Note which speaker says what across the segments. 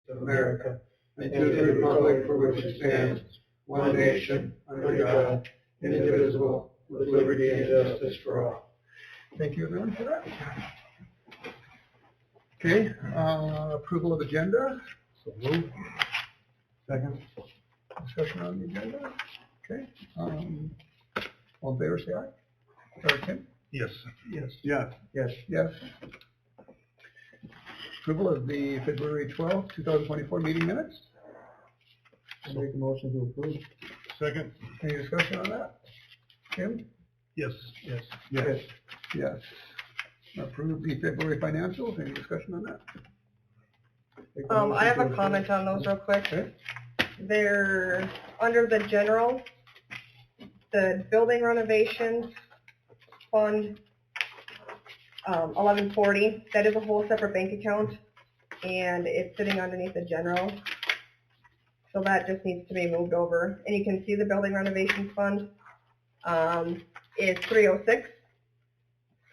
Speaker 1: of America, and to the republic for which it stands, one nation, under God, indivisible, with liberty and justice for all. Thank you, everyone, for that. Okay, approval of agenda. So moved. Second. Discussion on the agenda. Okay. All in favor, say aye. Or Tim?
Speaker 2: Yes.
Speaker 1: Yes. Yeah. Yes. Yes. Approval of the February 12th, 2024 meeting minutes. I'll make a motion to approve.
Speaker 2: Second.
Speaker 1: Any discussion on that? Tim?
Speaker 2: Yes. Yes.
Speaker 1: Yes. Yes. Approve the February financials. Any discussion on that?
Speaker 3: I have a comment on those real quick.
Speaker 1: Okay.
Speaker 3: They're under the general, the building renovations fund, 1140. That is a whole separate bank account, and it's sitting underneath the general. So that just needs to be moved over. And you can see the building renovations fund is 306.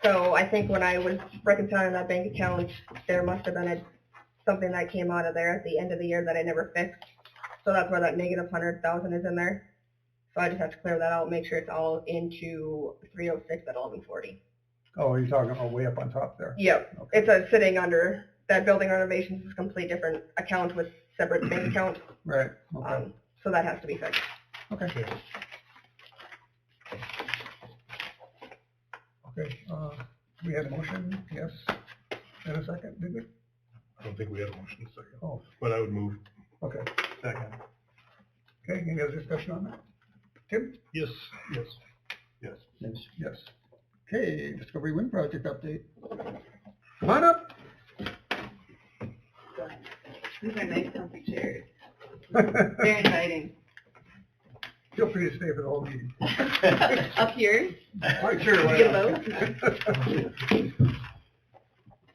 Speaker 3: So I think when I was reconciling that bank account, there must have been something that came out of there at the end of the year that I never fixed. So that's where that negative 100,000 is in there. So I just have to clear that out, make sure it's all into 306 at 1140.
Speaker 1: Oh, you're talking way up on top there.
Speaker 3: Yep.
Speaker 1: Okay.
Speaker 3: It's sitting under that building renovations is a complete different account with separate bank account.
Speaker 1: Right. Okay.
Speaker 3: So that has to be fixed.
Speaker 1: Okay. Okay. We had a motion, yes, and a second, did we?
Speaker 2: I don't think we had a motion second.
Speaker 1: Oh,
Speaker 2: But I would move.
Speaker 1: okay.
Speaker 2: Second.
Speaker 1: Okay, any other discussion on that? Tim?
Speaker 2: Yes. Yes. Yes.
Speaker 1: Yes. Yes. Okay, Discovery Wind Project update. Come on up.
Speaker 4: These are nice comfy chairs. Very inviting.
Speaker 1: Feel free to stay for the whole meeting.
Speaker 4: Up here?
Speaker 1: Quite sure. why
Speaker 4: Get
Speaker 1: not?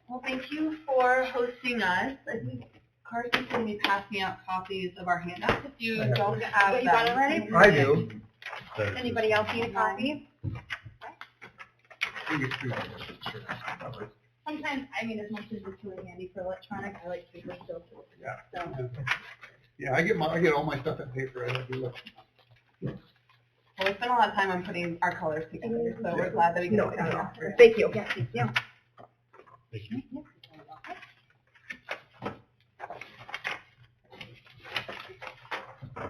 Speaker 4: Well, thank you for hosting us. I think Carson's going to be passing out copies of our handouts if you
Speaker 1: I have
Speaker 4: don't have them.
Speaker 3: You got it already?
Speaker 1: I do.
Speaker 4: Does
Speaker 3: Anybody else need a copy?
Speaker 4: Sometimes, I mean, as much as it's really handy for electronic, I like paper still too.
Speaker 1: Yeah.
Speaker 4: So,
Speaker 1: Yeah, I get all my stuff in paper. I don't do that.
Speaker 4: well, we spent a lot of time on putting our colors together, so we're glad that we can.
Speaker 3: No, thank you.
Speaker 4: Yeah, thank you.
Speaker 2: Thank you.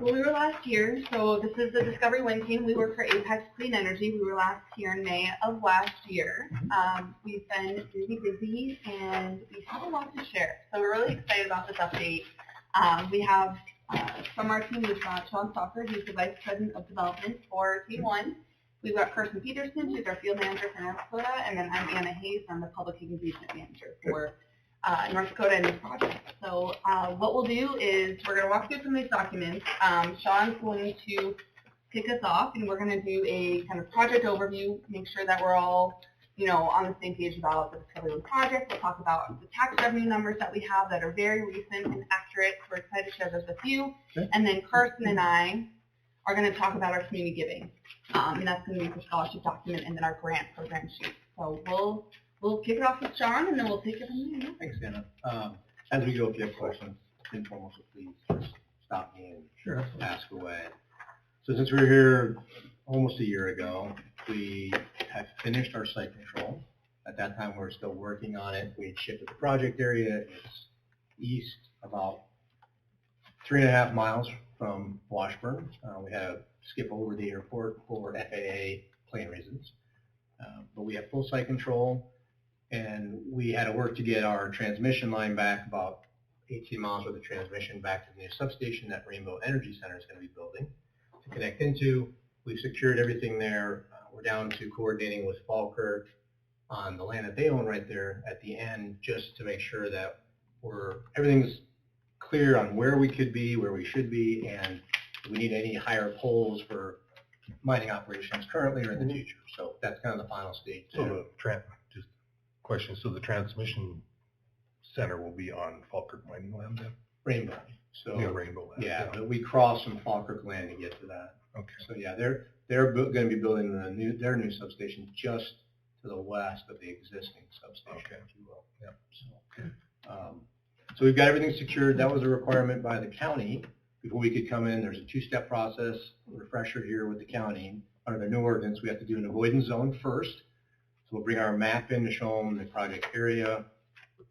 Speaker 4: Well, we were last year, so this is the Discovery Wind team. We work for Apex Clean Energy. We were last here in May of last year. We've been really busy and we have a lot to share. So we're really excited about this update. We have from our team, we've got Sean Stalker, who's the Vice President of Development for Team 1. We've got Carson Peterson, who's our Field Manager for North Dakota, and then I'm Anna Hayes, I'm the Public Engagement Manager for North Dakota and this project. So what we'll do is we're going to walk through some of these documents. Sean's going to kick us off, and we're going to do a kind of project overview, make sure that we're all, on the same page about the Discovery Wind project. We'll talk about the tax revenue numbers that we have that are very recent and accurate. We're excited to share those with you.
Speaker 1: Okay.
Speaker 4: And then Carson and I are going to talk about our community giving, and that's going to be the scholarship document and then our grant program sheet. So we'll kick it off with Sean, and then we'll take it from there.
Speaker 5: Thanks, Anna. As we go, if you have questions, informal, so please just stop me and
Speaker 1: Sure.
Speaker 5: ask away. So since we were here almost a year ago, we had finished our site control. At that time, we were still working on it. We had shifted the project area. It's east about 3.5 miles from Washburn. We had to skip over the airport for FAA plane reasons. But we have full site control, and we had to work to get our transmission line back about 18 miles worth of transmission back to the new substation that Rainbow Energy Center is going to be building to connect into. We've secured everything there. We're down to coordinating with Falkirk on the land that they own right there at the end, just to make sure that everything's clear on where we could be, where we should be, and if we need any higher poles for mining operations currently or in the future. So that's kind of the final stage.
Speaker 2: So just question. So the transmission center will be on Falkirk mining land then?
Speaker 5: Rainbow. So
Speaker 2: Yeah, Rainbow land.
Speaker 5: yeah, but we cross some Falkirk land to get to that.
Speaker 2: Okay.
Speaker 5: So yeah, they're going to be building their new substation just to the west of the existing substation,
Speaker 2: Okay.
Speaker 5: if you will.
Speaker 2: Yep.
Speaker 5: So, So we've got everything secured. That was a requirement by the county before we could come in. There's a two-step process, refresher here with the county. Under the new ordinance, we have to do an avoidance zone first. So we'll bring our map in to show them the project area,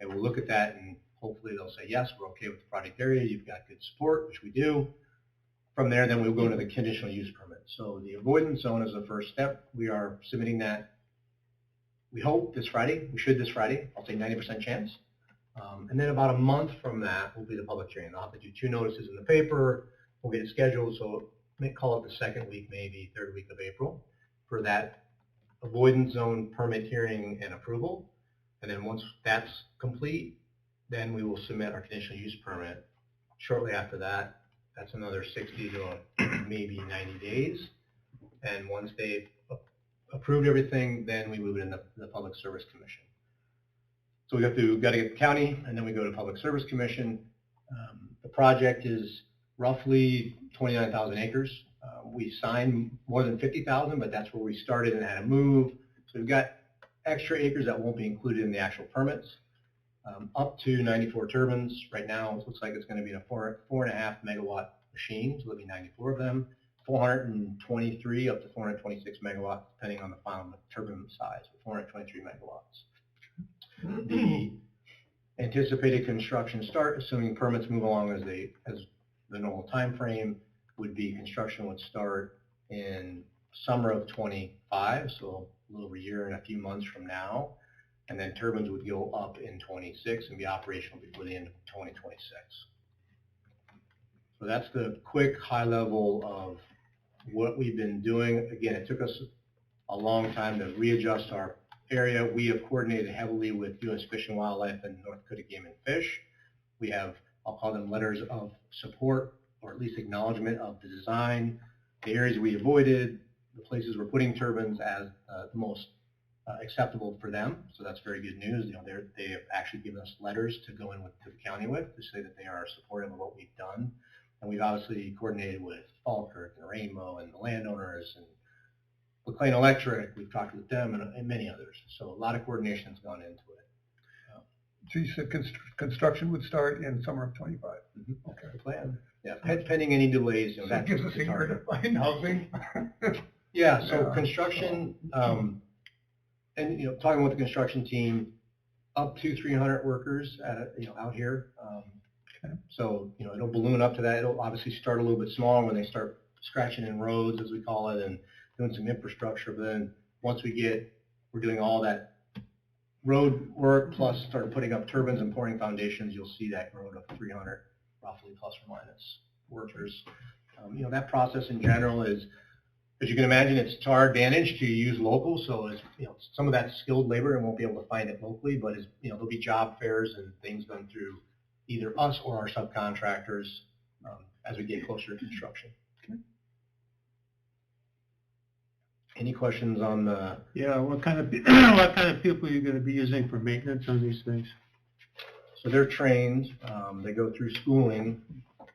Speaker 5: and we'll look at that, and hopefully they'll say, yes, we're okay with the project area. You've got good support, which we do. From there, then we'll go into the conditional use permit. So the avoidance zone is the first step. We are submitting that, we hope, this Friday. We should this Friday. I'll say 90% chance. And then about a month from that will be the public hearing. I'll have to do 2 notices in the paper. We'll get it scheduled, so may call it the second week, maybe third week of April, for that avoidance zone permit hearing and approval. And then once that's complete, then we will submit our conditional use permit. Shortly after that, that's another 60 to maybe 90 days. And once they've approved everything, then we move it into the Public Service Commission. So we've got to get the county, and then we go to Public Service Commission. The project is roughly 29,000 acres. We signed more than 50,000, but that's where we started and had to move. So we've got extra acres that won't be included in the actual permits. Up to 94 turbines. Right now, it looks like it's going to be a 4.5 megawatt machine, so there'll be 94 of them. 423 up to 426 megawatts, depending on the final turbine size, 423 megawatts. The anticipated construction start, assuming permits move along as the normal time frame, would be construction would start in summer of 25, so a little over a year and a few months from now, and then turbines would go up in 26 and be operational before the end of 2026. So that's the quick high level of what we've been doing. Again, it took us a long time to readjust our area. We have coordinated heavily with U.S. Fish and Wildlife and North Dakota Game and Fish. We have, I'll call them letters of support, or at least acknowledgement of the design, the areas we avoided, the places we're putting turbines as the most acceptable for them. So that's very good news. You know, they have actually given us letters to go in to the county with to say that they are supportive of what we've done. And we've obviously coordinated with Falkirk and Rainbow and the landowners and McLean Electric. We've talked with them and many others. So a lot of coordination has gone into it.
Speaker 1: So you said construction would start in summer of 25.
Speaker 5: Mm-hmm.
Speaker 1: Okay.
Speaker 5: The plan. Yeah, pending any delays. You know,
Speaker 1: So that gives us a year to find housing.
Speaker 5: Yeah, so
Speaker 1: Yeah.
Speaker 5: construction, and you know, talking with the construction team, up to 300 workers, out here. So you know, it'll balloon up to that. It'll obviously start a little bit smaller when they start scratching in roads, as we call it, and doing some infrastructure. But then once we're doing all that road work plus start putting up turbines and pouring foundations, you'll see that grow to 300, roughly plus or minus workers. You know, that process in general is, as you can imagine, it's to our advantage to use local. So as you know, some of that skilled labor and won't be able to find it locally, but as you know, there'll be job fairs and things done through either us or our subcontractors as we get closer to construction.
Speaker 1: Okay.
Speaker 5: Any questions on the?
Speaker 6: Yeah, what kind of people are you going to be using for maintenance on these things?
Speaker 5: So they're trained. They go through schooling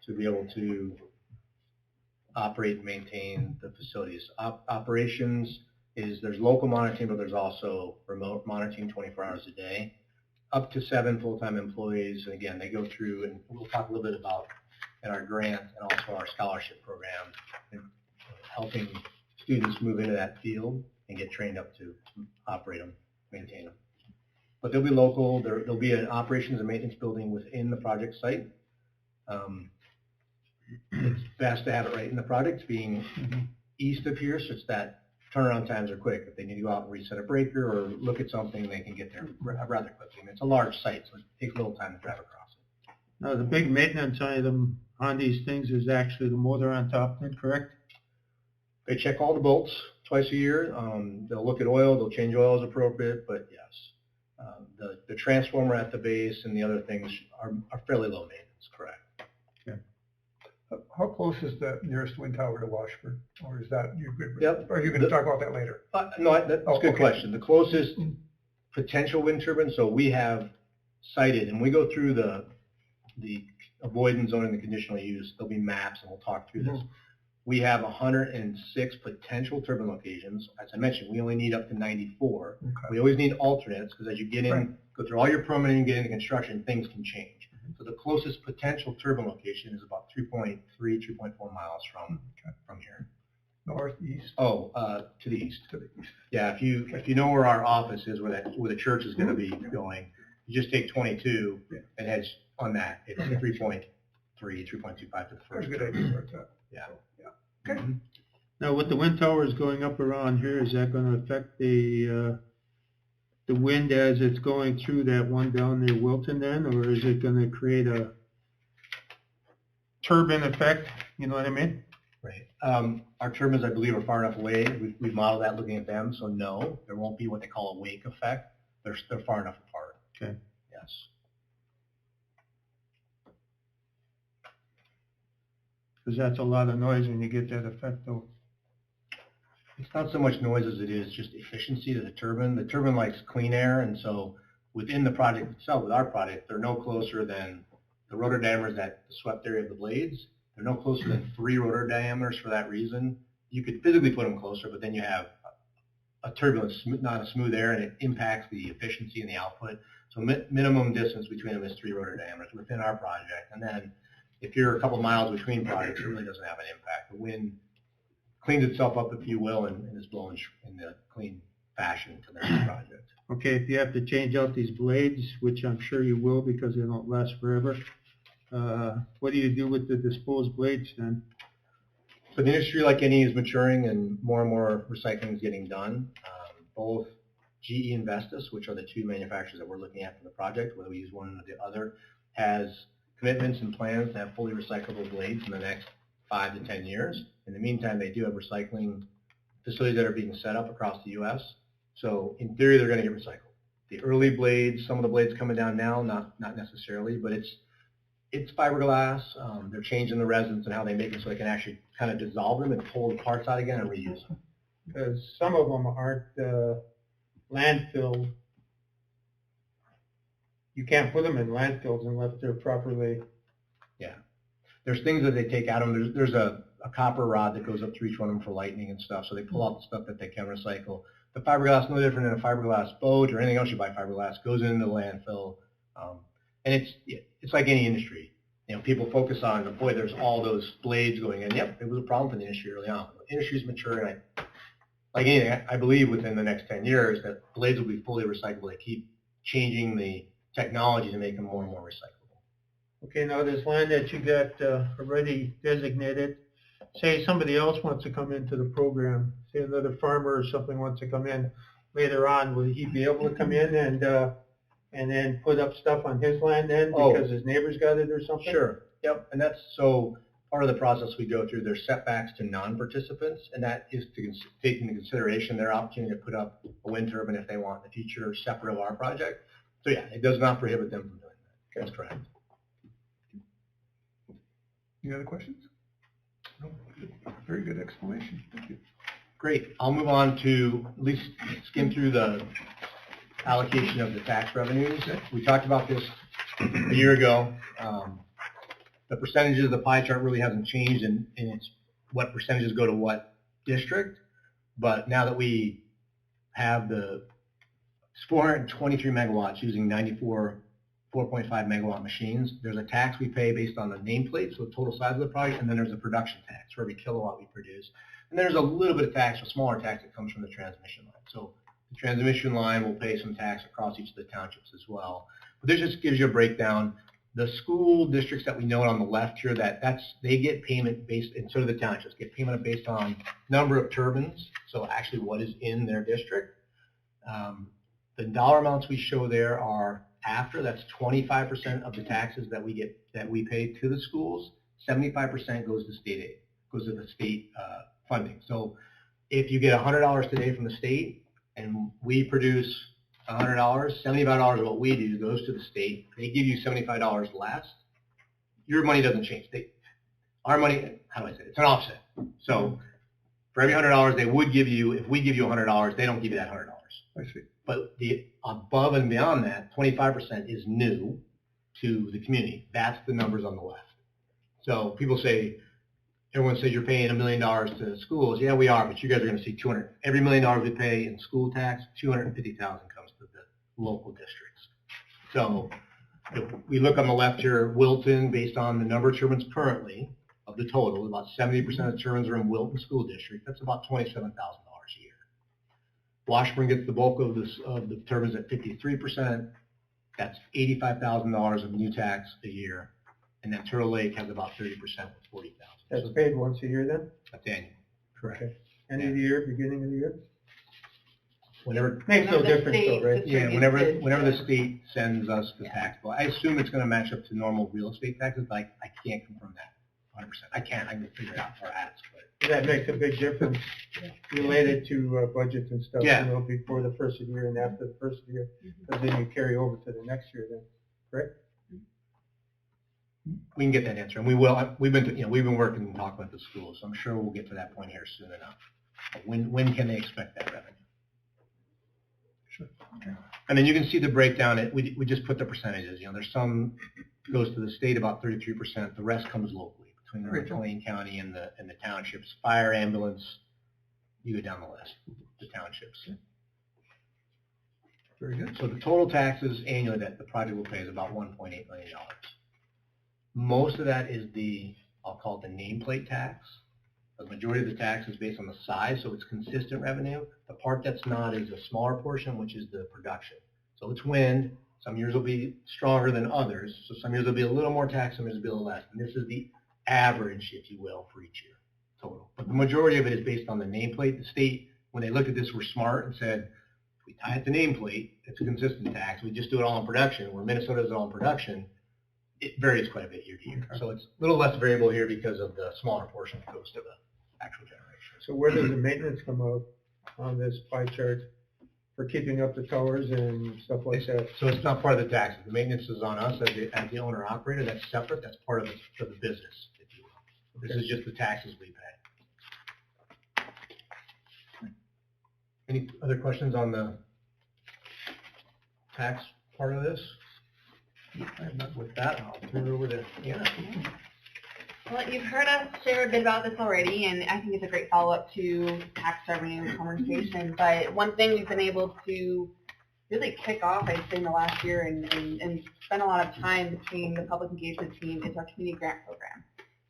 Speaker 5: to be able to operate and maintain the facilities. Operations is there's local monitoring, but there's also remote monitoring 24 hours a day. Up to 7 full-time employees. And again, they go through, and we'll talk a little bit about in our grant and also our scholarship program, and helping students move into that field and get trained up to operate them, maintain them. But they'll be local. There'll be an operations and maintenance building within the project site. It's best to have it right in the project, being east of here, so it's that turnaround times are quick. If they need to go out and reset a breaker or look at something, they can get there rather quickly. I mean, it's a large site, so it takes a little time to drive across it.
Speaker 6: Now, the big maintenance item on these things is actually the motor on top, then, correct?
Speaker 5: They check all the bolts twice a year. They'll look at oil. They'll change oil as appropriate, but yes. The transformer at the base and the other things are fairly low maintenance, correct.
Speaker 1: How close is the nearest wind tower to Washburn? Or is that,
Speaker 5: Yep.
Speaker 1: Or are you going to talk about that later?
Speaker 5: No, that's a good question. The closest potential wind turbine, so we have cited, and we go through the avoidance zone and the conditional use, there'll be maps, and we'll talk through this. We have 106 potential turbine locations. As I mentioned, we only need up to 94.
Speaker 1: Okay.
Speaker 5: We always need alternates, because as you get in,
Speaker 1: Right.
Speaker 5: go through all your permitting, get into construction, things can change. So So the closest potential turbine location is about 3.3, 3.4 miles from here.
Speaker 1: North, east,
Speaker 5: Oh, to the east.
Speaker 1: to the east.
Speaker 5: Yeah, if you know where our office is, where the church is going to be going, you just take 22 and heads on that. It's 3.3, 3.25 to the
Speaker 1: That's a
Speaker 5: first.
Speaker 1: good idea where it's at.
Speaker 5: Yeah.
Speaker 1: Okay.
Speaker 6: Now, with the wind towers going up around here, is that gonna affect the wind as it's going through that one down near Wilton then, or is it gonna create a turbine effect, you know what I mean?
Speaker 5: Right. Our turbines, I believe, are far enough away. We've modeled that looking at them, so no, there won't be what they call a wake effect. They're far enough apart.
Speaker 6: Okay.
Speaker 5: Yes.
Speaker 6: Because that's a lot of noise when you get that effect though.
Speaker 5: It's not so much noise as it is just efficiency to the turbine. The turbine likes clean air, and so within the project itself, with our product, they're no closer than the rotor diameters at the swept area of the blades. They're no closer than 3 rotor diameters for that reason. You could physically put them closer, but then you have a turbulence, not a smooth air, and it impacts the efficiency and the output. So minimum distance between them is 3 rotor diameters within our project. And then if you're a couple miles between projects, it really doesn't have an impact. The wind cleans itself up, if you will, and is blown in the clean fashion to the next project.
Speaker 6: Okay, if you have to change out these blades, which I'm sure you will because they don't last forever, what do you do with the disposed blades then?
Speaker 5: So the industry, like any, is maturing and more recycling is getting done. Both GE and Vestas, which are the 2 manufacturers that we're looking at for the project, whether we use one or the other, has commitments and plans to have fully recyclable blades in the next 5 to 10 years. In the meantime, they do have recycling facilities that are being set up across the U.S. So in theory, they're going to get recycled. The early blades, some of the blades coming down now, not necessarily, but it's fiberglass. They're changing the resins and how they make it so they can actually kind of dissolve them and pull the parts out again and reuse them.
Speaker 6: Because some of them aren't landfill. You can't put them in landfills unless they're properly.
Speaker 5: There's things that they take out of them. There's a copper rod that goes up through each one of them for lightning and stuff, so they pull out the stuff that they can recycle. The fiberglass, no different than a fiberglass boat or anything else you buy fiberglass, goes into the landfill. And it's like any industry. You know, people focus on, boy, there's all those blades going in. Yep, it was a problem for the industry early on. The industry's maturing. Like anything, I believe within the next 10 years that blades will be fully recyclable. They keep changing the technology to make them more and more recyclable.
Speaker 6: Okay, now this land that you got already designated, say somebody else wants to come into the program, say another farmer or something wants to come in later on, will he be able to come in and then put up stuff on his land then because his neighbor's got it or something?
Speaker 5: Sure. Yep. And that's so part of the process we go through. There's setbacks to non-participants, and that is to take into consideration their opportunity to put up a wind turbine if they want in the future, separate of our project. So yeah, it does not prohibit them from doing that. That's correct.
Speaker 1: Any other questions? No. Very good explanation. Thank you.
Speaker 5: Great. I'll move on to at least skim through the allocation of the tax revenues. We talked about this a year ago. The percentages of the pie chart really hasn't changed, and it's what percentages go to what district. But now that we have the 423 megawatts using 4.5 megawatt machines, there's a tax we pay based on the nameplate, so the total size of the project, and then there's a production tax for every kilowatt we produce. And there's a little bit of tax, a smaller tax that comes from the transmission line. So the transmission line will pay some tax across each of the townships as well. But this just gives you a breakdown. The school districts that we note on the left here, they get payment based, and so do the townships, get payment based on number of turbines, so actually what is in their district. The dollar amounts we show there are after, that's 25% of the taxes that we pay to the schools. 75% goes to state aid, goes to the state funding. So if you get $100 today from the state and we produce $100, $75 of what we do goes to the state. They give you $75 less. Your money doesn't change. Our money, how do I say it? It's an offset. So for every $100 they would give you, if we give you $100, they don't give you that $100.
Speaker 1: I see.
Speaker 5: But the above and beyond that, 25% is new to the community. That's the numbers on the left. So people say, everyone says you're paying $1 million to schools. Yeah, we are, but you guys are going to see 200. Every $1 million we pay in school tax, 250,000 comes to the local districts. So we look on the left here, Wilton, based on the number of turbines currently of the total, about 70% of the turbines are in Wilton School District. That's about $27,000 a year. Washburn gets the bulk of the turbines at 53%. That's $85,000 of new tax a year. And then Turtle Lake has about 30% with $40,000.
Speaker 6: That's paid once a year then?
Speaker 5: That's annual. Correct.
Speaker 6: Okay. End of the year, beginning of the year?
Speaker 5: Whenever,
Speaker 6: Makes no
Speaker 4: Whenever the
Speaker 6: difference though,
Speaker 4: state
Speaker 6: right?
Speaker 5: yeah,
Speaker 4: distributes
Speaker 5: whenever
Speaker 4: it.
Speaker 5: the state sends us the tax bill, I assume it's going to match up to normal real estate taxes, but I can't confirm that 100%. I can figure it out or ask, but
Speaker 6: That makes a big difference related to budgets and stuff, you
Speaker 5: Yeah.
Speaker 6: know, before the first of the year and after the first of the year. Because then you carry over to the next year then, correct?
Speaker 5: we can get that answer, and we will. We've been working and talking with the schools, so I'm sure we'll get to that point here soon enough. But when can they expect that revenue?
Speaker 1: Sure. Okay.
Speaker 5: And then you can see the breakdown. We just put the percentages. You know, there's some goes to the state about 33%. The rest comes locally between the McLean County and the townships. Fire, ambulance, you go down the list. The townships.
Speaker 1: Very good.
Speaker 5: So the total taxes annually that the project will pay is about $1.8 million. Most of that is I'll call it the nameplate tax. The majority of the tax is based on the size, so it's consistent revenue. The part that's not is a smaller portion, which is the production. So it's wind. Some years will be stronger than others. So some years will be a little more tax, some years will be a little less. And this is the average, if you will, for each year total. But the majority of it is based on the nameplate. The state, when they looked at this, were smart and said, we tie it to nameplate, it's a consistent tax. We just do it all in production. Where Minnesota is all in production, it varies quite a bit year to year.
Speaker 1: Okay.
Speaker 5: So it's a little less variable here because of the smaller portion that goes to the actual generation.
Speaker 6: So where does the maintenance come out on this pie chart for keeping up the towers and stuff like that?
Speaker 5: So it's not part of the taxes. The maintenance is on us as the owner operator. That's separate. That's part of the business, if you will. This is just the taxes we pay. Any other questions on the tax part of this? With that, I'll turn it over to Anna.
Speaker 4: Well, you've heard us share a bit about this already, and I think it's a great follow-up to tax revenue conversation. But one thing we've been able to really kick off, I'd say, in the last year and spend a lot of time between the public engagement team is our community grant program.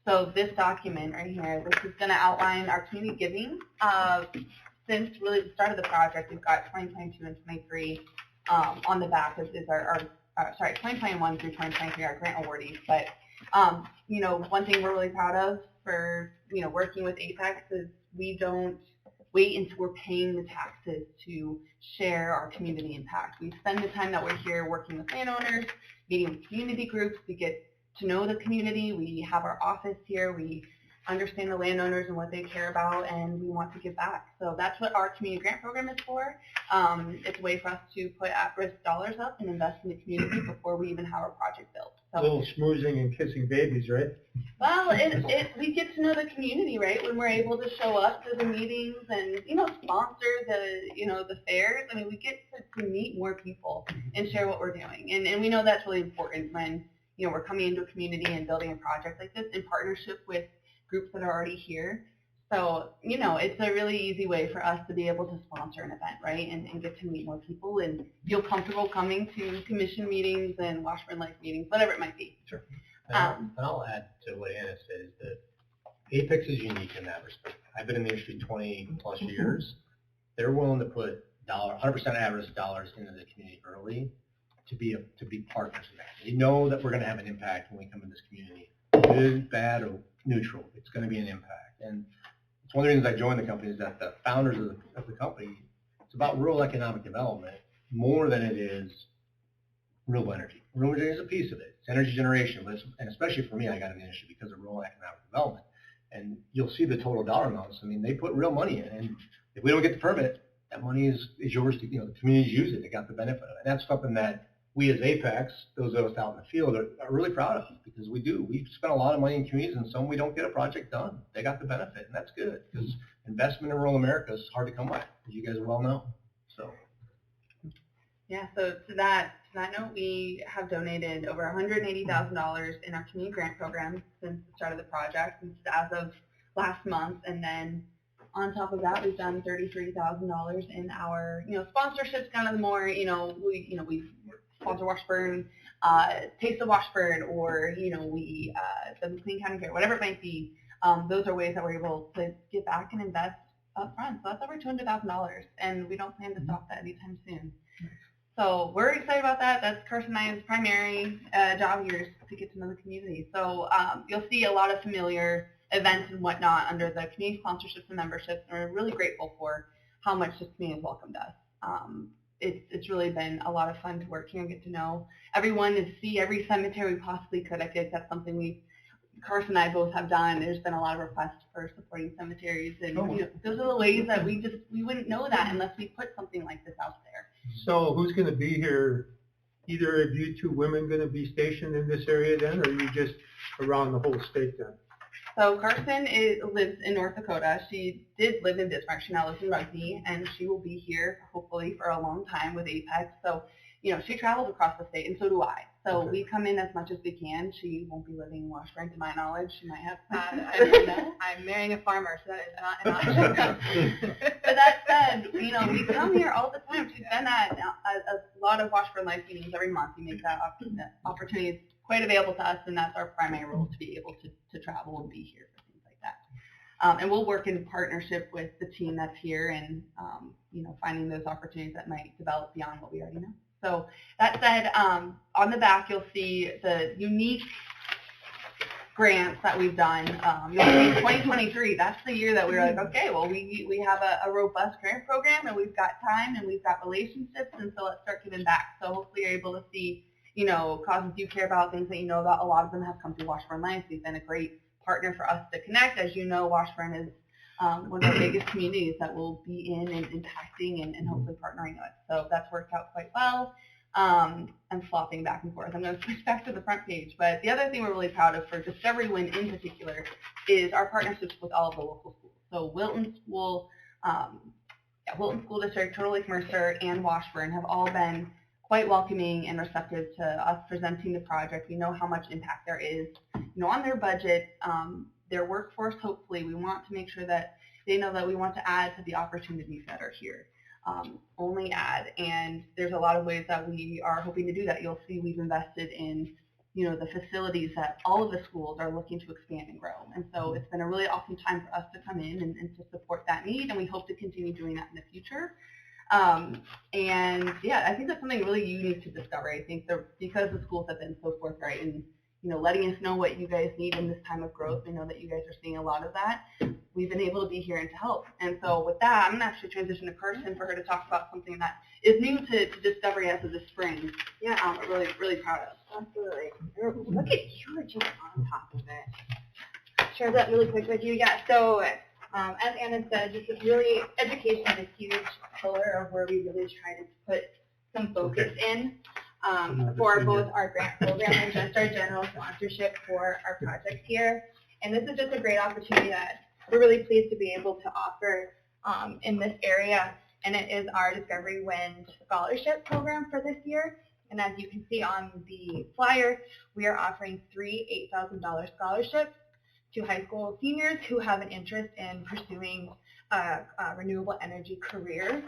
Speaker 4: So this document right here, this is going to outline our community giving. Since really the start of the project, we've got 2022 and 23 on the back is our 2021 through 2023, our grant awardees. But one thing we're really proud of for, working with Apex is we don't wait until we're paying the taxes to share our community impact. We spend the time that we're here working with landowners, meeting with community groups to get to know the community. We have our office here. We understand the landowners and what they care about, and we want to give back. So that's what our community grant program is for. It's a way for us to put at-risk dollars up and invest in the community before we even have our project built.
Speaker 6: A
Speaker 4: So,
Speaker 6: little schmoozing and kissing babies, right?
Speaker 4: well, we get to know the community, right? When we're able to show up to the meetings and, sponsor the fairs. I mean, we get to meet more people and share what we're doing. And we know that's really important when, we're coming into a community and building a project like this in partnership with groups that are already here. So, it's a really easy way for us to be able to sponsor an event, right? And get to meet more people and feel comfortable coming to commission meetings and Washburn Life meetings, whatever it might be.
Speaker 5: Sure. And I'll add to what Anna said is that Apex is unique in that respect. I've been in the industry 20 plus years. They're willing to put 100% at-risk dollars into the community early to be partners in that. They know that we're going to have an impact when we come in this community, good, bad, or neutral. It's going to be an impact. And it's one of the reasons I joined the company is that the founders of the company, it's about rural economic development more than it is renewable energy. Renewable energy is a piece of it. It's energy generation, and especially for me, I got an industry because of rural economic development. And you'll see the total dollar amounts. I mean, they put real money in, and if we don't get the permit, that money is yours to, the communities use it. They got the benefit of it. And that's something that we as Apex, those of us out in the field, are really proud of because we do. We've spent a lot of money in communities, and some we don't get a project done. They got the benefit, and that's good because investment in rural America is hard to come by, as you guys well know. So.
Speaker 4: Yeah, so to that note, we have donated over $180,000 in our community grant program since the start of the project, and as of last month. And then on top of that, we've done $33,000 in our, sponsorships, kind of the more, we sponsor Washburn Taste of Washburn, or we the Clean County Fair, whatever it might be. Those are ways that we're able to give back and invest up front. So that's over $200,000, and we don't plan to stop that anytime soon. So we're excited about that. That's Carson and I's primary job here, is to get to know the community. So you'll see a lot of familiar events and whatnot under the community sponsorships and memberships, and we're really grateful for how much this community has welcomed us. It's really been a lot of fun to work here and get to know everyone and see every cemetery we possibly could. I feel like that's something Carson and I both have done. There's been a lot of requests for supporting cemeteries, and those are the ways that we wouldn't know that unless we put something like this out there.
Speaker 6: So who's going to be here? Either of you two women going to be stationed in this area then, or are you just around the whole state then?
Speaker 4: So Carson lives in North Dakota. She did live in Bismarck. She now lives in Rugby, and she will be here hopefully for a long time with Apex. So, she travels across the state, and so do I. So we come in as much as we can. She won't be living in Washburn, to my knowledge. She might have. I don't know. I'm marrying a farmer, so that is not an option. But that said, we come here all the time. She's been at a lot of Washburn Life meetings every month. We make that opportunity quite available to us, and that's our primary role, to be able to travel and be here for things like that. And we'll work in partnership with the team that's here, and finding those opportunities that might develop beyond what we already know. So that said, on the back you'll see the unique grants that we've done. You'll see 2023. That's the year that we were like, okay, well we have a robust grant program, and we've got time, and we've got relationships, and so let's start giving back. So hopefully you're able to see causes you care about, things that you know about. A lot of them have come through Washburn Life. They've been a great partner for us to connect. As you know, Washburn is one of the biggest communities that we'll be in and impacting and hopefully partnering with. So that's worked out quite well. I'm flopping back and forth. I'm going to switch back to the front page. But the other thing we're really proud of for Discovery Wind in particular is our partnerships with all of the local schools. So Wilton School, Wilton School District, Turtle Lake Mercer, and Washburn have all been quite welcoming and receptive to us presenting the project. We know how much impact there is, on their budget, their workforce. Hopefully, we want to make sure that they know that we want to add to the opportunities that are here. Only add, and there's a lot of ways that we are hoping to do that. You'll see we've invested in, the facilities that all of the schools are looking to expand and grow. And so it's been a really awesome time for us to come in and to support that need, and we hope to continue doing that in the future. And yeah, I think that's something really unique to Discovery. I think because the schools have been so forthright and letting us know what you guys need in this time of growth. I know that you guys are seeing a lot of that. We've been able to be here and to help. And so with that, I'm going to actually transition to Carson for her to talk about something that is new to Discovery as of this spring. Yeah, we're really, really proud of.
Speaker 3: Absolutely. Look at you just on top of it. Share that really quick with you. Yeah, so as Anna said, this is really, education is a huge pillar of where we really try to put some focus in for both our grant program and just our general sponsorship for our projects here. And this is just a great opportunity that we're really pleased to be able to offer in this area, and it is our Discovery Wind Scholarship Program for this year. And as you can see on the flyer, we are offering 3 $8,000 scholarships to high school seniors who have an interest in pursuing a renewable energy career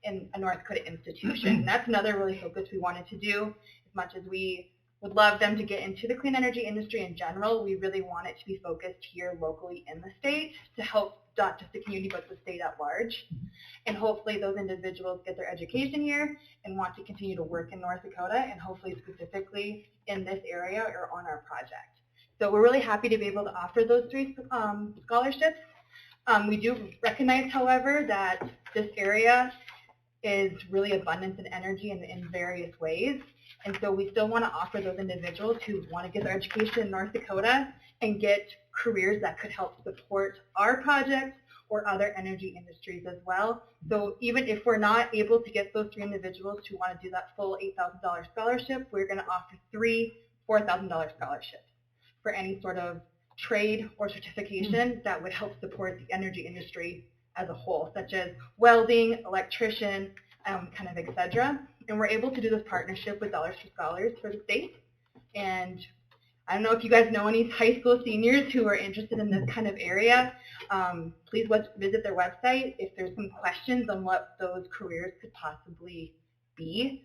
Speaker 3: in a North Dakota institution. And that's another really focus we wanted to do. As much as we would love them to get into the clean energy industry in general, we really want it to be focused here locally in the state to help not just the community but the state at large. And hopefully those individuals get their education here and want to continue to work in North Dakota, and hopefully specifically in this area or on our project. So we're really happy to be able to offer those 3 scholarships. We do recognize, however, that this area is really abundant in energy in various ways. And so we still want to offer those individuals who want to get their education in North Dakota and get careers that could help support our project or other energy industries as well. So even if we're not able to get those 3 individuals who want to do that full $8,000 scholarship, we're going to offer 3 $4,000 scholarships for any sort of trade or certification that would help support the energy industry as a whole, such as welding, electrician, kind of etc. And we're able to do this partnership with Dollars for Scholars for the state. And I don't know if you guys know any high school seniors who are interested in this kind of area. Please visit their website if there's some questions on what those careers could possibly be.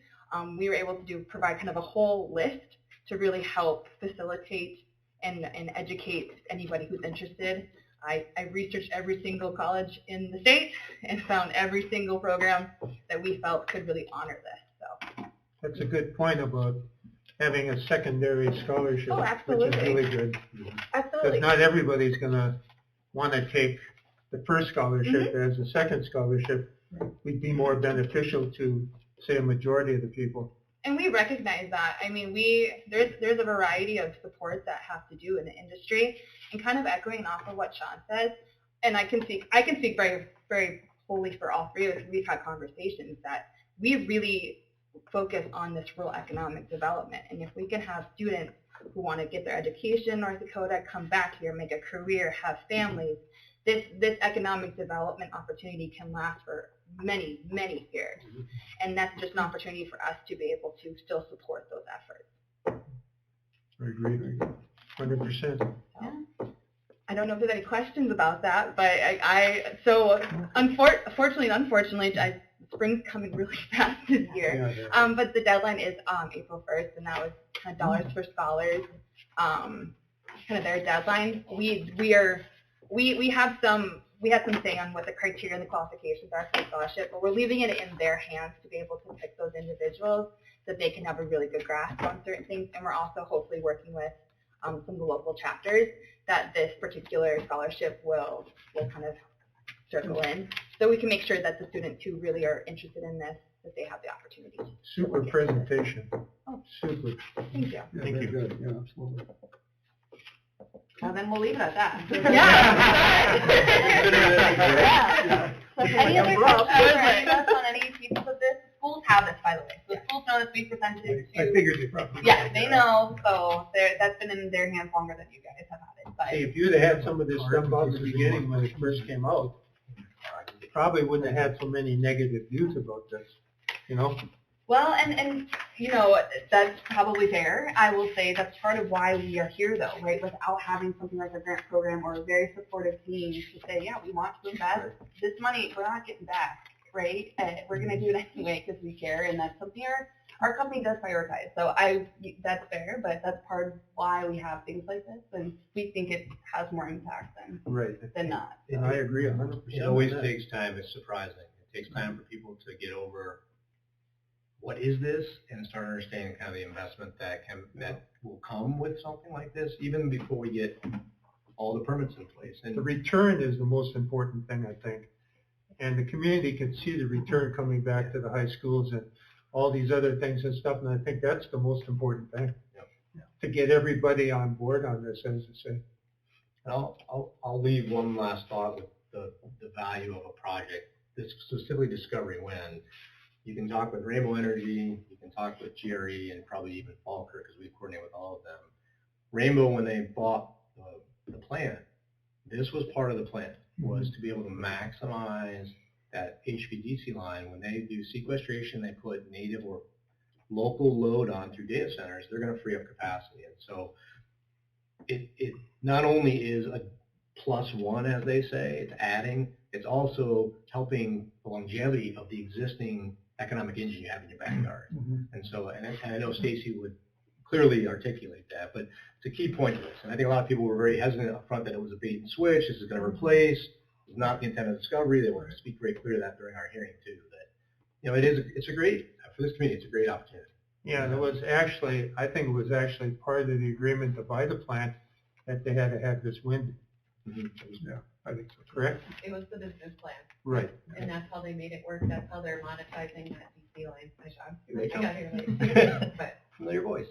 Speaker 4: we were able to provide kind of a whole list to really help facilitate and educate anybody who's interested. I researched every single college in the state and found every single program that we felt could really honor this. So
Speaker 6: That's a good point about having a secondary scholarship,
Speaker 4: Oh,
Speaker 6: which
Speaker 4: absolutely.
Speaker 6: is really good.
Speaker 4: absolutely.
Speaker 6: Because not everybody's gonna wanna take the first scholarship as a second scholarship. Would be more beneficial to, say, a majority of the people.
Speaker 4: And we recognize that. I mean, there's a variety of supports that have to do in the industry, and kind of echoing off of what Sean says. And I can speak very, very wholly for all three of us. We've had conversations that we really focus on this rural economic development. And if we can have students who want to get their education in North Dakota, come back here, make a career, have families, this economic development opportunity can last for many, many years. And that's just an opportunity for us to be able to still support those efforts.
Speaker 6: I agree, 100%.
Speaker 4: I don't know if there's any questions about that, but unfortunately, spring's coming really fast this year. But the deadline is April 1st, and that was kind of Dollars for Scholars, kind of their deadline. We have some say on what the criteria and the qualifications are for the scholarship, but we're leaving it in their hands to be able to pick those individuals so that they can have a really good grasp on certain things. And we're also hopefully working with some of the local chapters that this particular scholarship will kind of circle in, so we can make sure that the students who really are interested in this, that they have the opportunity.
Speaker 6: Super presentation.
Speaker 4: Oh.
Speaker 6: Super.
Speaker 4: Thank you.
Speaker 1: Yeah,
Speaker 2: Thank
Speaker 1: very
Speaker 2: you.
Speaker 1: good, yeah, absolutely.
Speaker 4: Well, then we'll leave it at that.
Speaker 3: Yeah.
Speaker 4: Any other questions or any thoughts on any pieces of this? Schools have this, by the way. So schools know this. We presented it
Speaker 1: I
Speaker 4: to.
Speaker 1: figured they probably.
Speaker 4: Yeah, they know. So that's been in their hands longer than you guys have had it. But
Speaker 6: Hey, if you'd have had some of this stuff out in the beginning when it first came out, you probably wouldn't have had so many negative views about this, you know?
Speaker 4: well, and that's probably fair. I will say that's part of why we are here, though, right? Without having something like a grant program or a very supportive team to say, yeah, we want to invest this money. We're not getting back, right? We're going to do it anyway because we care, and that's something our company does prioritize. So that's fair, but that's part of why we have things like this, and we think it has more impact than not.
Speaker 6: And I agree 100%.
Speaker 5: It always takes time. It's surprising. It takes time for people to get over what is this and start understanding kind of the investment that will come with something like this, even before we get all the permits in place. And
Speaker 6: The return is the most important thing, I think. And the community can see the return coming back to the high schools and all these other things and stuff, and I think that's the most important thing.
Speaker 5: Yep.
Speaker 6: To get everybody on board on this, as I say.
Speaker 5: I'll leave one last thought with the value of a project, this specifically Discovery Wind. You can talk with Rainbow Energy, you can talk with GRE, and probably even Falker, because we coordinate with all of them. Rainbow, when they bought the plant, this was part of the plan, was to be able to maximize that HVDC line. When they do sequestration, they put native or local load on through data centers, they're going to free up capacity. And so it not only is a +1, as they say, it's adding, it's also helping the longevity of the existing economic engine you have in your backyard. And so, and I know Stacy would clearly articulate that, but it's a key point to this. And I think a lot of people were very hesitant up front that it was a bait and switch, this is going to replace. It's not the intent of Discovery. They want to speak very clear to that during our hearing too, that, it's a great, for this community, it's a great opportunity.
Speaker 6: Yeah, and I think it was actually part of the agreement to buy the plant that they had to have this wind.
Speaker 1: Yeah, I think so.
Speaker 6: Correct?
Speaker 7: It was the business plan,
Speaker 6: Right.
Speaker 7: and that's how they made it work. That's how they're monetizing that DC line.
Speaker 5: There you
Speaker 7: I
Speaker 5: go.
Speaker 7: got here late, but
Speaker 5: Familiar voice.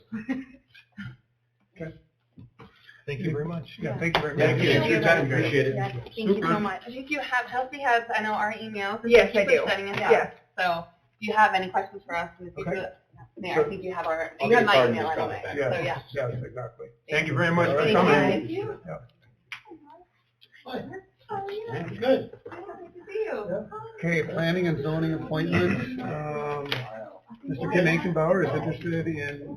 Speaker 2: Thank you very much.
Speaker 1: Yeah, thank you very much.
Speaker 5: Thank you for your time, appreciate it.
Speaker 4: Yes, thank you so much. I think you have, Chelsea has, I know, our emails.
Speaker 3: Yes,
Speaker 4: Thank
Speaker 3: I
Speaker 4: you
Speaker 3: do.
Speaker 4: for setting it up.
Speaker 3: Yes.
Speaker 4: So if you have any questions for us in the future,
Speaker 1: Okay.
Speaker 4: Mayor, I think you have
Speaker 5: I'll
Speaker 4: you
Speaker 5: get
Speaker 4: have
Speaker 5: a
Speaker 4: my
Speaker 5: card and
Speaker 4: email
Speaker 5: just drop it
Speaker 4: anyway.
Speaker 5: back.
Speaker 4: So yeah.
Speaker 1: Yes, exactly.
Speaker 6: Thank you very much for
Speaker 1: Thank
Speaker 6: coming.
Speaker 4: Thank you.
Speaker 5: Good.
Speaker 4: See you.
Speaker 1: Okay, planning and zoning appointments. Mr. Ken Aikenbauer is interested in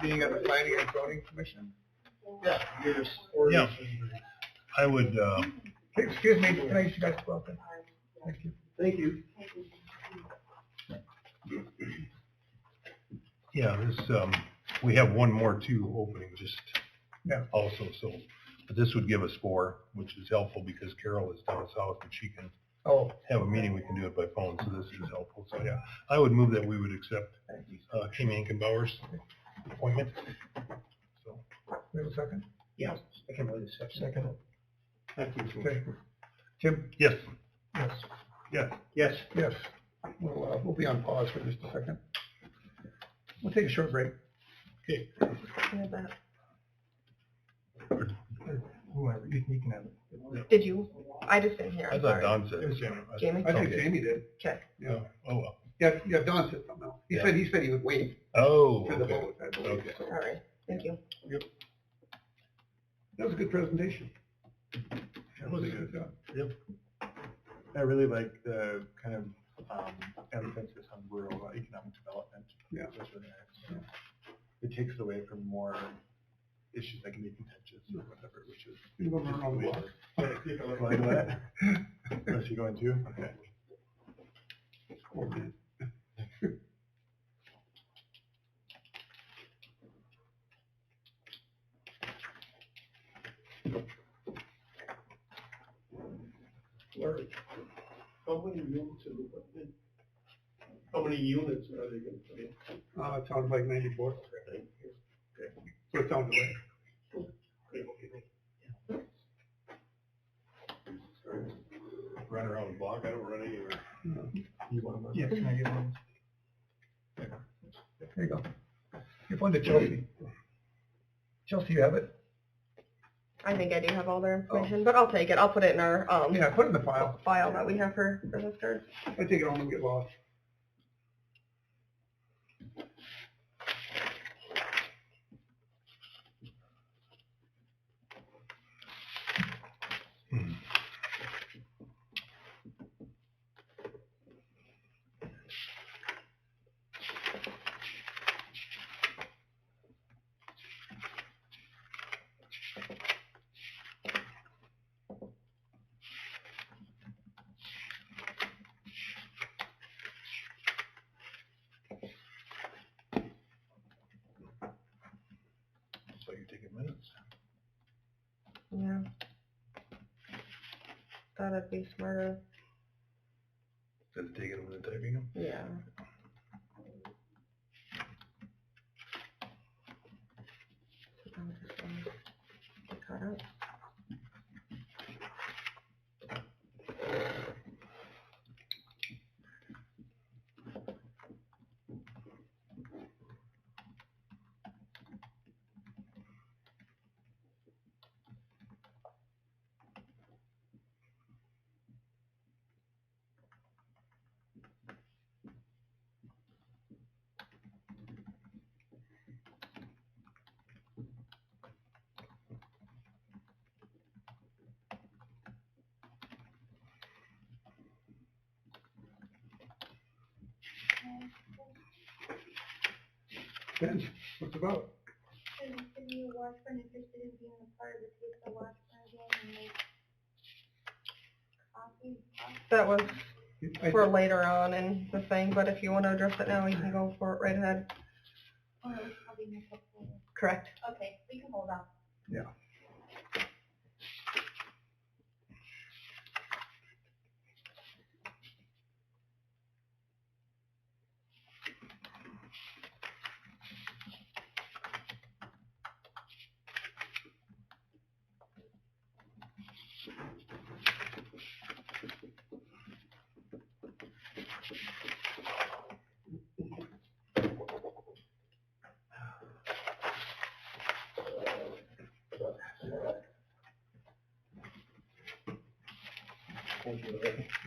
Speaker 1: being on the planning and zoning commission.
Speaker 2: Yeah. I would,
Speaker 1: Okay, excuse me, can I get you guys to go out there? Thank you.
Speaker 5: Thank you.
Speaker 2: Yeah, this, we have one more too opening just
Speaker 1: Yeah.
Speaker 2: also, so, but this would give us 4, which is helpful because Carol is down south and she can
Speaker 1: Oh,
Speaker 2: have a meeting, we can do it by phone, so this is helpful. So, yeah, I would move that we would accept Amy Ankenbauer's appointment. So,
Speaker 1: we have a second?
Speaker 6: Yeah, I can wait a second.
Speaker 1: Second.
Speaker 6: Thank you.
Speaker 1: Okay. Jim?
Speaker 2: yes,
Speaker 1: Yes.
Speaker 2: yes.
Speaker 6: Yes.
Speaker 1: Yes. We'll be on pause for just a second. We'll take a short break.
Speaker 2: Okay.
Speaker 3: Yeah, that.
Speaker 1: Whoever, you can have it.
Speaker 3: Did you? I just didn't hear.
Speaker 2: I
Speaker 3: I'm
Speaker 2: thought
Speaker 3: sorry.
Speaker 2: Don said.
Speaker 3: Jamie?
Speaker 1: I think
Speaker 2: Okay.
Speaker 1: Jamie did.
Speaker 3: Okay.
Speaker 1: Yeah.
Speaker 2: Oh, well.
Speaker 1: Yeah, Don said something else. He
Speaker 2: Yeah.
Speaker 1: said he would wait
Speaker 2: Oh,
Speaker 1: for the
Speaker 2: okay.
Speaker 1: vote, I believe.
Speaker 2: Okay.
Speaker 1: So
Speaker 3: All right. Thank you.
Speaker 1: that was a good presentation.
Speaker 2: That was good.
Speaker 1: job.
Speaker 8: I really like the kind of emphasis on rural economic development.
Speaker 1: Yeah.
Speaker 8: That's really nice. It takes it away from more issues that can be contentious or whatever, which is.
Speaker 1: You go around the block.
Speaker 8: Yeah, you can look like that. Unless you're going to, okay.
Speaker 1: Oh, man.
Speaker 6: Larry, how many units how many units are they gonna put in?
Speaker 1: It sounds like 94. So it sounds like.
Speaker 2: Run around the block, I don't run anywhere.
Speaker 8: You want them?
Speaker 1: Yeah, can I get one? There you go. Give one to Chelsea. Chelsea, you have it?
Speaker 3: I think I do have all their information, but I'll take it. I'll put it in our
Speaker 1: Yeah, put it in the file.
Speaker 3: file that we have for business cards.
Speaker 1: I take it home and get lost.
Speaker 2: So you're taking minutes?
Speaker 3: Yeah. Thought it'd be smarter.
Speaker 2: Instead of taking them and typing them?
Speaker 3: Yeah. I'll just, get caught up.
Speaker 1: Ben, what's it about?
Speaker 9: Is the new Washburn interested in being a part of the Taste of Washburn again and make coffee?
Speaker 3: That was
Speaker 1: I-
Speaker 3: for later on in the thing, but if you want to address it now, you can go for it right ahead.
Speaker 9: Oh, it's probably make up for it.
Speaker 3: Correct.
Speaker 9: Okay, we can hold off.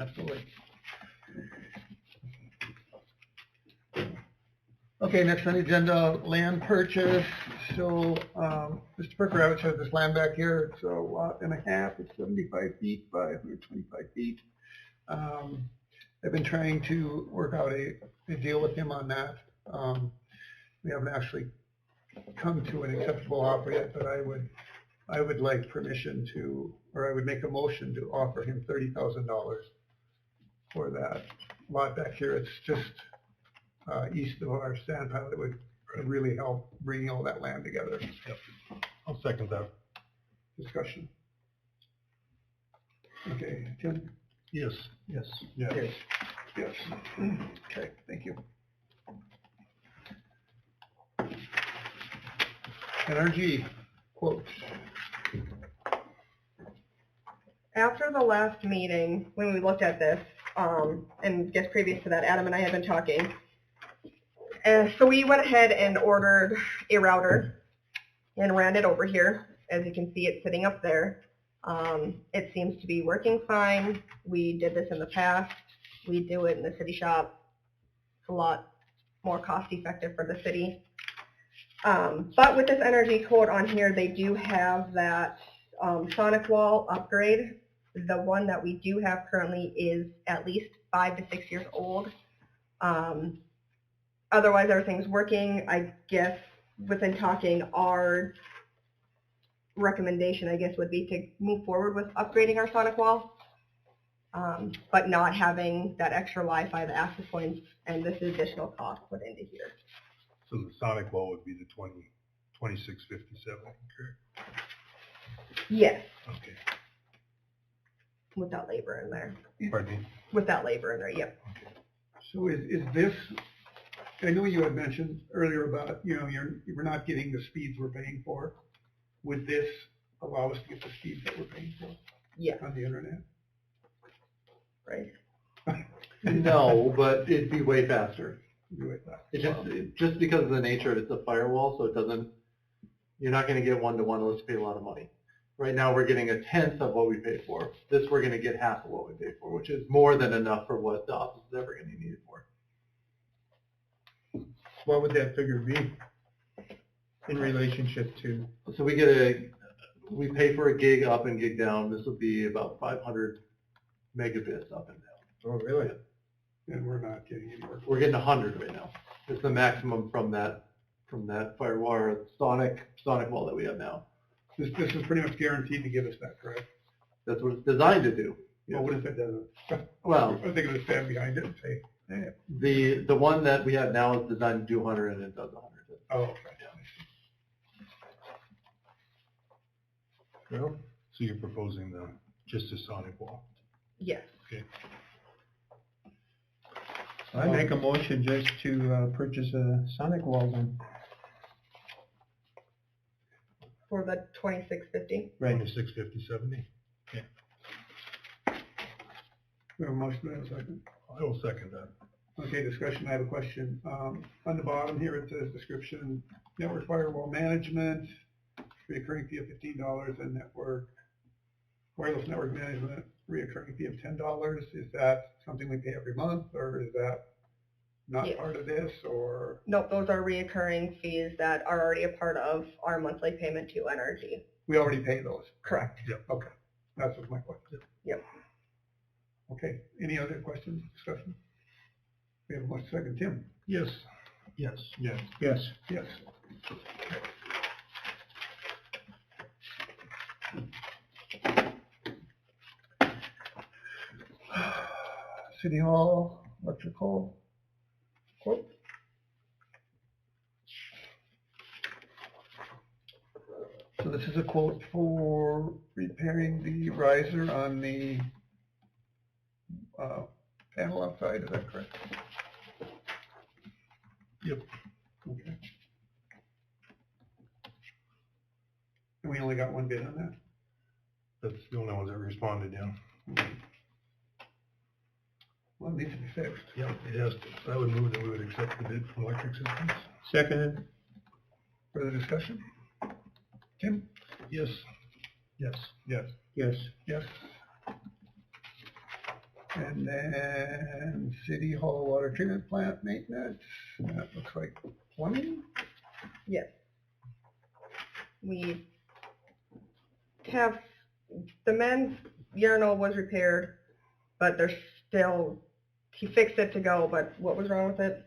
Speaker 1: Absolutely. Okay, next on the agenda, land purchase. So, Mr. Perkarovich has this land back here. It's a lot and a half. It's 75 feet by 125 feet. I've been trying to work out a deal with him on that. We haven't actually come to an acceptable offer yet, but I would like permission to, or I would make a motion to offer him $30,000 for that lot back here. It's just east of our sand pile. It would It really help bringing all that land together.
Speaker 2: I'll second that.
Speaker 1: Discussion. Okay, Tim?
Speaker 2: Yes.
Speaker 1: Yes.
Speaker 8: Yes.
Speaker 1: Yes. Okay, thank you. NRG quotes.
Speaker 3: After the last meeting, when we looked at this, and just previous to that, Adam and I had been talking. So we went ahead and ordered a router and ran it over here. As you can see, it's sitting up there. It seems to be working fine. We did this in the past. We do it in the city shop. It's a lot more cost effective for the city. But with this energy quote on here, they do have that sonic wall upgrade. The one that we do have currently is at least 5 to 6 years old. Otherwise, everything's working. I guess within talking, our recommendation, I guess, would be to move forward with upgrading our sonic wall, but not having that extra Wi-Fi, the access points, and this additional cost put into here.
Speaker 2: So the sonic wall would be the 2657, correct?
Speaker 3: Yes,
Speaker 2: Okay.
Speaker 3: with that labor in there.
Speaker 2: Pardon me?
Speaker 3: With that labor in there, yep.
Speaker 1: So is this, I know you had mentioned earlier about, we're not getting the speeds we're paying for. Would this allow us to get the speeds that we're paying for
Speaker 3: Yeah,
Speaker 1: on the internet?
Speaker 3: right.
Speaker 5: No, but it'd be way faster.
Speaker 1: Do it that.
Speaker 5: It's just because of the nature of it's a firewall, so it doesn't, you're not gonna get one-to-one unless you pay a lot of money. Right now, we're getting 1/10 of what we paid for. This, we're gonna get half of what we paid for, which is more than enough for what the office is ever gonna need it for.
Speaker 6: What would that figure be in relationship to?
Speaker 5: So we we pay for a gig up and gig down. This will be about 500 megabits up and down.
Speaker 6: Oh, really?
Speaker 1: And we're not getting anywhere.
Speaker 5: We're getting 100 right now. It's the maximum from that firewall or sonic wall that we have now.
Speaker 1: This is pretty much guaranteed to give us that, correct?
Speaker 5: That's what it's designed to do.
Speaker 1: Well, what if it doesn't?
Speaker 5: Well,
Speaker 1: Are they gonna stand behind it and say, eh?
Speaker 5: the one that we have now is designed to do 100 and it does 100.
Speaker 1: Oh, okay.
Speaker 6: Well,
Speaker 2: So you're proposing just a sonic wall?
Speaker 3: Yes.
Speaker 6: I make a motion just to purchase a sonic wall then.
Speaker 3: For the 2650.
Speaker 6: Right.
Speaker 2: 265070?
Speaker 1: We have a motion, we have a second.
Speaker 2: I will second that.
Speaker 1: Okay, discussion, I have a question. On the bottom here, it says description, network firewall management, reoccurring fee of $15, and wireless network management, reoccurring fee of $10. Is that something we pay every month, or is that not
Speaker 3: Yes.
Speaker 1: part of this, or?
Speaker 3: No, those are reoccurring fees that are already a part of our monthly payment to NRG.
Speaker 1: We already pay those?
Speaker 3: Correct.
Speaker 1: Okay, that's what my question.
Speaker 3: Yep.
Speaker 1: Okay, any other questions, discussion? We have a motion, second, Tim?
Speaker 2: Yes. Yes.
Speaker 8: Yes.
Speaker 6: Yes.
Speaker 1: Yes. City Hall, electrical quote. So this is a quote for repairing the riser on the panel outside, is that correct?
Speaker 2: Yep.
Speaker 1: Okay. And we only got one bid on that?
Speaker 2: That's the only ones that responded, yeah.
Speaker 1: Well, it needs to be fixed.
Speaker 2: Yeah, it has to. I would move that we would accept the bid from Electric Systems.
Speaker 6: Seconded?
Speaker 1: Further discussion? Tim?
Speaker 2: Yes.
Speaker 8: Yes. Yes.
Speaker 6: Yes.
Speaker 1: Yes. And then City Hall Water Treatment Plant maintenance, that looks like plumbing?
Speaker 3: Yes. We have, the men's urinal was repaired, but there's still, he fixed it to go, but what was wrong with it?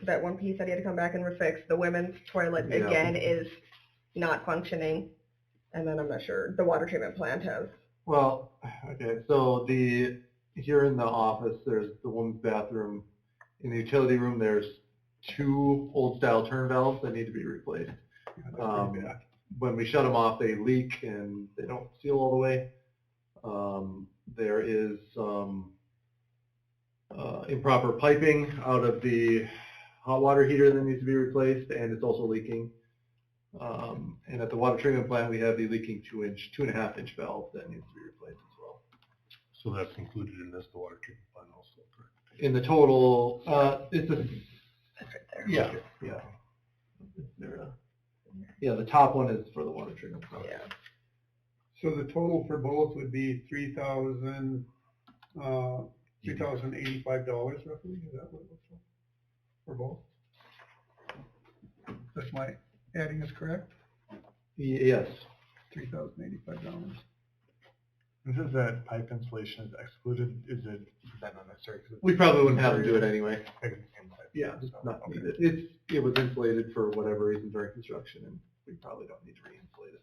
Speaker 3: That one piece that he had to come back and refix. The women's toilet,
Speaker 5: Yeah.
Speaker 3: again, is not functioning. And then I'm not sure, the water treatment plant has.
Speaker 5: Well, okay, so here in the office, there's the women's bathroom. In the utility room, there's
Speaker 10: two old style turn valves that need to be replaced. When we shut them off, they leak and they don't seal all the way. There is some improper piping out of the hot water heater that needs to be replaced, and it's also leaking. And at the water treatment plant, we have the leaking 2.5 inch valve that needs to be replaced as well.
Speaker 2: So that's included in this, the water treatment plant also, correct?
Speaker 10: In the total, it's a,
Speaker 3: That's right there.
Speaker 10: yeah, yeah. Yeah, the top one is for the water treatment plant.
Speaker 3: Yeah.
Speaker 1: So the total for both would be $3,085 roughly, is that what it looks like? For both? That's my adding is correct?
Speaker 10: Yes.
Speaker 1: $3,085.
Speaker 8: This is that pipe installation is excluded, is that not necessary? 'Cause it's-
Speaker 10: We probably wouldn't have to do it anyway.
Speaker 8: Like, it's the same pipe.
Speaker 10: Yeah, it's not
Speaker 8: Okay.
Speaker 10: needed. It was insulated for whatever reason during construction, and we probably don't need to re-insulate it.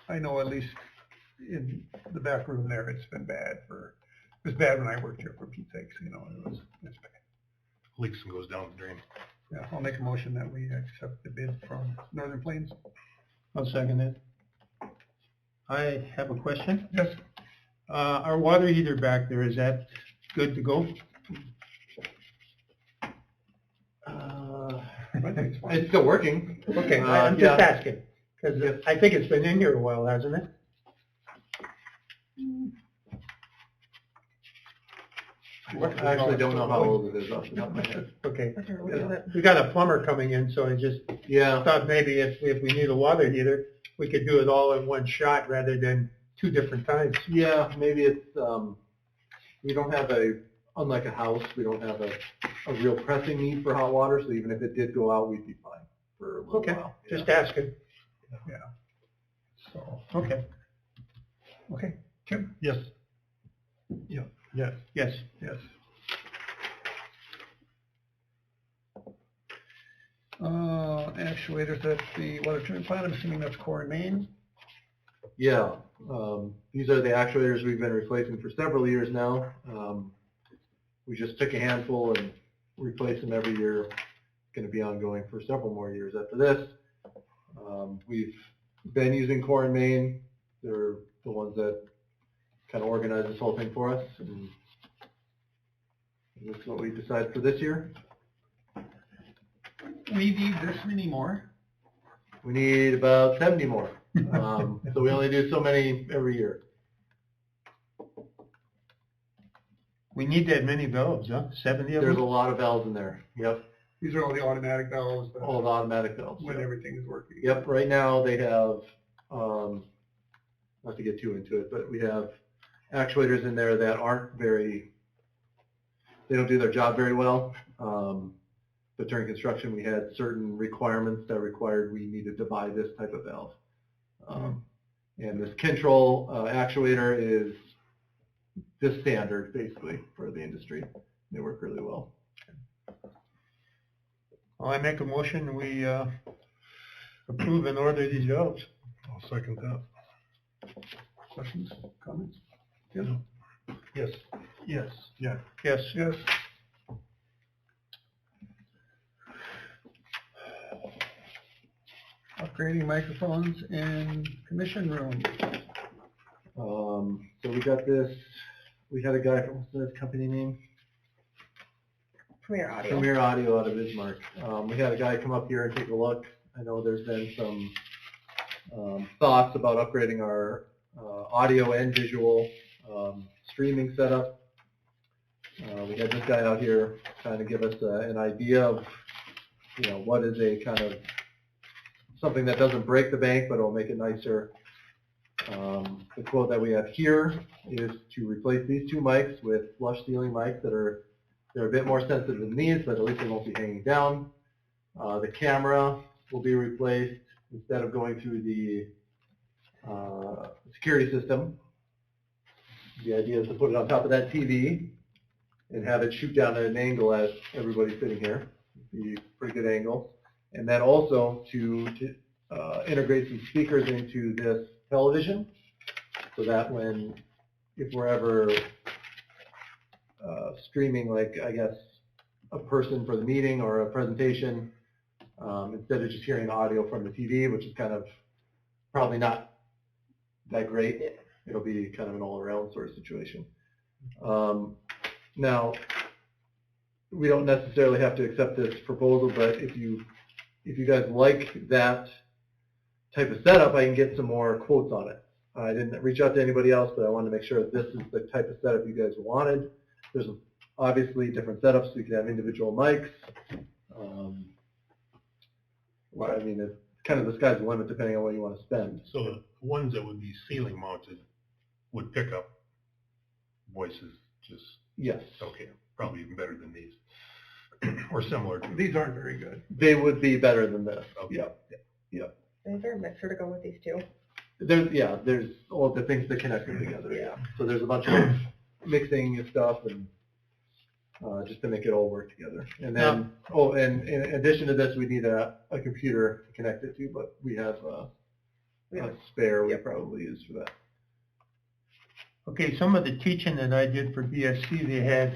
Speaker 1: I know at least in the back room there, it's been bad it was bad when I worked here, for Pete's sakes, it's bad.
Speaker 2: Leaks and goes down the drain.
Speaker 1: Yeah, I'll make a motion that we accept the bid from Northern Plains.
Speaker 6: I'll second it. I have a question.
Speaker 1: Yes.
Speaker 6: Our water heater back there, is that good to go?
Speaker 10: It's still working.
Speaker 6: Okay, I'm just
Speaker 10: yeah.
Speaker 6: asking, because I think it's been in here a while, hasn't it?
Speaker 10: I actually don't know how old it is off the top of my head.
Speaker 6: Okay.
Speaker 3: That's our limit.
Speaker 6: We got a plumber coming in, so I just
Speaker 10: Yeah,
Speaker 6: thought maybe if we need a water heater, we could do it all in one shot rather than two different times.
Speaker 10: yeah, maybe it's, we don't have unlike a house, we don't have a real pressing need for hot water, so even if it did go out, we'd be fine for a little
Speaker 6: Okay,
Speaker 10: while.
Speaker 6: just asking.
Speaker 1: So,
Speaker 6: Okay,
Speaker 1: okay, Tim?
Speaker 2: Yes.
Speaker 1: Yeah.
Speaker 8: Yes.
Speaker 6: yes.
Speaker 1: Yes. Actuators at the water treatment plant, I'm assuming that's Core and Main.
Speaker 10: Yeah, these are the actuators we've been replacing for several years now. We just took a handful and replace them every year. It's going to be ongoing for several more years after this. We've been using Core and Main. They're the ones that kind of organize this whole thing for us, and that's what we decided for this year.
Speaker 1: We need this many more.
Speaker 10: We need about 70 more. So we only do so many every year.
Speaker 6: We need that many valves, huh? 70 of
Speaker 10: There's a
Speaker 6: them?
Speaker 10: lot of valves in there. Yep,
Speaker 1: These are all the automatic valves that,
Speaker 10: all the automatic valves.
Speaker 1: when
Speaker 10: Yep.
Speaker 1: everything is working.
Speaker 10: Yep, right now they have, not to get too into it, but we have actuators in there that aren't they don't do their job very well. But during construction, we had certain requirements that required we needed to buy this type of valve. And this Control actuator is the standard, basically, for the industry. They work really well.
Speaker 6: Well, I make a motion, we approve and order these valves.
Speaker 2: I'll second that.
Speaker 1: Questions, comments? Yes.
Speaker 2: Yes.
Speaker 1: Yes.
Speaker 8: Yeah.
Speaker 6: Yes.
Speaker 1: Yes. Upgrading microphones in commission room.
Speaker 10: So we got this, we had a guy from, what's the company name?
Speaker 3: Premier Audio.
Speaker 10: Premier Audio out of Bismarck. We had a guy come up here and take a look. I know there's been some thoughts about upgrading our audio and visual streaming setup. We had this guy out here kind of give us an idea of, what is a kind of something that doesn't break the bank, but it'll make it nicer. The quote that we have here is to replace these two mics with flush ceiling mics they're a bit more sensitive than these, but at least they won't be hanging down. The camera will be replaced instead of going through the security system. The idea is to put it on top of that TV and have it shoot down at an angle as everybody's sitting here. Be a pretty good angle. And then also to integrate some speakers into this television so that if we're ever streaming, like, I guess, a person for the meeting or a presentation, instead of just hearing audio from the TV, which is kind of probably not that great. It'll be kind of an all-around sort of situation. Now, we don't necessarily have to accept this proposal, but if you guys like that type of setup, I can get some more quotes on it. I didn't reach out to anybody else, but I wanted to make sure that this is the type of setup you guys wanted. There's obviously different setups, so you can have individual mics. Well, I mean, it's kind of the sky's the limit depending on what you want to spend.
Speaker 2: So the ones that would be ceiling mounted would pick up voices just,
Speaker 10: Yes.
Speaker 2: okay, probably even better than these. Or similar to.
Speaker 1: These aren't very good.
Speaker 10: They would be better than this.
Speaker 2: Okay.
Speaker 10: Yep.
Speaker 3: Is there a mixer to go with these two?
Speaker 10: There's all the things that connect them together, yeah. So there's a bunch of mixing and stuff and just to make it all work together. And then, and in addition to this, we need a computer to connect it to, but we have a spare we probably use for that.
Speaker 6: Okay, some of the teaching that I did for BSC, they had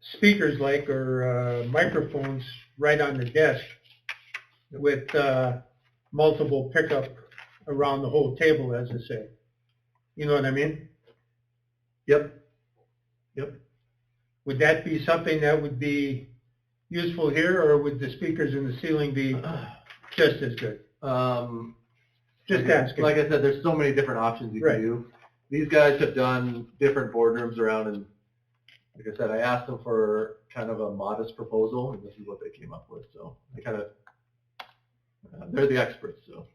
Speaker 6: speakers or microphones right on the desk with multiple pickup around the whole table, as I say. You know what I mean?
Speaker 10: Yep.
Speaker 6: Would that be something that would be useful here, or would the speakers in the ceiling be just as good? Just asking.
Speaker 10: Like I said, there's so many different options you can do. These guys have done different boardrooms around, and like I said, I asked them for kind of a modest proposal, and this is what they came up with. So I kind of, they're the experts, so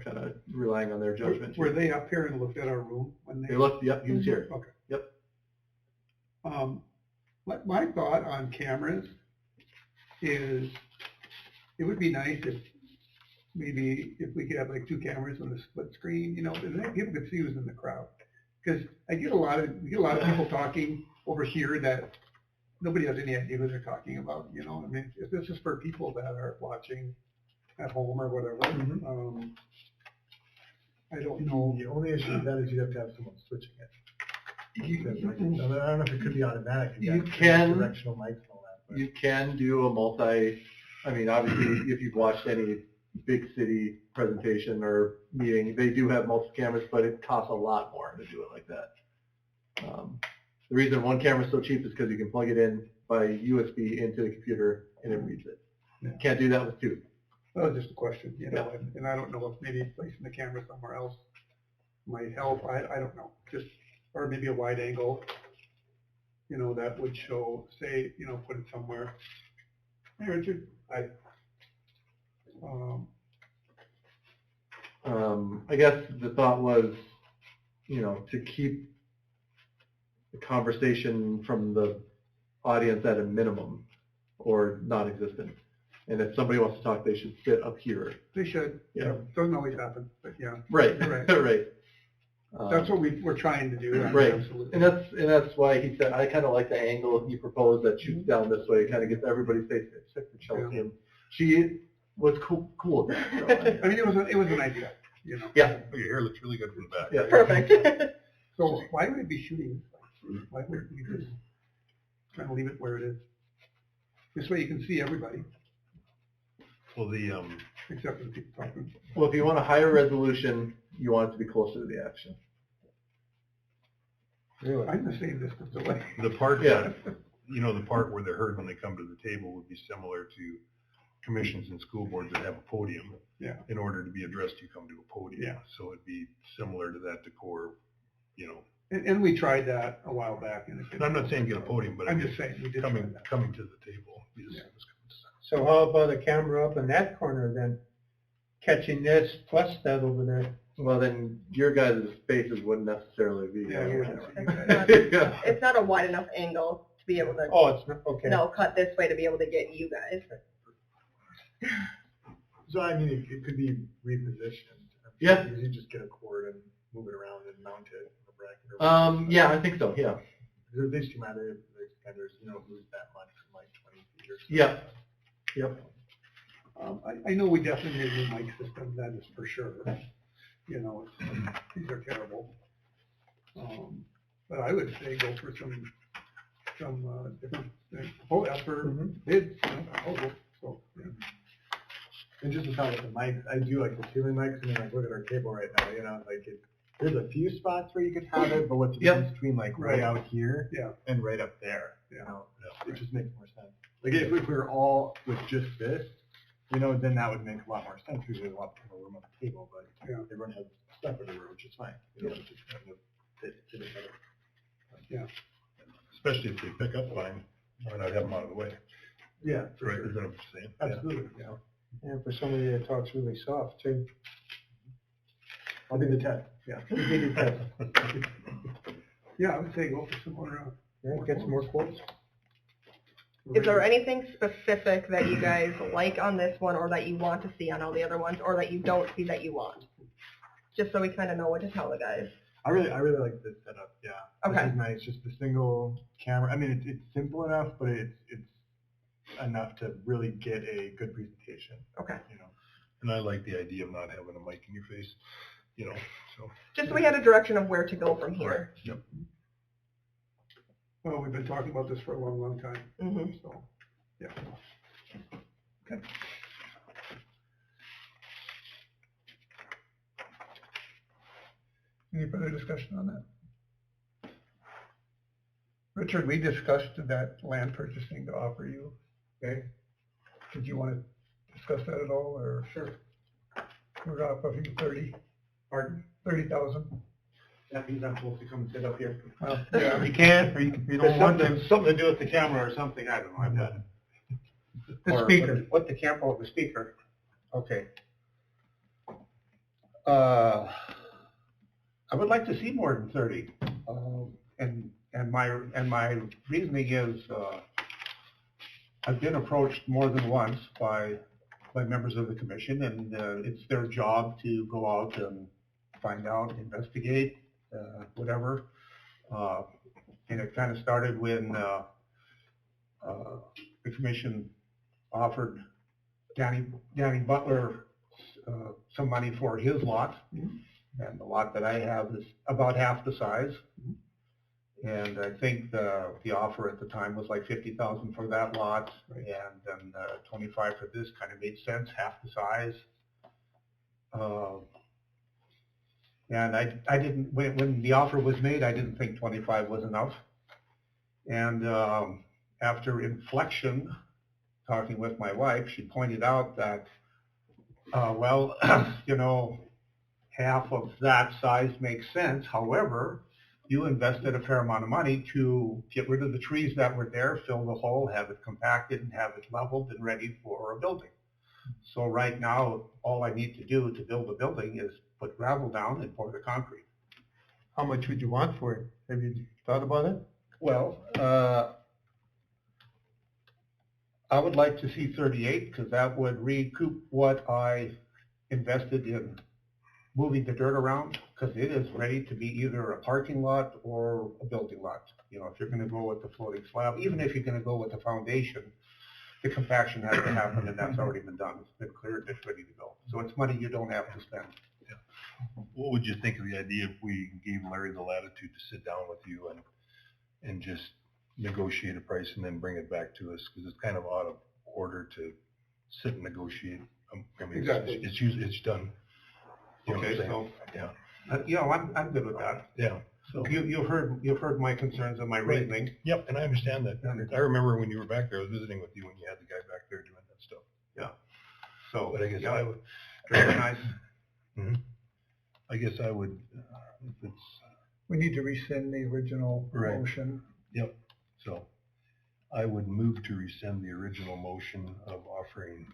Speaker 10: kind of relying on their judgment.
Speaker 1: Were they up here and looked at our room when
Speaker 10: They looked, yep, he was here.
Speaker 1: Okay.
Speaker 10: Yep.
Speaker 1: My thought on cameras is it would be nice if maybe if we could have like 2 cameras on a split screen, and then people could see who's in the crowd. Because we get a lot of people talking over here that nobody has any idea who they're talking about. I mean, if this is for people that are watching at home or whatever, I don't know.
Speaker 8: The only issue with that is you'd have to have someone switching it. I don't know if it could be automatic.
Speaker 10: You can.
Speaker 8: Directional mics and all that. But.
Speaker 10: You can do a I mean, obviously, if you've watched any big city presentation or meeting, they do have multiple cameras, but it costs a lot more to do it like that. The reason one camera is so cheap is because you can plug it in by USB into the computer and it reads it. You can't do that with 2.
Speaker 1: That was just a question, and I don't know if maybe placing the camera somewhere else might help. I don't know, or maybe a wide angle, that would show, say, put it somewhere. Hey, Richard.
Speaker 10: I guess the thought was, to keep the conversation from the audience at a minimum or non-existent. And if somebody wants to talk, they should sit up here.
Speaker 1: They should.
Speaker 10: Yeah.
Speaker 1: Doesn't always happen, but yeah.
Speaker 10: Right.
Speaker 1: Right.
Speaker 10: Right.
Speaker 1: That's what we're trying to do.
Speaker 10: Right.
Speaker 1: Absolutely.
Speaker 10: And that's why he said, I kind of like the angle he proposed that shoots down this way. It kind of gets everybody's face except for Chelsea. And she was cool with that. So,
Speaker 1: I mean, it was an idea,
Speaker 10: Yeah.
Speaker 2: Oh, your hair looks really good from the back.
Speaker 10: Yeah.
Speaker 3: Perfect.
Speaker 1: So why would it be shooting this way? Why would we just kind of leave it where it is? This way you can see everybody,
Speaker 2: Well,
Speaker 1: except for the people talking.
Speaker 10: Well, if you want a higher resolution, you want it to be closer to the action.
Speaker 1: Really? I'm the same distance away.
Speaker 2: the part
Speaker 10: Yeah.
Speaker 2: that, the part where they're heard when they come to the table would be similar to commissions and school boards that have a podium.
Speaker 1: Yeah.
Speaker 2: In order to be addressed, you come to a podium.
Speaker 1: Yeah.
Speaker 2: So it'd be similar to that decor,
Speaker 1: And we tried that a while back. And
Speaker 2: And I'm not saying get a podium, but
Speaker 1: I'm just saying, we did try
Speaker 2: coming
Speaker 1: that.
Speaker 2: to the table.
Speaker 1: Yeah.
Speaker 6: So how about a camera up in that corner then, catching this plus that over there?
Speaker 10: Well, then your guys' faces wouldn't necessarily be.
Speaker 1: Yeah,
Speaker 10: Yeah.
Speaker 3: It's not a wide enough angle to be able to,
Speaker 6: Oh, it's not, okay.
Speaker 3: cut this way to be able to get you guys.
Speaker 8: So I mean, it could be repositioned.
Speaker 10: Yeah.
Speaker 8: You just get a cord and move it around and mount it in a bracket.
Speaker 10: Yeah, I think so. Yeah.
Speaker 8: At least you might have, there's lose that much from like 20 feet or so.
Speaker 10: Yeah. Yep.
Speaker 1: I know we definitely need a new mic system, that is for sure. These are terrible. But I would say go for some different things.
Speaker 8: Oh, ask for bids, proposals, so. Yeah. And just to talk about the mics, I do like the ceiling mics, I mean, like, look at our table right now, you know, like, there's a few spots where you could have it, but what's the difference between like right out here and right up there, you know? It just makes more sense. Like, if we were all with just this, you know, then that would make a lot more sense, because there's a lot more room on the table, but everyone has stuff everywhere, which is fine. You know, it's just kind of fit it better.
Speaker 1: Yeah.
Speaker 2: Especially if they pick up fine, why not have them out of the way?
Speaker 8: Yeah, for
Speaker 2: Right,
Speaker 8: sure.
Speaker 2: is that what you're saying?
Speaker 8: Absolutely, yeah.
Speaker 6: And for somebody that talks really soft too.
Speaker 8: I'll do the test, yeah.
Speaker 6: You did the test.
Speaker 1: Yeah, I would say go for some more,
Speaker 6: Yeah, get some more quotes.
Speaker 3: Is there anything specific that you guys like on this one, or that you want to see on all the other ones, or that you don't see that you want? Just so we kind of know what to tell the guys.
Speaker 8: I really like this setup, yeah.
Speaker 3: Okay.
Speaker 8: This is nice, just the single camera, I mean, it's simple enough, but it's enough to really get a good presentation,
Speaker 3: Okay.
Speaker 8: you know?
Speaker 2: And I like the idea of not having a mic in your face, you know, so.
Speaker 3: Just so we had a direction of where to go from here.
Speaker 2: Yep.
Speaker 1: well, we've been talking about this for a long, long time,
Speaker 3: Mm-hmm.
Speaker 1: so, yeah. Okay. Any further discussion on that? Richard, we discussed that land purchasing to offer you, okay? Did you want to discuss that at all, or? Sure. We're offering 30,000.
Speaker 8: That means I'm supposed to come sit up here.
Speaker 1: Well, yeah.
Speaker 6: You can, or you don't want to.
Speaker 5: Something to do with the camera or something, I don't know, I've got it.
Speaker 6: The speaker.
Speaker 5: What the camera, the speaker, okay. I would like to see more than 30, and my reasoning is, I've been approached more than once by members of the commission, and it's their job to go out and find out, investigate, whatever. And it kind of started when the commission offered Danny Butler some money for his lot, and the lot that I have is about half the size. And I think the offer at the time was like 50,000 for that lot, and then 25 for this kind of made sense, half the size. And I didn't, when the offer was made, I didn't think 25 was enough. And after inflection, talking with my wife, she pointed out that, well, you know, half of that size makes sense. However, you invested a fair amount of money to get rid of the trees that were there, fill the hole, have it compacted, and have it leveled and ready for a building. So right now, all I need to do to build a building is put gravel down and pour the concrete.
Speaker 6: How much would you want for it? Have you thought about it?
Speaker 5: Well, I would like to see 38, because that would recoup what I invested in moving the dirt around, because it is ready to be either a parking lot or a building lot. You know, if you're going to go with the floating slab, even if you're going to go with the foundation, the compaction has to happen, and that's already been done. It's been cleared, it's ready to go. So it's money you don't have to spend.
Speaker 2: What would you think of the idea if we gave Larry the latitude to sit down with you and just negotiate a price and then bring it back to us? Because it's kind of out of order to sit and negotiate. I mean,
Speaker 1: Exactly.
Speaker 2: it's usually, it's done. You know what I'm
Speaker 5: Okay,
Speaker 2: saying?
Speaker 5: so,
Speaker 2: Yeah.
Speaker 5: you know, I'm good with that.
Speaker 2: Yeah. So,
Speaker 5: You've heard my concerns and my reasoning.
Speaker 2: yep, and I understand that. I remember when you were back there, I was visiting with you when you had the guy back there doing that stuff.
Speaker 5: So,
Speaker 2: But I guess
Speaker 5: yeah,
Speaker 2: I would,
Speaker 5: very nice.
Speaker 2: I guess I would, if it's,
Speaker 1: We need to rescind the original
Speaker 2: Right.
Speaker 1: motion.
Speaker 2: yep. So I would move to rescind the original motion of offering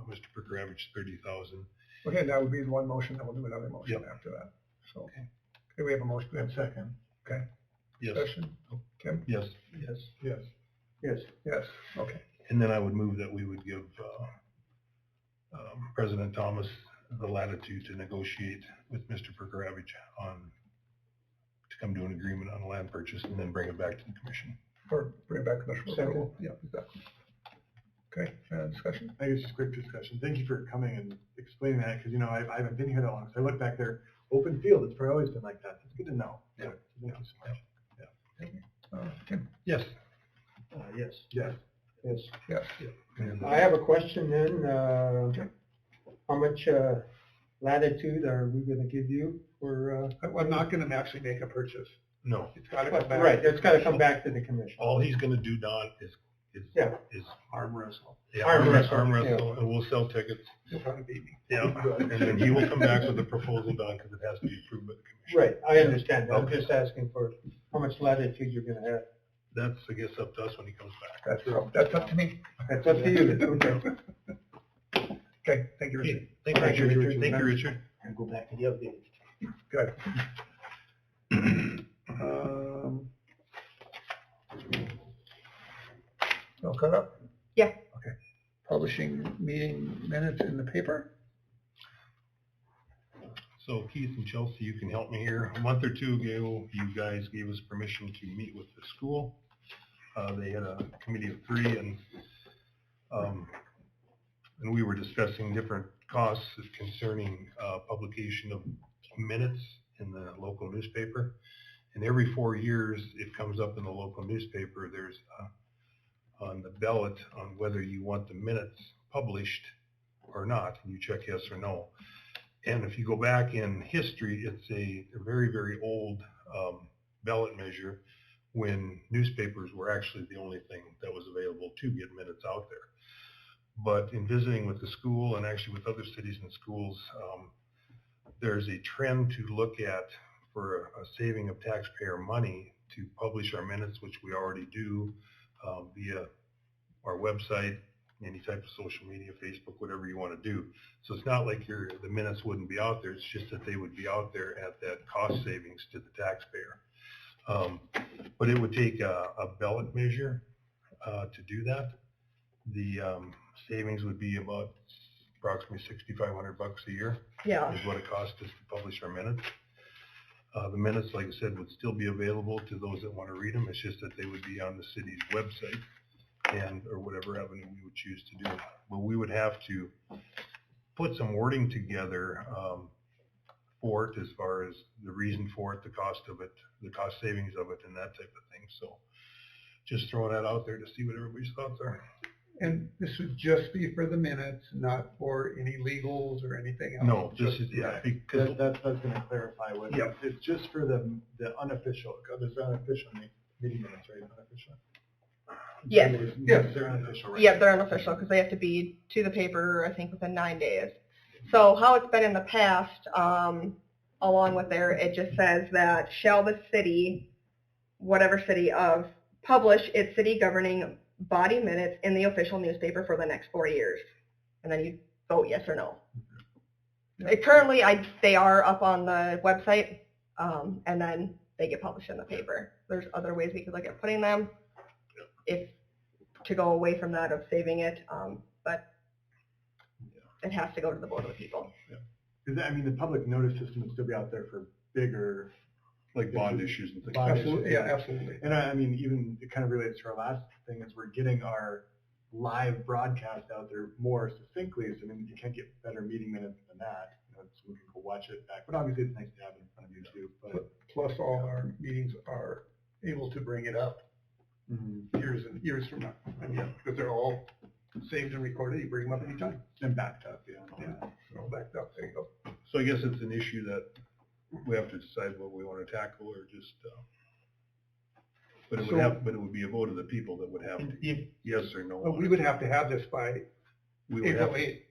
Speaker 2: Mr. Pergravich 30,000.
Speaker 1: Okay, that would be the one motion, then we'll do another motion
Speaker 2: Yep.
Speaker 1: after that. So, okay, we have a motion, we have a second. Okay,
Speaker 2: Yes.
Speaker 1: discussion? Kim?
Speaker 2: Yes.
Speaker 1: Yes. Yes, okay.
Speaker 2: And then I would move that we would give President Thomas the latitude to negotiate with Mr. Pergravich to come to an agreement on a land purchase and then bring it back to the commission.
Speaker 1: Or bring it back to commission
Speaker 6: Second.
Speaker 1: approval. Yeah, exactly. Okay, discussion?
Speaker 8: I guess just quick discussion. Thank you for coming and explaining that, because, you know, I haven't been here that long, so I look back there, open field, it's probably always been like that. It's good to know.
Speaker 2: Yeah.
Speaker 8: So thank you so much.
Speaker 2: Yeah.
Speaker 1: Tim?
Speaker 2: Yes.
Speaker 6: Yes.
Speaker 8: Yes.
Speaker 6: Yes.
Speaker 1: Yes.
Speaker 6: I have a question then, how much, latitude are we gonna give you for,
Speaker 1: I'm not gonna actually make a purchase.
Speaker 2: No,
Speaker 1: It's gotta come back.
Speaker 6: right, it's gotta come back to the commission.
Speaker 2: all he's gonna do, Don, is
Speaker 6: Yeah.
Speaker 1: Arm wrestle.
Speaker 2: yeah,
Speaker 6: Arm wrestle,
Speaker 2: arm wrestle, and we'll sell tickets.
Speaker 1: You'll probably beat me.
Speaker 2: Yeah, and then he will come back with a proposal, Don, because it has to be approved by the commission.
Speaker 6: Right, I understand, I'm
Speaker 2: Okay.
Speaker 6: just asking for how much latitude you're gonna have.
Speaker 2: That's, I guess, up to us when he comes back.
Speaker 1: That's up to me.
Speaker 6: That's up to you, okay.
Speaker 1: Okay, thank you, Richard.
Speaker 2: Thank you,
Speaker 6: Thank you,
Speaker 2: Richard.
Speaker 6: Richard.
Speaker 2: Thank you, Richard.
Speaker 6: And go back to the update.
Speaker 1: Good. All caught up?
Speaker 3: Yeah.
Speaker 1: Okay. Publishing meeting minutes in the paper?
Speaker 2: So Keith and Chelsea, you can help me here. A month or two ago, you guys gave us permission to meet with the school. They had a committee of 3 and we were discussing different costs concerning publication of minutes in the local newspaper. And every 4 years, it comes up in the local newspaper, there's on the ballot on whether you want the minutes published or not, and you check yes or no. And if you go back in history, it's a very, very old ballot measure when newspapers were actually the only thing that was available to get minutes out there. But in visiting with the school and actually with other cities and schools, there's a trend to look at for a saving of taxpayer money to publish our minutes, which we already do via our website, any type of social media, Facebook, whatever you want to do. So it's not like the minutes wouldn't be out there. It's just that they would be out there at that cost savings to the taxpayer. But it would take a ballot measure to do that. The savings would be about approximately $6,500 a year.
Speaker 3: Yeah.
Speaker 2: Is what it costs us to publish our minutes. The minutes, like I said, would still be available to those that want to read them. It's just that they would be on the city's website or whatever avenue we would choose to do it. But we would have to put some wording together for it as far as the reason for it, the cost of it, the cost savings of it, and that type of thing. So just throwing that out there to see what everybody's thoughts are.
Speaker 1: And this would just be for the minutes, not for any legals or anything else?
Speaker 2: No, this is, yeah, because,
Speaker 8: That's gonna clarify what,
Speaker 2: Yep.
Speaker 8: it's just for the unofficial, there's unofficial meeting minutes, right, unofficial?
Speaker 3: Yes.
Speaker 1: Yes.
Speaker 8: They're unofficial, right?
Speaker 3: Yeah, they're unofficial because they have to be to the paper, I think, within 9 days. So how it's been in the past, along with there, it just says that shall the city, whatever city of, publish its city governing body minutes in the official newspaper for the next 4 years. And then you vote yes or no. Currently, they are up on the website, and then they get published in the paper. There's other ways we could look at putting them, if to go away from that of saving it, but it has to go to the vote of the people.
Speaker 8: Because, I mean, the public notice system would still be out there for bigger.
Speaker 2: like bond issues and things.
Speaker 8: Bond
Speaker 2: like
Speaker 8: issues.
Speaker 2: that.
Speaker 1: Absolutely, yeah, absolutely.
Speaker 8: And I mean, even it kind of relates to our last thing is we're getting our live broadcast out there more succinctly. So I mean, you can't get better meeting minutes than that. You know, so we can go watch it back. But obviously, it's nice to have it in front of you too. But
Speaker 1: Plus, all our meetings are able to bring it up years and years from now. And yeah, because they're all saved and recorded, you bring them up anytime.
Speaker 8: and backed up, yeah.
Speaker 1: They're all backed up, there you go.
Speaker 2: So I guess it's an issue that we have to decide what we want to tackle or just, but it would be a vote of the people that would have to, yes or no.
Speaker 1: Well, we would have to have this by
Speaker 2: We would have,
Speaker 1: April 8th.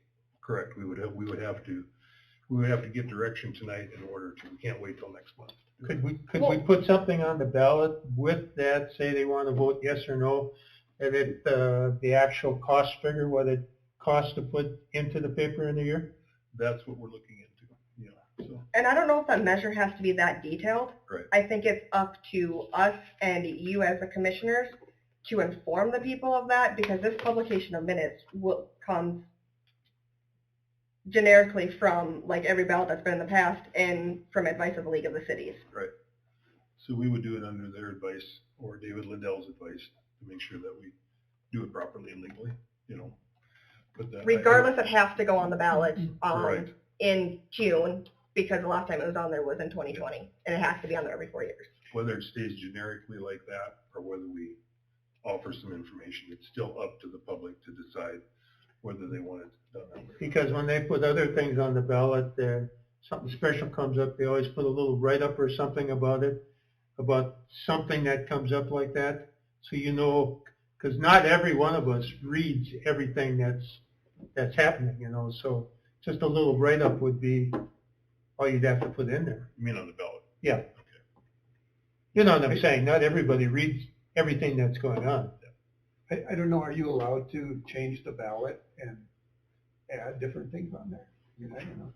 Speaker 2: correct, we would have to get direction tonight in order to, we can't wait till next month.
Speaker 6: Could we put something on the ballot with that, say they want to vote yes or no, and it, the actual cost figure, what it costs to put into the paper in a year?
Speaker 2: That's what we're looking into, so.
Speaker 3: And I don't know if that measure has to be that detailed.
Speaker 2: Right.
Speaker 3: I think it's up to us and you as the commissioners to inform the people of that, because this publication of minutes comes generically from like every ballot that's been in the past and from advice of the League of the Cities.
Speaker 2: Right. So we would do it under their advice or David Liddell's advice to make sure that we do it properly and legally, But that,
Speaker 3: Regardless, it has to go on the ballot
Speaker 2: Right.
Speaker 3: in June, because the last time it was on there was in 2020, and it has to be on there every 4 years.
Speaker 2: whether it stays generically like that or whether we offer some information, it's still up to the public to decide whether they want it done that way.
Speaker 6: Because when they put other things on the ballot, something special comes up, they always put a little write-up or something about it, about something that comes up like that. So you know, because not every one of us reads everything that's happening, you know, so just a little write-up would be all you'd have to put in there.
Speaker 2: You mean on the ballot?
Speaker 6: Yeah.
Speaker 2: Okay.
Speaker 6: You know what I'm saying? Not everybody reads everything that's going on.
Speaker 1: I don't know, are you allowed to change the ballot and add different things on there? I mean, I don't know.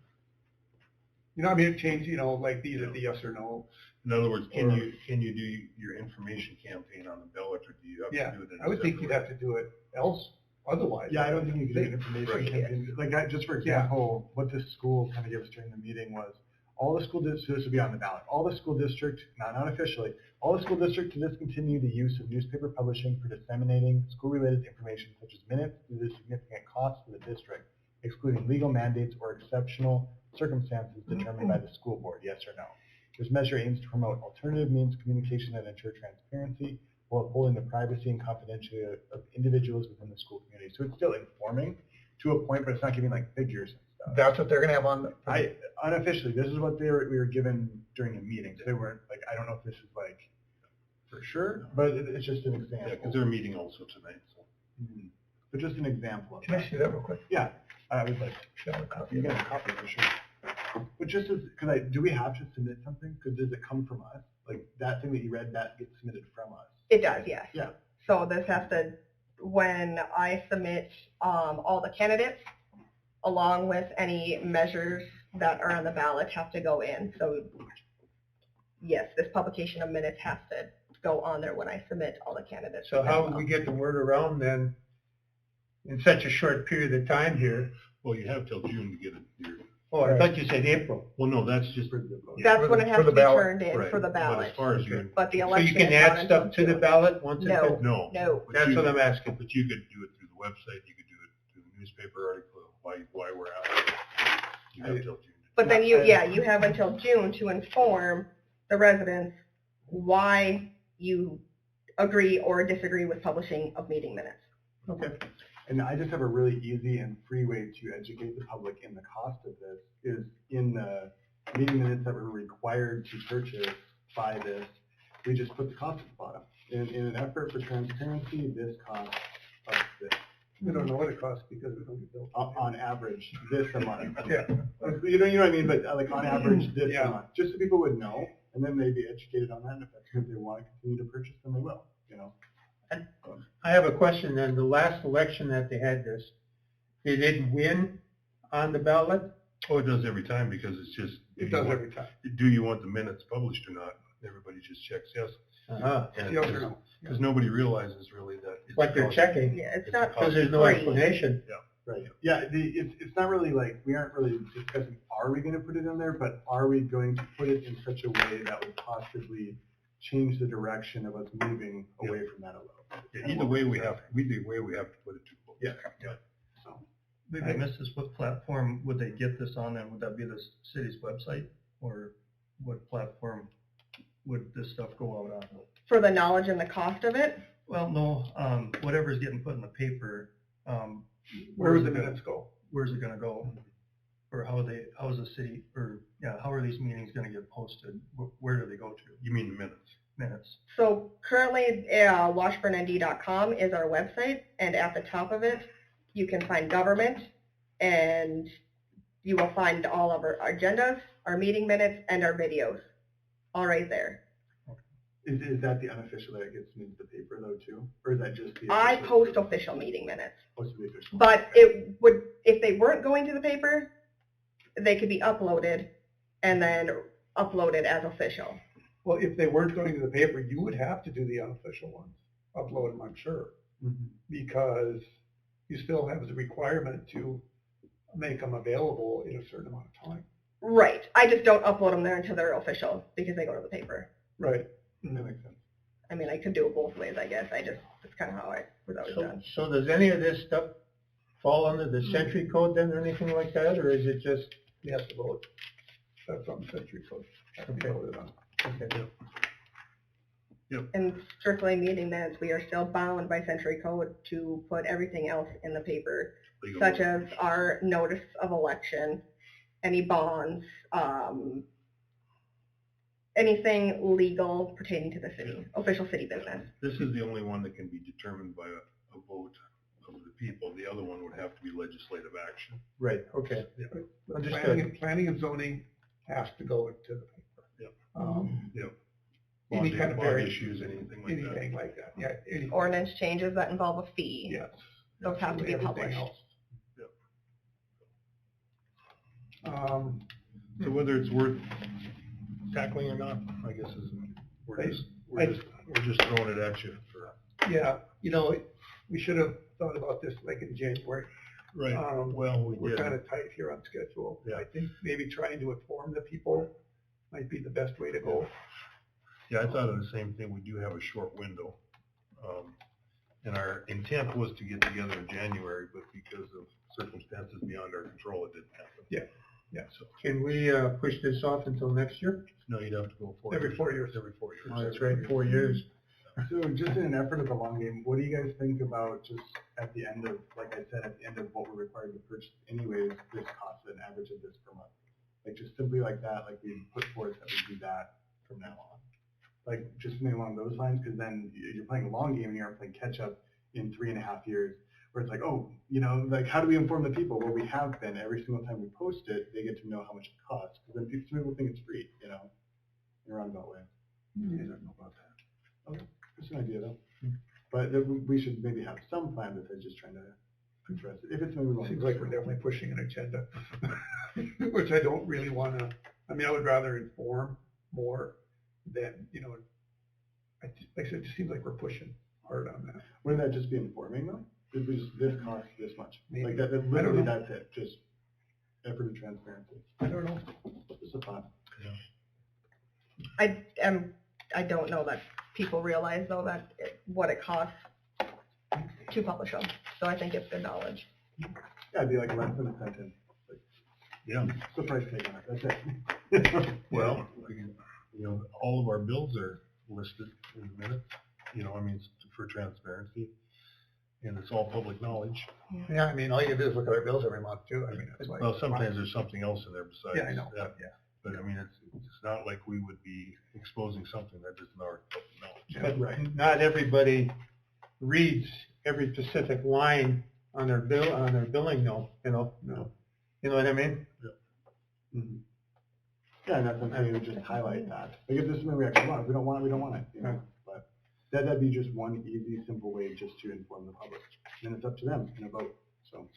Speaker 1: You know, I mean, change, you know, like either the yes or no.
Speaker 2: In other words, can you do your information campaign on the ballot, or do you have
Speaker 1: Yeah,
Speaker 2: to do it in a
Speaker 1: I would think you'd
Speaker 2: separate-
Speaker 1: have to do it else, otherwise.
Speaker 8: Yeah, I don't think you can do information
Speaker 2: Right.
Speaker 8: campaign. Like, just for example, what this school kind of gave us during the meeting was, all the school districts, this would be on the ballot, all the school districts, not officially, all the school districts to discontinue the use of newspaper publishing for disseminating school-related information such as minutes due to significant costs to the district, excluding legal mandates or exceptional circumstances determined by the school board, yes or no. This measure aims to promote alternative means of communication that ensure transparency while upholding the privacy and confidentiality of individuals within the school community. So it's still informing to a point, but it's not giving like figures and stuff.
Speaker 1: That's what they're gonna have on the.
Speaker 8: Unofficially, this is what we were given during the meeting. So they weren't like, I don't know if this is like for sure, but it's just an
Speaker 2: Yeah,
Speaker 8: example.
Speaker 2: because they're meeting also tonight, so.
Speaker 8: Mhm. But just an example of
Speaker 1: Can I
Speaker 8: that.
Speaker 1: see that real quick?
Speaker 8: Yeah, I would like
Speaker 1: Should I have a copy
Speaker 8: you
Speaker 1: of
Speaker 8: get
Speaker 1: that?
Speaker 8: a copy for sure. But just as, do we have to submit something? Because does it come from us? Like that thing that you read, that gets submitted from us?
Speaker 3: It does, yes.
Speaker 8: Yeah.
Speaker 3: So this has to, when I submit all the candidates, along with any measures that are on the ballot have to go in. So yes, this publication of minutes has to go on there when I submit all the candidates.
Speaker 6: So
Speaker 3: as
Speaker 6: how
Speaker 3: well.
Speaker 6: would we get the word around then in such a short period of time here?
Speaker 2: Well, you have till June to get it here.
Speaker 6: Oh, I thought you said April.
Speaker 2: Well, no, that's just.
Speaker 3: That's when it has
Speaker 1: for
Speaker 3: to
Speaker 1: the
Speaker 3: be
Speaker 1: ballot.
Speaker 3: turned in
Speaker 2: Right.
Speaker 3: for the
Speaker 2: But
Speaker 3: ballot.
Speaker 2: as far as your,
Speaker 3: But the
Speaker 6: So
Speaker 3: election
Speaker 6: you can
Speaker 3: is not
Speaker 6: add stuff
Speaker 3: until
Speaker 6: to the
Speaker 3: June.
Speaker 6: ballot once it's
Speaker 3: No.
Speaker 6: been?
Speaker 2: no.
Speaker 3: No.
Speaker 2: But
Speaker 6: That's
Speaker 2: you-
Speaker 6: what I'm asking.
Speaker 2: But you could do it through the website, you could do it through the newspaper article, why we're out there. You have till June.
Speaker 3: But then you have until June to inform the residents why you agree or disagree with publishing of meeting minutes.
Speaker 6: Okay.
Speaker 8: And I just have a really easy and free way to educate the public in the cost of this, is in the meeting minutes that we're required to purchase by this, we just put the cost at the bottom. In an effort for transparency, this costs us this.
Speaker 1: We don't know what it costs because we don't get billed.
Speaker 8: On average, this a month.
Speaker 1: Yeah.
Speaker 8: You know what I mean, but like on average, this
Speaker 1: Yeah.
Speaker 8: a month, just so people would know, and then they'd be educated on that, and if that's if they want to continue to purchase, then they will, you know?
Speaker 6: I have a question then. The last election that they had this, they didn't win on the ballot?
Speaker 2: Oh, it does every time, because it's just.
Speaker 1: It does every time.
Speaker 2: Do you want the minutes published or not? Everybody just checks yes.
Speaker 6: Uh-huh.
Speaker 1: Yes or no?
Speaker 2: Because nobody realizes really that. it's
Speaker 6: What they're
Speaker 2: cost-
Speaker 6: checking,
Speaker 3: Yeah, it's
Speaker 2: It's
Speaker 3: not
Speaker 2: a
Speaker 6: because there's no
Speaker 3: free.
Speaker 6: explanation.
Speaker 8: Right. Yeah, it's not really like, we aren't really discussing, are we gonna put it in there, but are we going to put it in such a way that would possibly change the direction of us moving away from that a little?
Speaker 2: Yeah, either way we have to put it to. both.
Speaker 8: Yeah. So,
Speaker 11: Maybe I missed this, what platform would they get this on, and would that be the city's website, or what platform would this stuff go out on?
Speaker 3: For the knowledge and the cost of it,
Speaker 11: Well, no, whatever's getting put in the paper,
Speaker 1: Where would
Speaker 11: is
Speaker 1: the
Speaker 11: it gonna-
Speaker 1: minutes go?
Speaker 11: Where's it gonna go? Or how is the city, or, yeah, how are these meetings gonna get posted? Where do they go to?
Speaker 2: You mean the minutes?
Speaker 11: Minutes?
Speaker 3: so currently washburnnd.com is our website, and at the top of it, you can find government, and you will find all of our agendas, our meeting minutes, and our videos, all right there.
Speaker 8: is that the unofficial that gets into the paper though too, or is that just the?
Speaker 3: I
Speaker 8: official?
Speaker 3: post official meeting minutes,
Speaker 8: Post the official.
Speaker 3: but it would, if they weren't going to the paper, they could be uploaded and then uploaded as official.
Speaker 1: Well, if they weren't going to the paper, you would have to do the unofficial ones, upload them, I'm sure,
Speaker 8: Mhm.
Speaker 1: because you still have the requirement to make them available in a certain amount of time.
Speaker 3: Right, I just don't upload them there until they're official, because they go to the paper.
Speaker 1: Right.
Speaker 8: That makes sense.
Speaker 3: I mean, I could do it both ways, I guess, that's kind of how I was always
Speaker 6: So,
Speaker 3: done.
Speaker 6: so does any of this stuff fall under the century code then or anything like that, or is it just?
Speaker 1: You have to vote. That's on the century code. Have to be
Speaker 6: Okay.
Speaker 1: voted on.
Speaker 6: Okay.
Speaker 2: Yep.
Speaker 3: And strictly meeting minutes, we are still bound by Century Code to put everything else in the paper,
Speaker 2: Legal.
Speaker 3: such as our notice of election, any bonds, anything legal pertaining to the city, official city business.
Speaker 2: This is the only one that can be determined by a vote of the people. The other one would have to be legislative action.
Speaker 6: Right, okay.
Speaker 1: But
Speaker 6: Understood.
Speaker 1: Planning and zoning has to go into the paper.
Speaker 2: Yep.
Speaker 1: Any
Speaker 2: Bond,
Speaker 1: kind of
Speaker 2: bond
Speaker 1: very,
Speaker 2: issues, anything like that.
Speaker 1: anything like that, yeah. Any,
Speaker 3: Ordinance changes that involve a fee.
Speaker 1: yes.
Speaker 3: Those have to be
Speaker 1: Everything
Speaker 3: published.
Speaker 1: else.
Speaker 2: Yep. So whether it's worth tackling or not, I guess is, we're just throwing it at you for.
Speaker 1: Yeah, we should have thought about this like in January.
Speaker 2: Right,
Speaker 1: Well,
Speaker 2: we
Speaker 1: we're
Speaker 2: did.
Speaker 1: kind of tight here on schedule.
Speaker 2: Yeah.
Speaker 1: I think maybe trying to inform the people might be the best way to go.
Speaker 2: Yeah, I thought of the same thing. We do have a short window. And our intent was to get together in January, but because of circumstances beyond our control, it didn't happen.
Speaker 1: Yeah,
Speaker 2: So,
Speaker 6: Can we push this off until next year?
Speaker 2: no, you'd have to go
Speaker 1: Every 4 years.
Speaker 2: Every 4 years.
Speaker 6: Oh, that's right, 4 years.
Speaker 8: So just in an effort of the long game, what do you guys think about just at the end of, like I said, at the end of what we're required to purchase anyways, this costs an average of this per month? Like just simply like that, like we put forth that we do that from now on. Like just something along those lines, because then you're playing a long game and you're playing catch up in 3.5 years, where it's like, oh, like how do we inform the people? Well, we have been every single time we post it, they get to know how much it costs, because then some people think it's free, in a roundabout way.
Speaker 1: I don't know about that.
Speaker 8: Okay, just an idea though. But we should maybe have some plan that they're just trying to address it. If it's maybe wrong.
Speaker 1: Seems like we're definitely pushing an agenda, which I don't really want to, I would rather inform more than, like I said, it just seems like we're pushing hard on that.
Speaker 8: Wouldn't that just be informing though? This costs this much.
Speaker 1: Maybe.
Speaker 8: Like that,
Speaker 1: I don't
Speaker 8: literally
Speaker 1: know.
Speaker 8: that's it, just effort and transparency.
Speaker 1: I don't know.
Speaker 8: Just a thought.
Speaker 3: I don't know that people realize though that what it costs to publish them. So I think it's good knowledge.
Speaker 8: Yeah, it'd be like less than a sentence. Like,
Speaker 2: Yeah,
Speaker 8: it's the price tag on it, that's it.
Speaker 2: well, all of our bills are listed in the minutes, it's for transparency. And it's all public knowledge.
Speaker 1: Yeah, all you do is look at our bills every month too. It's like.
Speaker 2: Well, sometimes there's something else in there besides.
Speaker 1: Yeah, I know,
Speaker 2: that.
Speaker 1: yeah.
Speaker 2: But it's not like we would be exposing something that isn't our public knowledge.
Speaker 6: But
Speaker 1: Right.
Speaker 6: not everybody reads every specific line on their billing note,
Speaker 1: No.
Speaker 6: You know what I mean?
Speaker 8: Mhm. Yeah, and that's something we would just highlight that. Like if this is something we actually want, if we don't want it, we don't want it, But that'd be just one easy, simple way just to inform the public. Then it's up to them in a vote, so.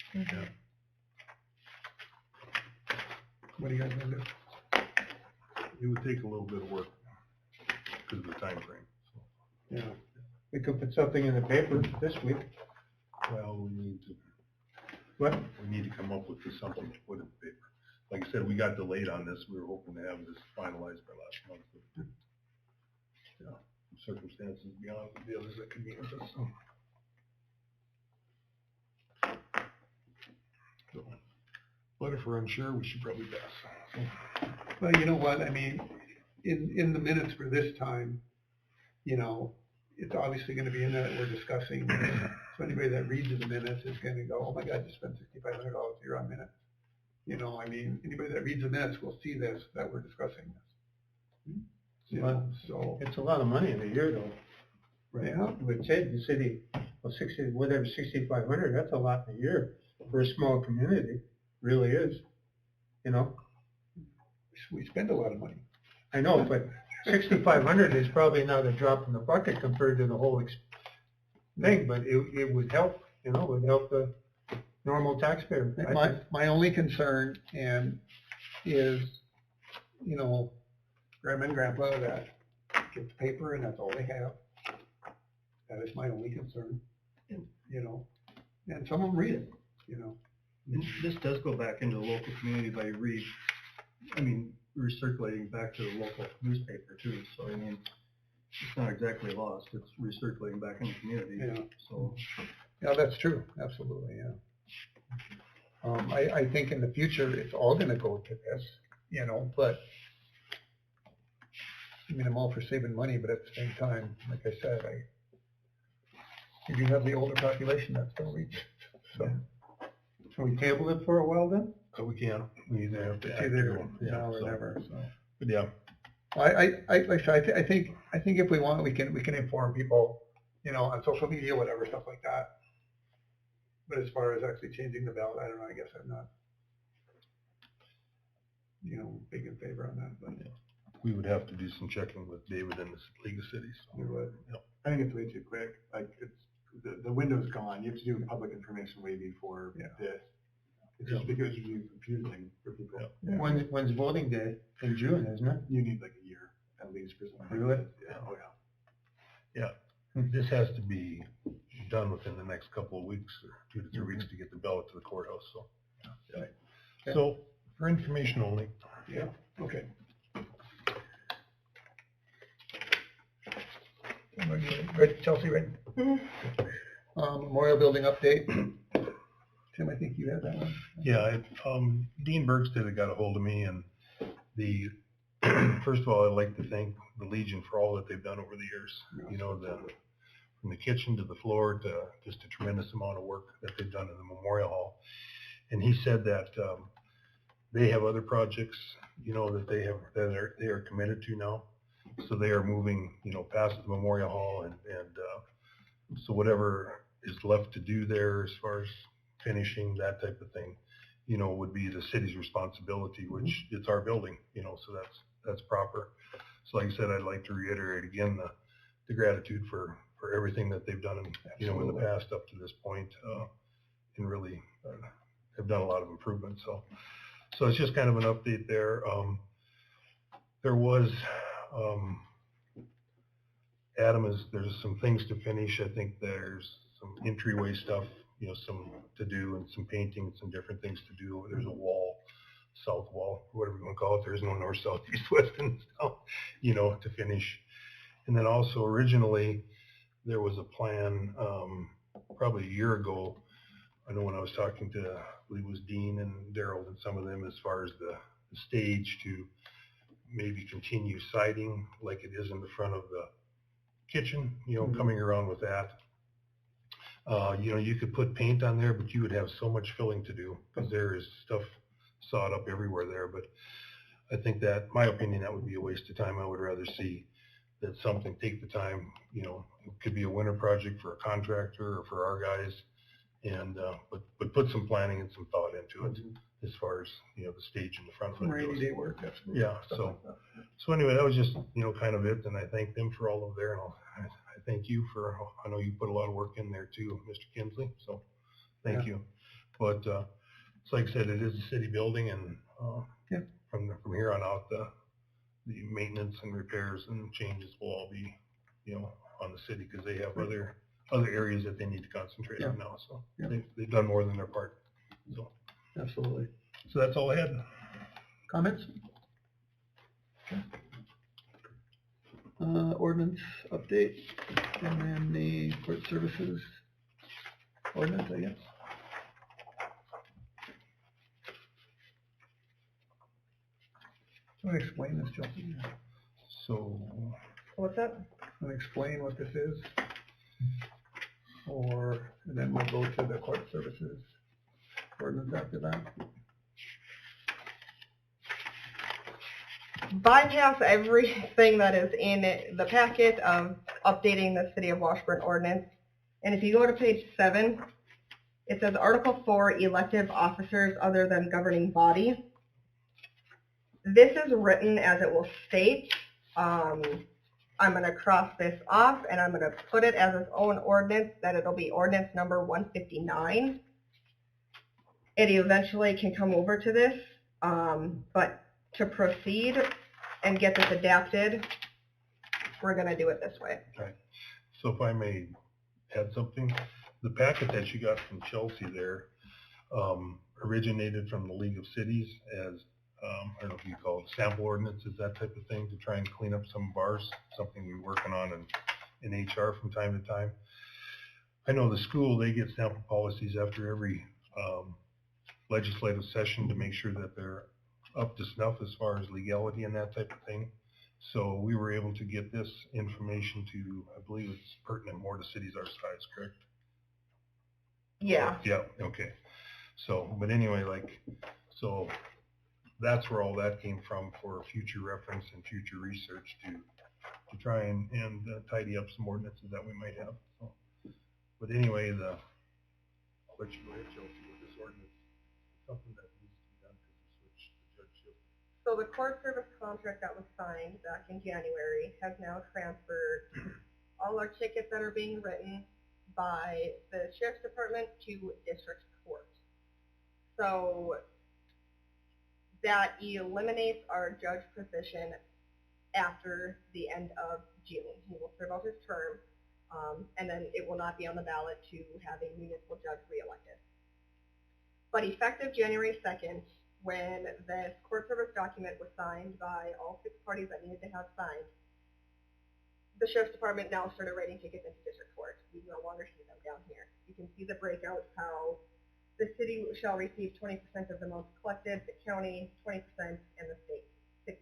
Speaker 1: What are you guys gonna do?
Speaker 2: It would take a little bit of work because of the time frame.
Speaker 1: Yeah.
Speaker 6: We could put something in the paper this week.
Speaker 2: Well, we
Speaker 6: What?
Speaker 2: need to come up with something to put in the paper. Like I said, we got delayed on this. We were hoping to have this finalized by last month. But, circumstances beyond the others that could be with us. So, but if we're unsure, we should probably pass. So,
Speaker 1: Well, you know what, in the minutes for this time, it's obviously gonna be in there that we're discussing. So anybody that reads the minutes is gonna go, oh my God, you spent $6,500 here on minutes. Anybody that reads the minutes will see this, that we're discussing this. So,
Speaker 6: It's a lot of money in a year though.
Speaker 1: yeah,
Speaker 6: With the city, 6,500, that's a lot in a year for a small community, really is,
Speaker 1: we spend a lot of money.
Speaker 6: I know, but 6,500 is probably not a drop in the bucket compared to the whole thing, but it would help, it would help the normal taxpayer. I think.
Speaker 1: My only concern is, grandma and grandpa that get the paper and that's all they have. That is my only concern, and some of them read it,
Speaker 11: This does go back into the local community by recirculating back to the local newspaper too, so it's not exactly lost, it's recirculating back in the community,
Speaker 1: Yeah.
Speaker 11: so.
Speaker 1: Yeah, that's true, absolutely, yeah. I think in the future, it's all gonna go to this, but I mean, I'm all for saving money, but at the same time, like I said, you do have the older population that's still reach, so.
Speaker 6: Can we table it for a while then?
Speaker 2: But we can't, we either have to
Speaker 1: It's
Speaker 2: act
Speaker 1: either
Speaker 2: or,
Speaker 1: now or
Speaker 2: so,
Speaker 1: never, so.
Speaker 2: but yeah,
Speaker 1: Like I said, I think if we want, we can inform people, on social media, whatever, stuff like that. But as far as actually changing the ballot, I don't know, I guess I'm not, big in favor on that, but
Speaker 2: we would have to do some checking with David and the League of Cities.
Speaker 8: We would.
Speaker 2: Yep.
Speaker 8: I think it's way too quick. Like, the window's gone. You have to do public information way before this. It's just because it's really confusing for people.
Speaker 6: When's voting day? In June, isn't it?
Speaker 8: You need like a year at least for something.
Speaker 6: Really?
Speaker 8: Like this. Yeah, oh yeah.
Speaker 2: This has to be done within the next couple of weeks or 2 to 3 weeks to get the ballot to the courthouse, so. Yeah.
Speaker 1: Okay.
Speaker 2: So, for information only.
Speaker 1: yeah, okay. Right, Chelsea, right? Memorial building update. Tim, I think you had that one.
Speaker 2: Yeah, Dean Bergstead had got a hold of me, and first of all, I'd like to thank the Legion for all that they've done over the years. From the kitchen to the floor to just a tremendous amount of work that they've done in the Memorial Hall. And he said that they have other projects, that they are committed to now. So they are moving, past the Memorial Hall, and so whatever is left to do there as far as finishing that type of thing, would be the city's responsibility, which it's our building, so that's proper. So like I said, I'd like to reiterate again the gratitude for everything that they've done in the past up to this point, and really have done a lot of improvements. So it's just kind of an update there. There was, there's some things to finish. I think there's some entryway stuff, some to do, and some painting, and some different things to do. There's a wall, south wall, whatever you want to call it. There's no north, south, east, west, and south, to finish. And then also originally there was a plan, probably a year ago. I know when I was talking to, I believe it was Dean and Daryl and some of them, as far as the stage to maybe continue siding like it is in the front of the kitchen, coming around with that. You could put paint on there, but you would have so much filling to do because there is stuff sawed up everywhere there. But I think that, my opinion, that would be a waste of time. I would rather see that something take the time, it could be a winter project for a contractor or for our guys, and but put some planning and some thought into it as far as the stage in the front of it.
Speaker 1: Rainy day work, absolutely.
Speaker 2: Yeah, so anyway, that was just kind of it, and I thank them for all of their, and I thank you for, I know you put a lot of work in there too, Mr. Kinsley, so thank you. But it's like I said, it is a city building, and from here on out, the maintenance and repairs and changes will all be on the city, because they have other areas that they need to concentrate on now. So they've done more than their part. So
Speaker 1: Absolutely.
Speaker 2: so that's all I had.
Speaker 1: Comments? Okay. Ordinance update, and then the court services ordinance, I guess. Want to explain this, Chelsea?
Speaker 2: So
Speaker 3: What's that?
Speaker 1: Want to explain what this is? And then we'll go to the court services ordinance after that.
Speaker 3: Bypass everything that is in the packet of updating the City of Washburn ordinance. And if you go to page 7, it says Article 4, elective officers other than governing body. This is written as it will state. I'm going to cross this off, and I'm going to put it as its own ordinance, that it'll be ordinance number 159. It eventually can come over to this, but to proceed and get this adapted, we're going to do it this way.
Speaker 2: Okay. So if I may add something, the packet that you got from Chelsea there originated from the League of Cities as, I don't know if you call it sample ordinances, that type of thing, to try and clean up some of ours, something we're working on in HR from time to time. I know the school, they get sample policies after every legislative session to make sure that they're up to snuff as far as legality and that type of thing. So we were able to get this information to, I believe it's pertinent more to cities our size, correct?
Speaker 3: Yeah.
Speaker 2: Yeah, okay. So, but anyway, so that's where all that came from for future reference and future research to try and tidy up some ordinances that we might have. So, but anyway, I'll let you go ahead, Chelsea, with this ordinance. It's something that needs to be done because we switched the judgeship.
Speaker 3: So the court service contract that was signed back in January has now transferred all our tickets that are being written by the sheriff's department to district court. So that eliminates our judge position after the end of June. He will serve out his term, and then it will not be on the ballot to have a municipal judge reelected. But effective January 2nd, when this court service document was signed by all 6 parties that needed to have signed, the sheriff's department now started writing tickets into district court. We no longer see them down here. You can see the breakout how the city shall receive 20% of the amounts collected, the county 20%, and the state 60%.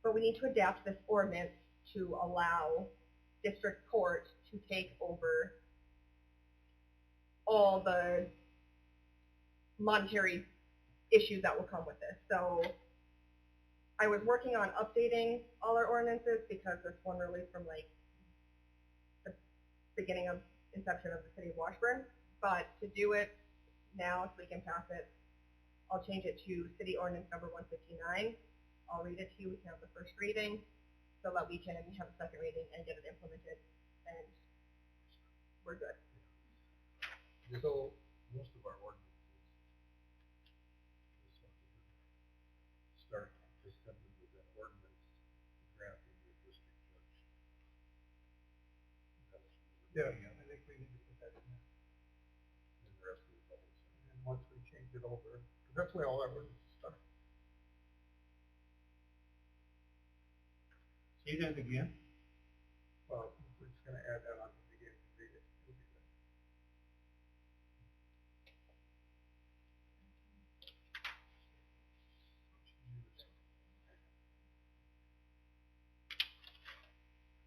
Speaker 3: But we need to adapt this ordinance to allow district court to take over all the monetary issues that will come with this. So I was working on updating all our ordinances because this one really from like the beginning of inception of the city of Washburn. But to do it now, so we can pass it, I'll change it to city ordinance number 159. I'll read it to you. We can have the first reading so that we can have a second reading and get it implemented, and we're good.
Speaker 2: So most of our ordinances start just simply with an ordinance drafting the district judge.
Speaker 1: Yeah, I think we need to put that in there.
Speaker 2: And the rest of the bubbles.
Speaker 1: And once we change it over, 'cause that's where all that ordinance stuff.
Speaker 6: See that again?
Speaker 1: Well, we're just gonna add that on to the beginning and read it. It'll be good.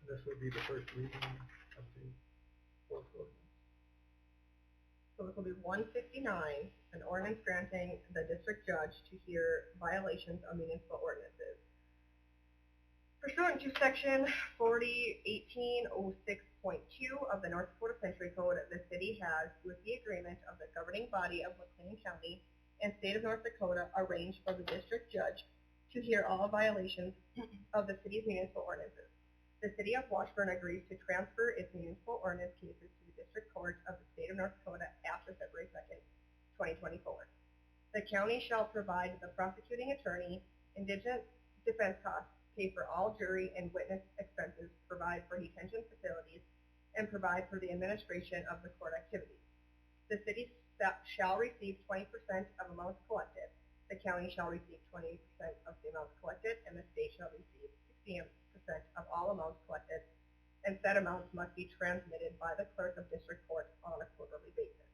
Speaker 1: And this would be the first reading of the fourth ordinance.
Speaker 3: So this will be 159, an ordinance granting the district judge to hear violations of municipal ordinances. Pursuant to section 401806.2 of the North Dakota Century Code, the city has, with the agreement of the governing body of McLean County and state of North Dakota, arranged for the district judge to hear all violations of the city's municipal ordinances. The city of Washburn agrees to transfer its municipal ordinance cases to the district court of the state of North Dakota after February 2nd, 2024. The county shall provide the prosecuting attorney indigent defense costs, pay for all jury and witness expenses, provide for detention facilities, and provide for the administration of the court activities. The city shall receive 20% of amounts collected. The county shall receive 20% of the amounts collected, and the state shall receive 60% of all amounts collected, and said amounts must be transmitted by the clerk of district court on a quarterly basis.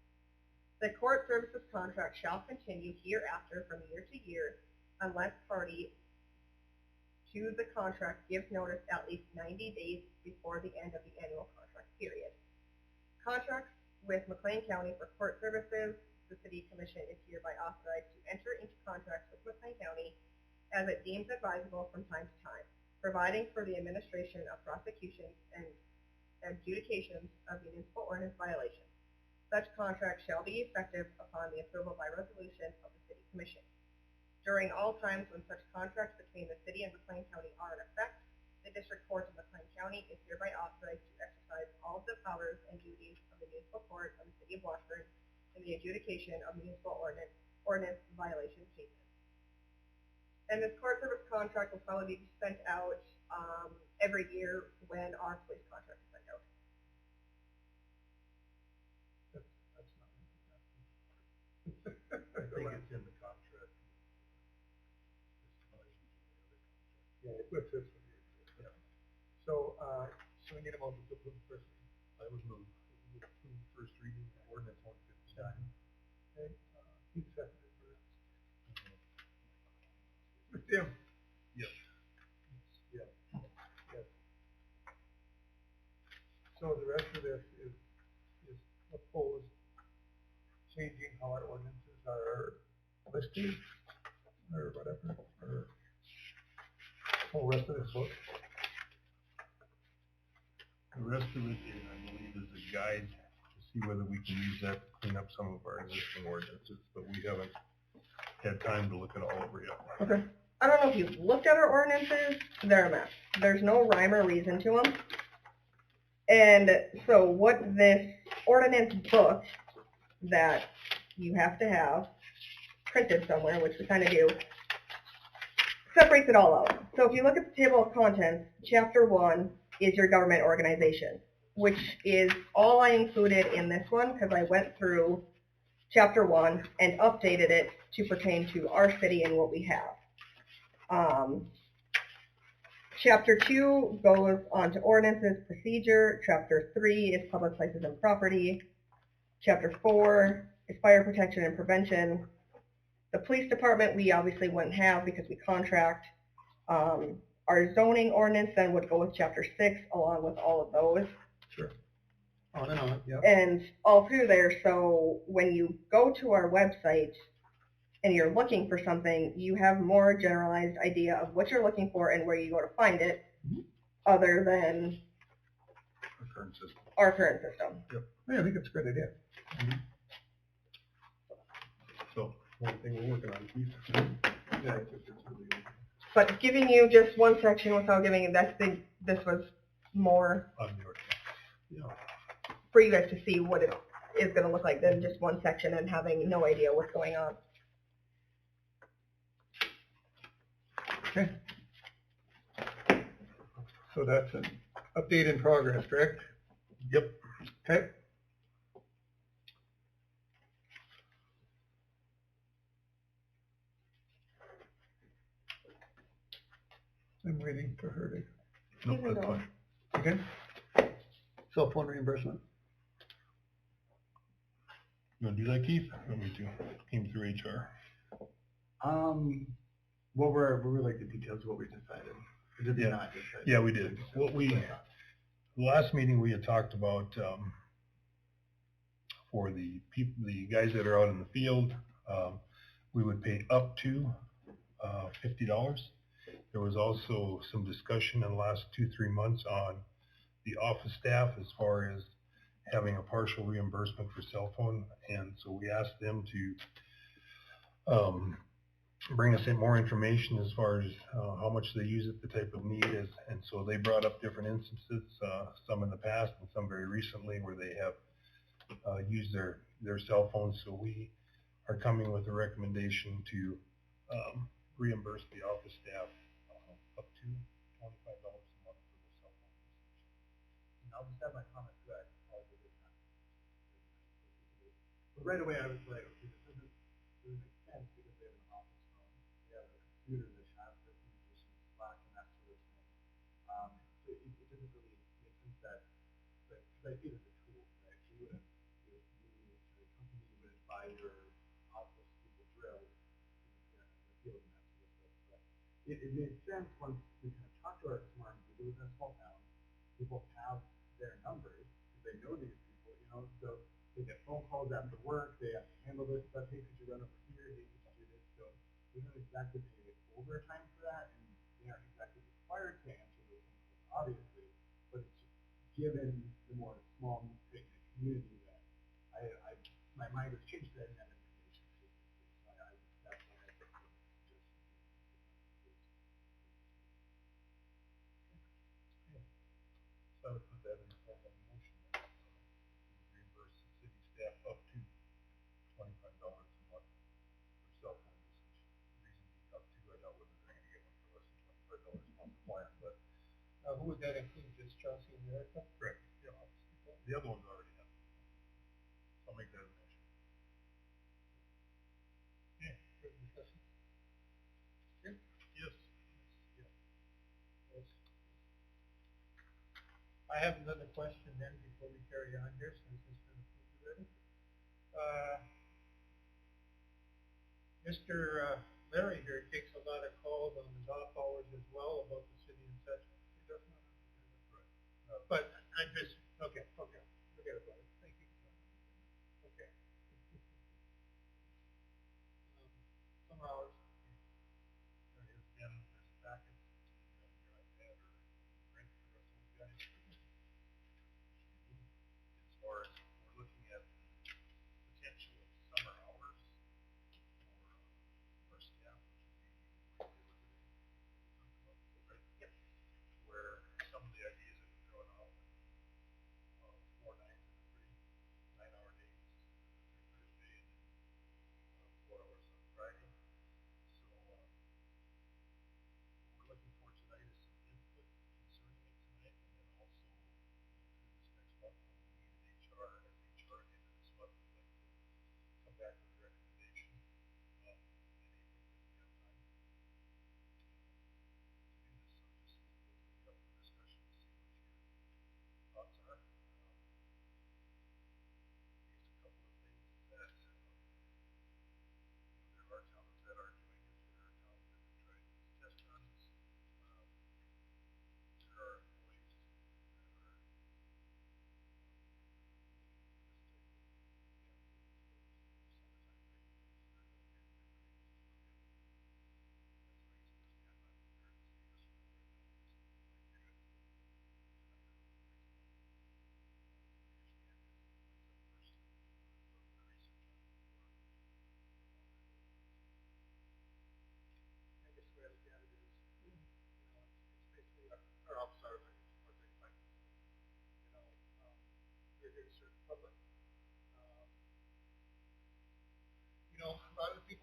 Speaker 3: The court services contract shall continue hereafter from year to year unless party to the contract gives notice at least 90 days before the end of the annual contract period. Contracts with McLean County for court services, the City Commission is hereby authorized to enter into contracts with McLean County as it deems advisable from time to time, providing for the administration of prosecutions and adjudications of municipal ordinance violations. Such contracts shall be effective upon the approval by resolution of the City Commission. During all times when such contracts between the city and McLean County are in effect, the District Court of McLean County is hereby authorized to exercise all of the powers and duties of the municipal court of the City of Washburn in the adjudication of municipal ordinance violation cases. And this court service contract will probably be sent out every year when our police contract is sent out.
Speaker 1: That's not.
Speaker 2: I think it's in the contract.
Speaker 1: Yeah, it puts this one here. Yeah. So, so we need a motion to approve the first reading.
Speaker 2: I would move to approve the first reading of ordinance 159.
Speaker 1: Okay, Keith seconded for Tim.
Speaker 2: Yes.
Speaker 1: changing how our ordinances are listed, or whatever, or whole rest of this book.
Speaker 2: The rest of it, I believe, is a guide to see whether we can use that to clean up some of our existing ordinances, but we haven't had time to look at all of it yet.
Speaker 3: Okay. I don't know if you've looked at our ordinances, they're a mess. There's no rhyme or reason to them. And so what this ordinance book that you have to have printed somewhere, which we kind of do, separates it all out. So if you look at the table of contents, chapter 1 is your government organization, which is all I included in this one because I went through chapter 1 and updated it to pertain to our city and what we have. Chapter 2 goes on to ordinances, procedure. Chapter 3 is public places and property. Chapter 4 is fire protection and prevention. The police department we obviously wouldn't have because we contract. Our zoning ordinance then would go with chapter 6 along with all of those.
Speaker 1: Sure. On and on, yeah.
Speaker 3: And all through there, so when you go to our website and you're looking for something, you have more generalized idea of what you're looking for and where you go to find it, other than
Speaker 2: Our current system.
Speaker 3: our current system.
Speaker 1: Yeah, I think it's a good idea.
Speaker 2: So, one thing we're working on, Keith.
Speaker 8: Yeah, I think it's really good.
Speaker 3: But giving you just one section without giving you this was more
Speaker 2: On the ordinance. Yeah.
Speaker 3: for you guys to see what it is going to look like than just one section and having no idea what's going on.
Speaker 1: Okay. So that's an update in progress, correct?
Speaker 2: Yep.
Speaker 1: Okay. I'm waiting for her to,
Speaker 2: Nope,
Speaker 3: Here we
Speaker 2: that's
Speaker 3: go.
Speaker 2: fine.
Speaker 1: okay? Cell phone reimbursement.
Speaker 2: You wanna do that, Keith? Or want me to? Came through HR.
Speaker 8: What were like the details of what we decided? Or did we
Speaker 2: Yeah.
Speaker 8: not decide?
Speaker 2: Yeah, we did. The last meeting we had talked about, for the people, the guys that are out in the field, we would pay up to, $50. There was also some discussion in the last 2-3 months on the office staff as far as having a partial reimbursement for cell phone. And so we asked them to, bring us in more information as far as how much they use it, the type of need is. And so they brought up different instances, some in the past and some very recently where they have used their cell phones. So we are coming with a recommendation to reimburse the office staff up to $25 a month for the cell phone usage.
Speaker 8: And I'll just add my comment to that. But right away I was like, okay, this doesn't make sense because they have an office phone, they have a computer that has their communication, Slack and that sort of thing. So it doesn't really make sense that, because I see it as a tool, right? So you would, you the company would buy your office people drills, in the field and that sort of stuff. But it made sense once we kind of talked to our smart individuals in a small town. People have their numbers, because they know these people, you know, so they get phone calls after work, they have to handle this stuff, hey, could you run over here, hey, could you do this, so we don't exactly pay overtime for that, and they aren't exactly required to answer those phone calls, obviously, but it's just given the more small community that my mind has changed to that information. So that's why I think just
Speaker 2: So I would put that in the form of a motion. Reimburse the city staff up to $25 a month for cell phone usage. The reason being up to, I doubt whether they're gonna get one for less than $25 a month plan, but.
Speaker 6: Who would that include, just Chelsea and Erica?
Speaker 2: Correct. Yeah, the other ones already have. I'll make that a motion.
Speaker 6: Yeah. Good discussion.
Speaker 2: Yes. Yes.
Speaker 6: Yes. I have another question then before we carry on here, since it's been approved already. Mr. Larry here takes a lot of calls on his off hours as well about the city and such. He does not. But I just, okay, forget about it. Thank you. Okay.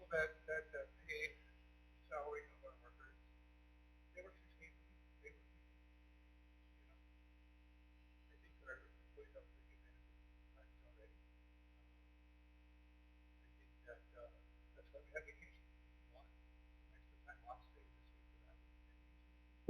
Speaker 1: that pay salary of our workers, they work 16 weeks, they work 16 weeks, I think that our employees have pretty good benefits already. I think that, that's why we have vacation. If you want some extra time off, stay this week for that week. That's fine.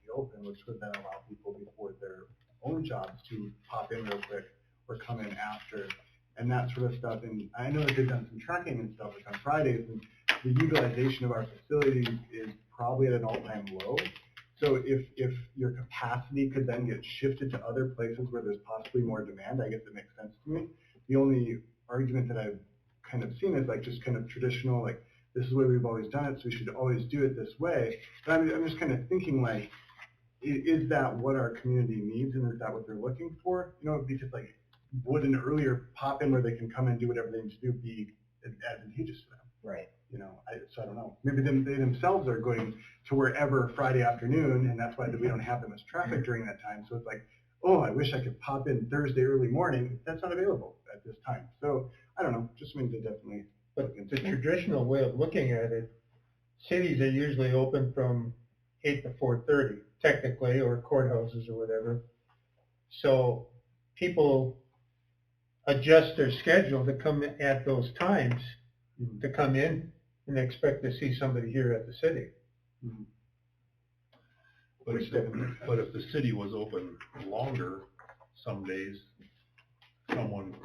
Speaker 8: Be open, which would then allow people before their own jobs to pop in real quick or come in after and that sort of stuff. And I know that they've done some tracking and stuff like on Fridays, and the utilization of our facilities is probably at an all-time low. So if your capacity could then get shifted to other places where there's possibly more demand, I guess it makes sense to me. The only argument that I've kind of seen is like just kind of traditional, like this is the way we've always done it, so we should always do it this way. But I'm just kind of thinking like, is that what our community needs, and is that what they're looking for? You know, because like, would an earlier pop in where they can come and do whatever they need to do be advantageous to them?
Speaker 3: Right.
Speaker 8: You know, so I don't know. Maybe they themselves are going to wherever Friday afternoon, and that's why we don't have them as traffic during that time. So it's like, oh, I wish I could pop in Thursday early morning. That's not available at this time. So I don't know. Just means to definitely.
Speaker 6: But the traditional way of looking at it, cities are usually open from 8 to 4:30, technically, or courthouses or whatever. So people adjust their schedule to come in at those times, to come in and expect to see somebody here at the city.
Speaker 2: But if the city was open longer some days, someone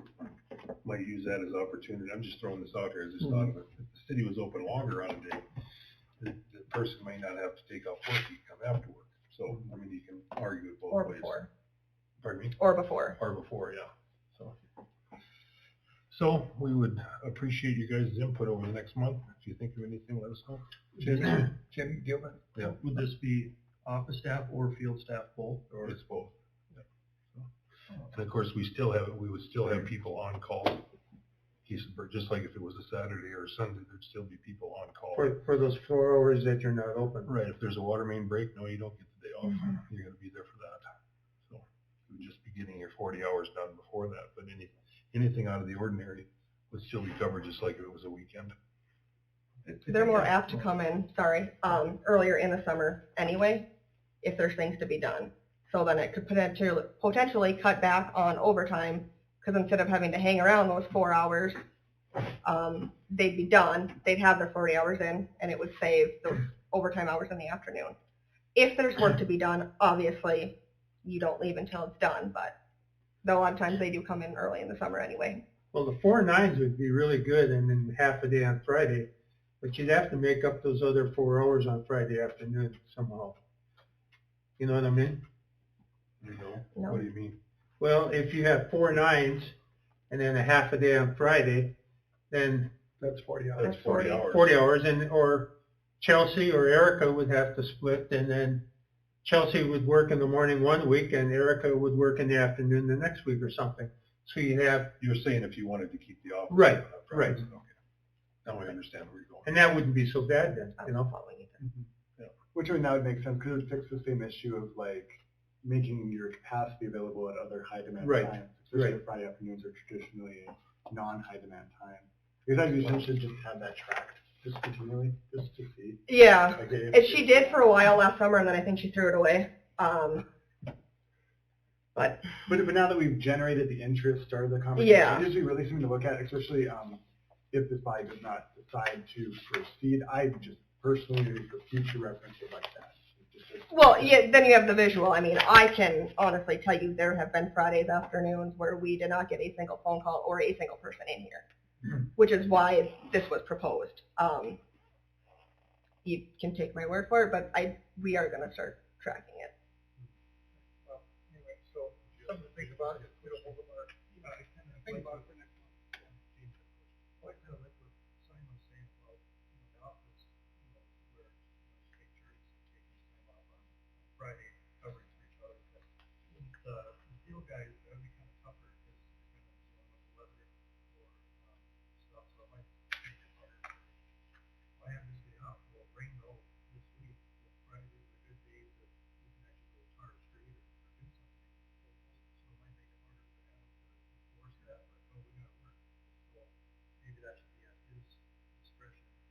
Speaker 2: might use that as opportunity. I'm just throwing this out here as just thought of it. If the city was open longer on a day, the person may not have to take off work, he can come after work. So, I mean, you can argue it both
Speaker 3: Or
Speaker 2: ways.
Speaker 3: before.
Speaker 2: Pardon me?
Speaker 3: Or before.
Speaker 2: Or before, yeah. So we would appreciate you guys' input over the next month. If you think of anything, let us know.
Speaker 1: Jim Gilman?
Speaker 2: Yeah.
Speaker 11: Would this be office staff or field staff both, or?
Speaker 2: It's both. Yeah. And of course, we would still have people on call. Just like if it was a Saturday or a Sunday, there'd still be people on call.
Speaker 6: For those 4 hours that you're not open.
Speaker 2: Right, if there's a water main break, no, you don't get the day off. You're gonna be there for that. So you would just be getting your 40 hours done before that, but anything out of the ordinary would still be covered just like if it was a weekend.
Speaker 3: They're more apt to come in, earlier in the summer anyway, if there's things to be done. So then it could potentially cut back on overtime, because instead of having to hang around those 4 hours, they'd be done, they'd have their 40 hours in, and it would save those overtime hours in the afternoon. If there's work to be done, obviously, you don't leave until it's done, but a lot of times they do come in early in the summer anyway.
Speaker 6: Well, the 4 9s would be really good, and then half a day on Friday, but you'd have to make up those other 4 hours on Friday afternoon somehow. You know what I mean?
Speaker 2: You know?
Speaker 3: No.
Speaker 2: What do you mean?
Speaker 6: Well, if you have 4 9s and then a half a day on Friday, then
Speaker 1: That's 40 hours.
Speaker 2: That's 40 hours.
Speaker 6: 40 hours, or Chelsea or Erica would have to split, and then Chelsea would work in the morning one week and Erica would work in the afternoon the next week or something. So you'd have,
Speaker 2: You're saying if you wanted to keep the office.
Speaker 6: Right,
Speaker 2: open on Fridays.
Speaker 6: right.
Speaker 2: Okay. Now I understand where you're going.
Speaker 6: and that wouldn't be so bad then, you know?
Speaker 3: Following either.
Speaker 8: Which I mean, that would make sense because it would fix the same issue of like making your capacity available at other high demand
Speaker 6: Right,
Speaker 8: times. Especially
Speaker 6: right.
Speaker 8: if Friday afternoons are traditionally non-high demand time. Because I usually should just have that tracked just continually, just to see.
Speaker 3: Yeah,
Speaker 8: Like, if-
Speaker 3: and she did for a while last summer, and then I think she threw it away. But
Speaker 8: But now that we've generated the interest, started the conversation,
Speaker 3: Yeah.
Speaker 8: it gives me really something to look at, especially if this body does not decide to proceed. I just personally, for future reference, would like that.
Speaker 3: well, yeah, then you have the visual. I mean, I can honestly tell you there have been Fridays afternoons where we did not get a single phone call or a single person in here, which is why this was proposed. you can take my word for it, but we are gonna start tracking it.
Speaker 1: Well, anyway, so something to think about if we don't hold up our, think about it for next month.
Speaker 2: Like Simon was saying about, the office, where, take turns taking time off on Friday, covering for each other. But the field guys, that'd be kind of tougher because it's kind of dealing with the weather or, stuff, so it might make it harder. Why have this day off? Well, rain though this week, so Friday is a good day that we can actually go tar straight or do something. So it might make it harder for Adam to enforce that, but no, we gotta work. So maybe that should be at his discretion to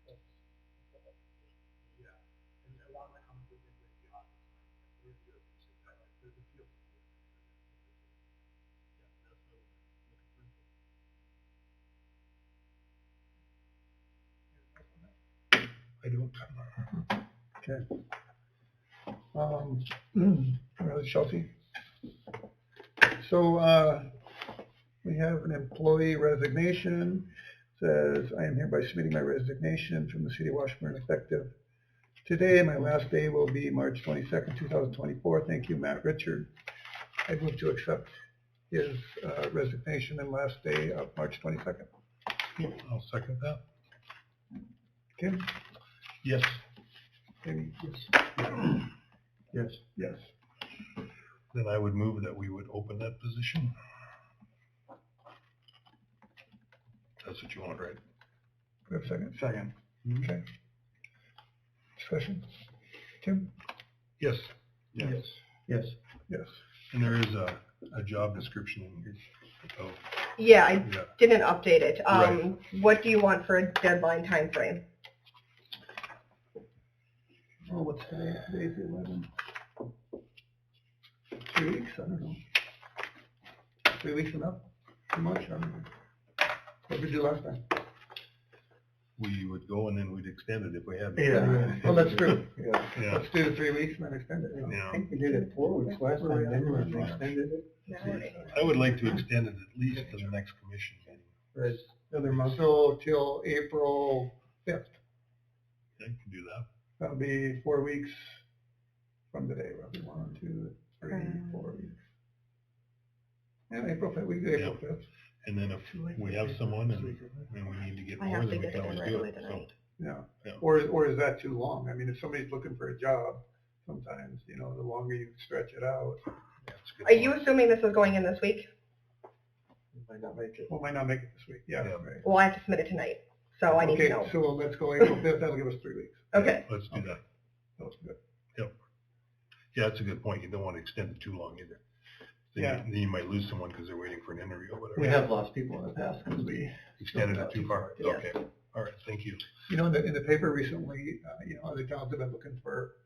Speaker 2: work that out.
Speaker 8: Yeah, and a lot of my comments have been with the office, like, we're good, there's a field.
Speaker 2: Yeah, that's what we're looking for. I don't.
Speaker 1: Okay. Chelsea? So, we have an employee resignation, says, I am hereby submitting my resignation from the city of Washburn effective today. My last day will be March 22nd, 2024. Thank you, Matt Richard. I move to accept his resignation and last day of March 22nd.
Speaker 2: I'll second that.
Speaker 1: Kim?
Speaker 2: Yes.
Speaker 1: Amy?
Speaker 2: Yes.
Speaker 1: Yes.
Speaker 2: Then I would move that we would open that position. That's what you want, right?
Speaker 1: We have a second? Second. Okay. Discussion? Tim?
Speaker 2: Yes.
Speaker 6: Yes.
Speaker 1: Yes.
Speaker 2: And there is a job description in here. Oh,
Speaker 3: Yeah, I
Speaker 2: yeah.
Speaker 3: didn't update it.
Speaker 2: Right.
Speaker 3: What do you want for a deadline time frame?
Speaker 1: Oh, what's today? Today's the 11th. 3 weeks? I don't know. 3 weeks enough? Too much? I don't know. What did we do last time?
Speaker 2: We would go and then we'd extend it if we had. to.
Speaker 1: Yeah. Well, that's true.
Speaker 2: Yeah.
Speaker 1: Let's do the 3 weeks and then extend it.
Speaker 2: Yeah.
Speaker 8: I think we did it 4 weeks last time, then we extended it.
Speaker 2: I would like to extend it at least to the next commission meeting.
Speaker 1: Right. Another month. So till April 5th.
Speaker 2: I can do that.
Speaker 1: That'll be 4 weeks from today, roughly 1, 2, 3, 4 weeks. Yeah, April 5th, we do April 5th.
Speaker 2: And then if we have someone and we need to get
Speaker 3: I
Speaker 2: more,
Speaker 3: have to
Speaker 2: then we
Speaker 3: get
Speaker 2: can
Speaker 3: it in
Speaker 2: always
Speaker 3: right
Speaker 2: do
Speaker 3: away
Speaker 2: it. So,
Speaker 3: tonight.
Speaker 1: Yeah.
Speaker 2: Yeah.
Speaker 1: Or is that too long? I mean, if somebody's looking for a job, sometimes, the longer you stretch it out.
Speaker 2: that's a good
Speaker 3: Are you
Speaker 2: point.
Speaker 3: assuming this is going in this week?
Speaker 10: Might not make it.
Speaker 1: Well, might not make it this week. Yeah,
Speaker 2: Yeah.
Speaker 1: right.
Speaker 3: Well, I have to submit it tonight, so I need to know.
Speaker 1: Okay, so let's go April 5th, that'll give us 3 weeks.
Speaker 3: Okay.
Speaker 2: Let's do that.
Speaker 1: That's good.
Speaker 2: Yeah, that's a good point. You don't want to extend it too long either. Then you might lose someone because they're waiting for an interview or whatever.
Speaker 10: We have lost people in the past because we
Speaker 2: Extended it too far.
Speaker 3: Yes.
Speaker 2: Okay. All right. Thank you.
Speaker 1: In the paper recently, other towns have been looking for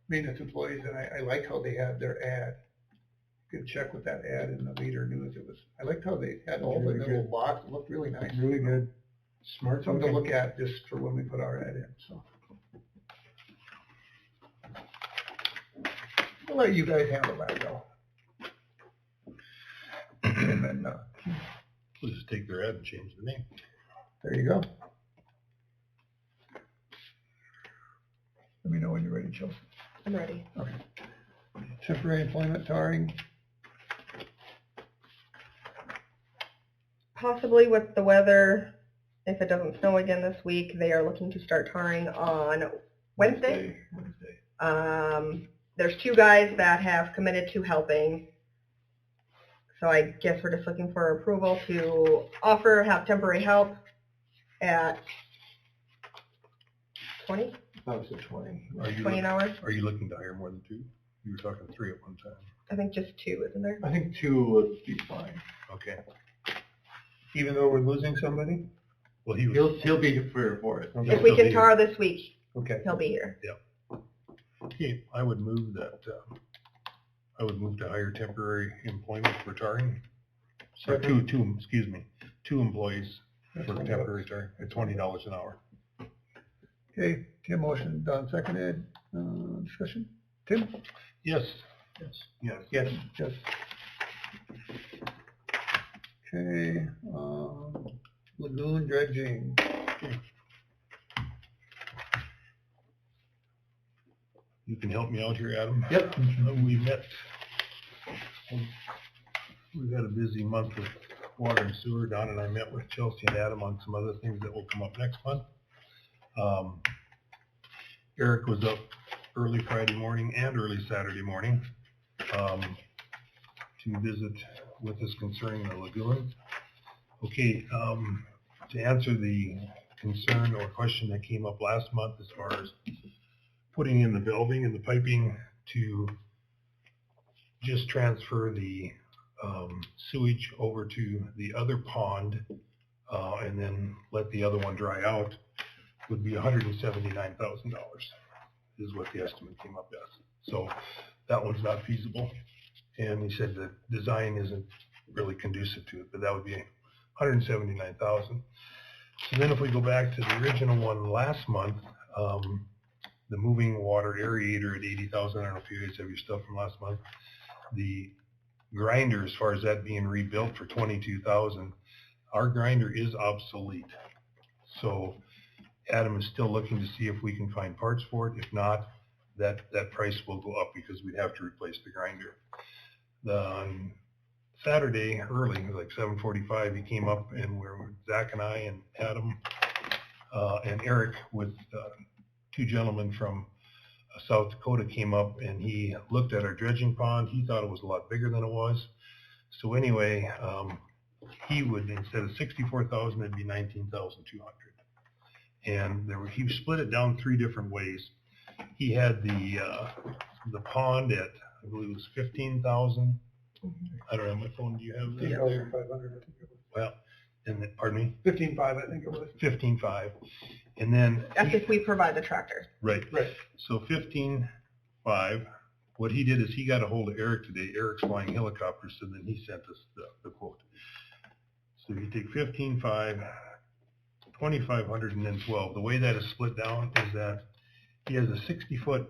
Speaker 1: maintenance employees, and I like how they had their ad. You could check with that ad in the Leader News. I liked how they had all the little box. It looked really nice.
Speaker 8: Really good. Smart.
Speaker 1: Something to look at just for when we put our ad in, so. I'll let you guys handle that though. And then,
Speaker 2: We'll just take their ad and change the name.
Speaker 1: there you go. Let me know when you're ready, Chelsea.
Speaker 3: I'm ready.
Speaker 1: Okay. Temporary employment tarring.
Speaker 3: Possibly with the weather, if it doesn't snow again this week, they are looking to start tarring on Wednesday. There's 2 guys that have committed to helping. So I guess we're just looking for approval to have temporary help at 20?
Speaker 10: About to 20.
Speaker 2: Are you
Speaker 3: 20 an hour?
Speaker 2: Are you looking to hire more than 2? You were talking 3 at one time.
Speaker 3: I think just 2, isn't there?
Speaker 10: I think 2 would be fine.
Speaker 2: Okay.
Speaker 6: Even though we're losing somebody?
Speaker 2: Well, he was.
Speaker 10: He'll be here for it.
Speaker 3: If we can tar this week,
Speaker 6: Okay.
Speaker 3: he'll be here.
Speaker 2: Okay, I would move that, I would move to hire temporary employment for tarring. Or two employees for temporary tarring at $20 an hour.
Speaker 1: Okay, Tim motion, Don seconded. Discussion? Tim?
Speaker 2: Yes.
Speaker 6: Yes.
Speaker 1: Yes. Okay, lagoon dredging.
Speaker 2: You can help me out here, Adam?
Speaker 10: Yep.
Speaker 2: We met, we've had a busy month with water and sewer. Don and I met with Chelsea and Adam on some other things that will come up next month. Eric was up early Friday morning and early Saturday morning to visit with us concerning the lagoon. Okay, to answer the concern or question that came up last month as far as putting in the valving and the piping to just transfer the sewage over to the other pond and then let the other one dry out would be $179,000 is what the estimate came up as. So that one's not feasible. And he said the design isn't really conducive to it, but that would be $179,000. So then if we go back to the original one last month, the moving water aerator at $80,000, I don't know if you guys have your stuff from last month. The grinder, as far as that being rebuilt for $22,000, our grinder is obsolete. So Adam is still looking to see if we can find parts for it. If not, that price will go up because we'd have to replace the grinder. On Saturday early, like 7:45, he came up and Zach and I and Adam and Eric with two gentlemen from South Dakota came up and he looked at our dredging pond. He thought it was a lot bigger than it was. So anyway, he would, instead of $64,000, it'd be $19,200. And he split it down 3 different ways. He had the pond at, I believe it was 15,000. I don't have my phone. Do you have that?
Speaker 1: 15,500, I think it was.
Speaker 2: Well, and then, pardon me?
Speaker 1: 15.5, I think it was.
Speaker 2: 15.5. And then.
Speaker 3: That's if we provide the tractor.
Speaker 2: Right.
Speaker 1: Right.
Speaker 2: So 15.5. What he did is he got a hold of Eric today. Eric's flying helicopters, so then he sent us the quote. So you take 15.5, 2,500, and then 12. The way that is split down is that he has a 60-foot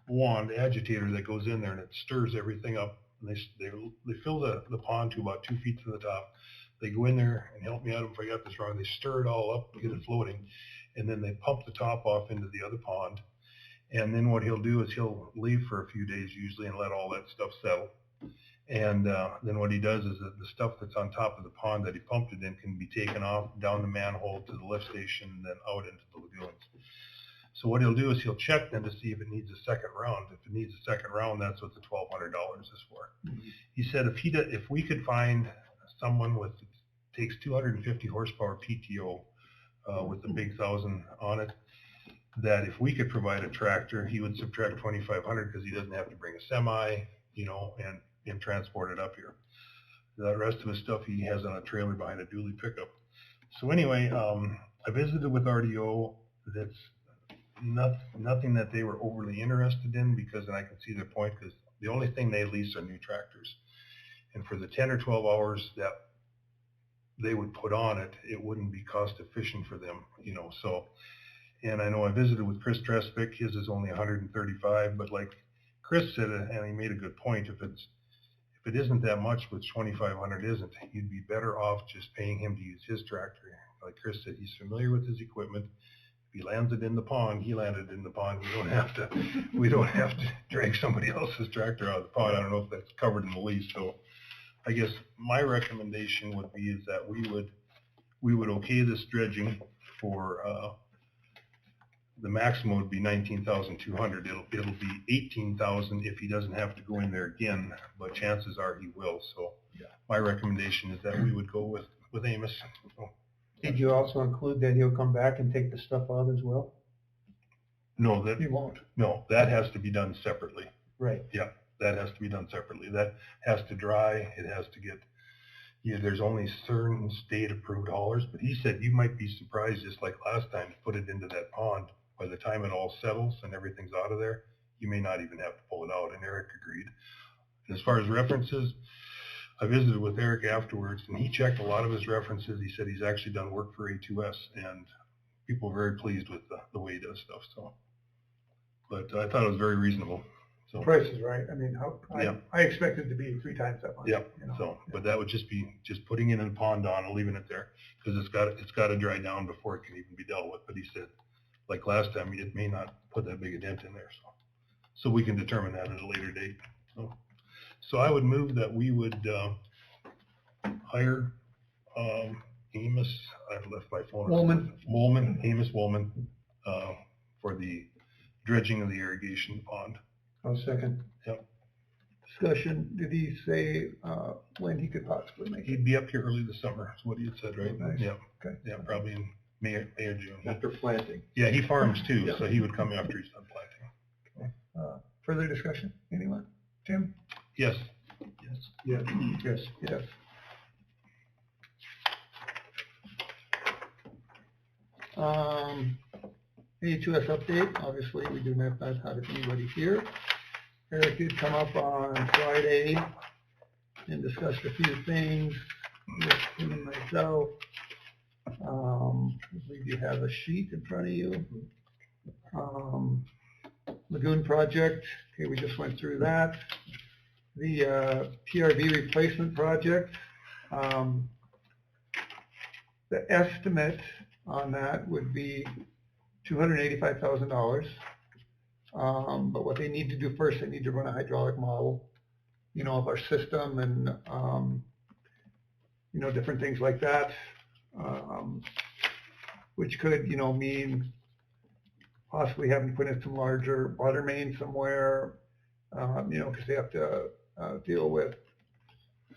Speaker 2: wand agitator that goes in there and it stirs everything up. And they fill the pond to about 2 feet to the top. They go in there and help me out if I got this wrong. They stir it all up, get it floating, and then they pump the top off into the other pond. And then what he'll do is he'll leave for a few days usually and let all that stuff settle. And then what he does is that the stuff that's on top of the pond that he pumped it in can be taken off down the manhole to the lift station and then out into the lagoons. So what he'll do is he'll check then to see if it needs a second round. If it needs a second round, that's what the $1,200 is for. Mm-hmm. He said if we could find someone takes 250 horsepower PTO with the big 1,000 on it, that if we could provide a tractor, he would subtract 2,500 because he doesn't have to bring a semi, and transport it up here. The rest of his stuff he has on a trailer behind a dually pickup. So anyway, I visited with RDO. That's nothing that they were overly interested in because, and I can see their point, because the only thing they lease are new tractors. And for the 10 or 12 hours that they would put on it, it wouldn't be cost efficient for them, so. And I know I visited with Chris Tresvik, his is only 135, but like Chris said, and he made a good point, if it isn't that much, which 2,500 isn't, you'd be better off just paying him to use his tractor. Like Chris said, he's familiar with his equipment. If he lands it in the pond, he landed in the pond. We don't have to drag somebody else's tractor out of the pond. I don't know if that's covered in the lease. So I guess my recommendation would be is that we would okay this dredging for the maximum would be 19,200. It'll be 18,000 if he doesn't have to go in there again, but chances are he will. So my recommendation is that we would go with Amos. So,
Speaker 6: Did you also include that he'll come back and take the stuff out as well?
Speaker 2: No,
Speaker 1: He won't.
Speaker 2: No, that has to be done separately.
Speaker 6: Right.
Speaker 2: Yeah, that has to be done separately. That has to dry. It has to get. There's only certain state-approved haulers, but he said you might be surprised, just like last time, to put it into that pond. By the time it all settles and everything's out of there, you may not even have to pull it out. And Eric agreed. And as far as references, I visited with Eric afterwards, and he checked a lot of his references. He said he's actually done work for A2S, and people are very pleased with the way he does stuff. So, but I thought it was very reasonable. So,
Speaker 1: Price is right. I mean,
Speaker 2: Yeah.
Speaker 1: I expected it to be 3 times that much.
Speaker 2: Yep.
Speaker 1: you know.
Speaker 2: so, but that would just be just putting it in a pond on and leaving it there, because it's got to dry down before it can even be dealt with. But he said, like last time, it may not put that big a dent in there, so we can determine that at a later date. So I would move that we would hire Amos. I left my phone. Amos Woolman, for the dredging of the irrigation pond.
Speaker 1: I'll second.
Speaker 2: Yep.
Speaker 1: Discussion, did he say, when he could possibly make it?
Speaker 2: He'd be up here early this summer, is what he had said, right?
Speaker 1: Nice.
Speaker 2: Yep.
Speaker 1: Okay.
Speaker 2: Yeah, probably in May or June.
Speaker 10: After planting.
Speaker 2: Yeah, he farms too,
Speaker 10: Yeah.
Speaker 2: so he would come after he's done planting.
Speaker 1: Further discussion, anyone? Tim?
Speaker 2: Yes.
Speaker 1: Yes. Yes. Yes. A2S update, obviously, we do not have anybody here. Eric did come up on Friday and discussed a few things with him and myself. I believe you have a sheet in front of you. Lagoon project, okay, we just went through that. The PRV replacement project, the estimate on that would be $285,000. But what they need to do first, they need to run a hydraulic model, you know, of our system and, you know, different things like that, which could, you know, mean possibly having to put in some larger water main somewhere, you know, because they have to deal with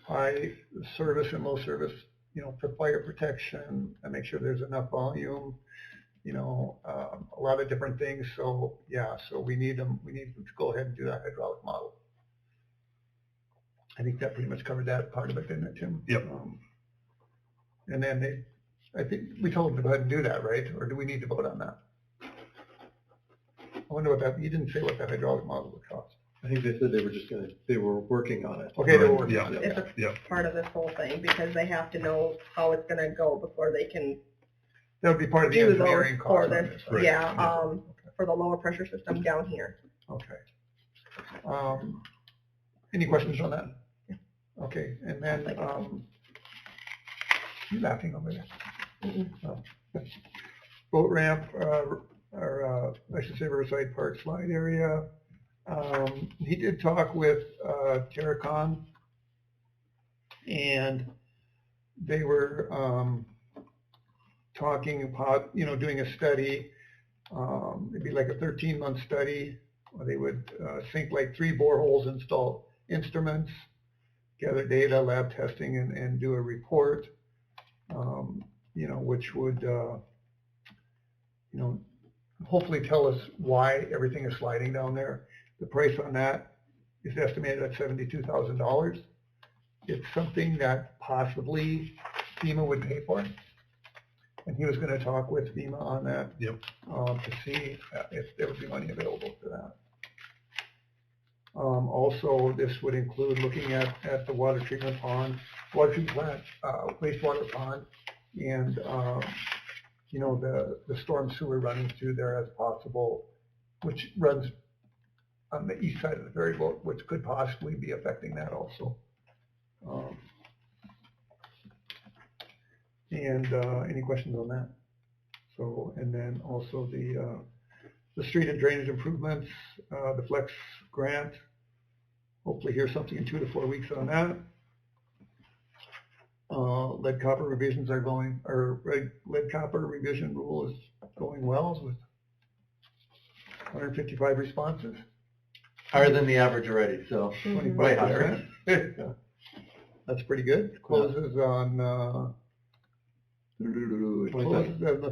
Speaker 1: high service and low service, you know, for fire protection and make sure there's enough volume, you know, a lot of different things. So yeah, so we need them to go ahead and do that hydraulic model. I think that pretty much covered that part of it, didn't it, Tim?
Speaker 2: Yep.
Speaker 1: And then I think we told them to go ahead and do that, right? Or do we need to vote on that? I wonder what you didn't say what that hydraulic model would cost.
Speaker 10: I think they said they were working on it.
Speaker 1: Okay, they were working
Speaker 2: Yeah.
Speaker 1: on it.
Speaker 3: It's a
Speaker 2: Yep.
Speaker 3: part of this whole thing, because they have to know how it's gonna go before they can
Speaker 1: That would be part of the
Speaker 3: do
Speaker 1: engineering
Speaker 3: those
Speaker 1: cost.
Speaker 3: for
Speaker 1: on
Speaker 3: this,
Speaker 1: this, right?
Speaker 3: yeah, for the lower pressure system down here.
Speaker 1: Okay. Any questions on that? Okay, and then, you laughing over there? Oh. Boat ramp, or I should say Riverside Park slide area. He did talk with Terracon, and they were talking about, you know, doing a study. It'd be like a 13-month study where they would sink like 3 boreholes, install instruments, gather data, lab testing, and do a report, you know, which would, you know, hopefully tell us why everything is sliding down there. The price on that is estimated at $72,000. It's something that possibly FEMA would pay for. And he was going to talk with FEMA on that.
Speaker 2: Yep.
Speaker 1: To see if there would be money available for that. Also, this would include looking at the water treatment pond, water treatment plant, wastewater pond, and you know, the storm sewer running through there as possible, which runs on the east side of the ferry boat, which could possibly be affecting that also. Any questions on that? So, and then also the street and drainage improvements, the Flex grant. Hopefully hear something in 2 to 4 weeks on that. Lead copper revisions are going, or lead copper revision rule is going well with 155 responses.
Speaker 10: Higher than the average already, so.
Speaker 1: 25%. Yeah. That's pretty good. Closes on, it closes on the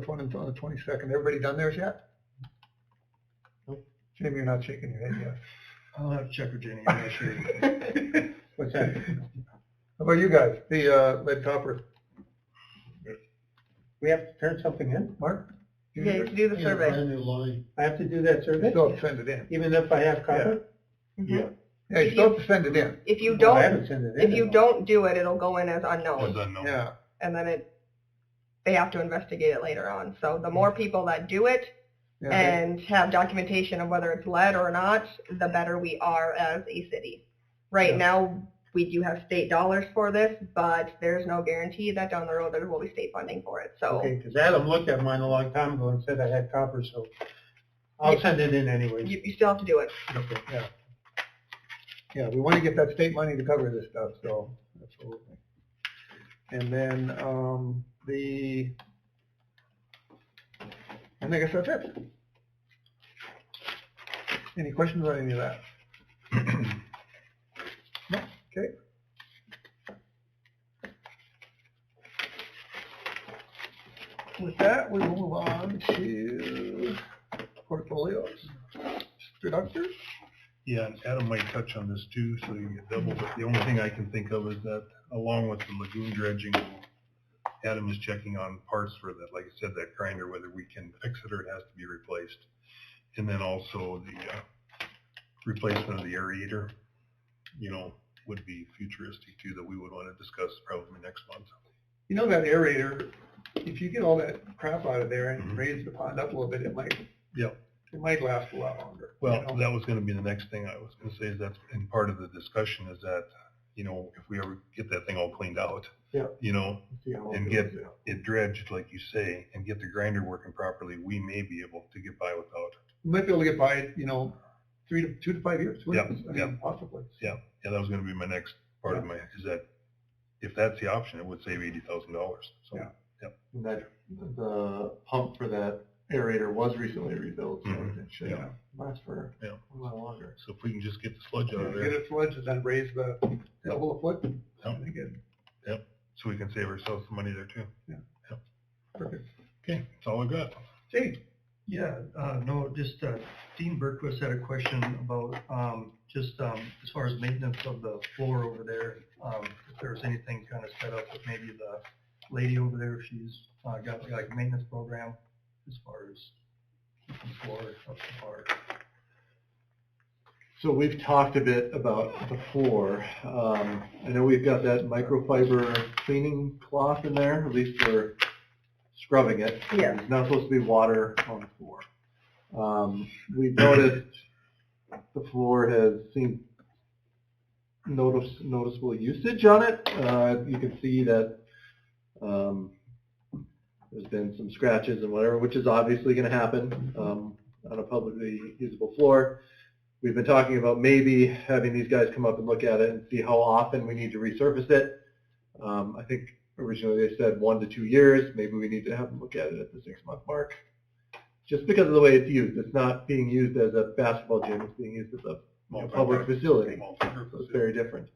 Speaker 1: 22nd. Everybody done theirs yet?
Speaker 10: Nope.
Speaker 1: Jim, you're not shaking your head yet.
Speaker 11: I'll have to check with Jenny, I'm not sure.
Speaker 1: What's that? How about you guys? The lead copper,
Speaker 6: We have to turn something in?
Speaker 1: Mark? You
Speaker 3: Yeah, you have to do the survey.
Speaker 6: I have to do that survey,
Speaker 1: still have to send it in.
Speaker 6: even if I have copper?
Speaker 3: Mhm.
Speaker 1: Yeah, you still have to send it in.
Speaker 3: If you
Speaker 6: Well, I
Speaker 3: don't,
Speaker 6: haven't sent it in.
Speaker 3: if you don't do it, it'll go in as
Speaker 2: Was
Speaker 3: unknown,
Speaker 2: unknown.
Speaker 1: Yeah,
Speaker 3: and then they have to investigate it later on. So the more people that do it,
Speaker 1: Yeah,
Speaker 3: and have documentation of whether it's lead or not, the better we are as a city. Right
Speaker 1: Yeah.
Speaker 3: now, we do have state dollars for this, but there's no guarantee that down the road there will be state funding for it, so.
Speaker 6: Okay, because Adam looked at mine a long time ago and said I had copper, so I'll send it in anyway.
Speaker 3: You still have to do it.
Speaker 6: Okay.
Speaker 1: Yeah. Yeah, we want to get that state money to cover this stuff, so, absolutely. And then, and I guess that's it. Any questions on any of that? No? Okay. With that, we will move on to portfolios. Mr. Doctor?
Speaker 2: Yeah, and Adam might touch on this too, so you get double, but the only thing I can think of is that along with the lagoon dredging, Adam is checking on parts for that, like I said, that grinder, whether we can fix it or it has to be replaced. And then also the replacement of the aerator, would be futuristic too, that we would want to discuss probably next month.
Speaker 1: You know that aerator, if you get all that crap out of there and raise the pond up a little bit, it might.
Speaker 2: Yep.
Speaker 1: It might last a lot longer.
Speaker 2: Well, that was gonna be the next thing I was gonna say, is that's, and part of the discussion is that, if we ever get that thing all cleaned out,
Speaker 1: Yeah. See how it
Speaker 2: and
Speaker 1: goes,
Speaker 2: get
Speaker 1: yeah.
Speaker 2: it dredged, like you say, and get the grinder working properly, we may be able to get by without.
Speaker 1: You might be able to get by, 2 to 5 years.
Speaker 2: Yeah,
Speaker 1: I mean,
Speaker 2: yeah.
Speaker 1: possibly.
Speaker 2: Yeah, that was gonna be my next part of is that if that's the option, it would save $80,000. So,
Speaker 1: Yeah.
Speaker 10: And that, the pump for that aerator was recently rebuilt, so
Speaker 2: Mhm.
Speaker 10: it should
Speaker 1: Yeah.
Speaker 10: last for
Speaker 2: Yeah.
Speaker 10: a lot longer.
Speaker 2: So if we can just get the sludge out of
Speaker 1: Get
Speaker 2: there,
Speaker 1: it sludged and then raise the level of foot.
Speaker 2: Yeah.
Speaker 1: And again,
Speaker 2: so we can save ourselves some money there too.
Speaker 1: perfect.
Speaker 2: Okay, that's all I got.
Speaker 1: Jay?
Speaker 11: Yeah, no, just, Dean Berquist had a question about, as far as maintenance of the floor over there, if there's anything kind of set up with maybe the lady over there, if she's, got like a maintenance program as far as keeping the floor up to par.
Speaker 10: So we've talked a bit about the floor. I know we've got that microfiber cleaning cloth in there, at least we're scrubbing it.
Speaker 3: Yeah.
Speaker 10: There's not supposed to be water on the floor. We've noticed the floor has seen noticeable usage on it. You can see that there's been some scratches and whatever, which is obviously going to happen on a publicly usable floor. We've been talking about maybe having these guys come up and look at it and see how often we need to resurface it. I think originally they said 1 to 2 years. Maybe we need to have them look at it at the 6-month mark. Just because of the way it's used. It's not being used as a basketball gym. It's being used as a public facility. So it's very different.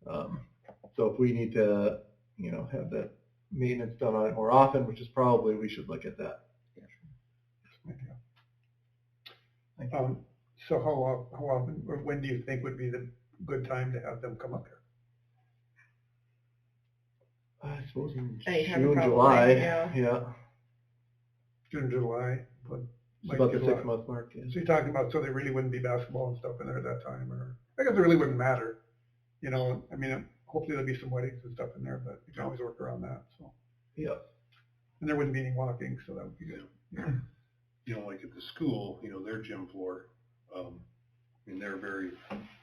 Speaker 10: So if we need to, have that maintenance done on it more often, which is probably, we should look at that.
Speaker 1: So how often, or when do you think would be the good time to have them come up here?
Speaker 10: I suppose in
Speaker 3: Anytime
Speaker 10: June,
Speaker 3: probably,
Speaker 10: July.
Speaker 3: yeah.
Speaker 1: June, July? But
Speaker 10: It's about the 6-month mark. Yeah.
Speaker 1: So you're talking about, so there really wouldn't be basketball and stuff in there at that time, or, I guess it really wouldn't matter. I mean, hopefully there'll be some weddings and stuff in there, but you can always work around that, so.
Speaker 10: Yeah.
Speaker 1: And there wouldn't be any walking, so that would be good.
Speaker 2: Like at the school, their gym floor, they're very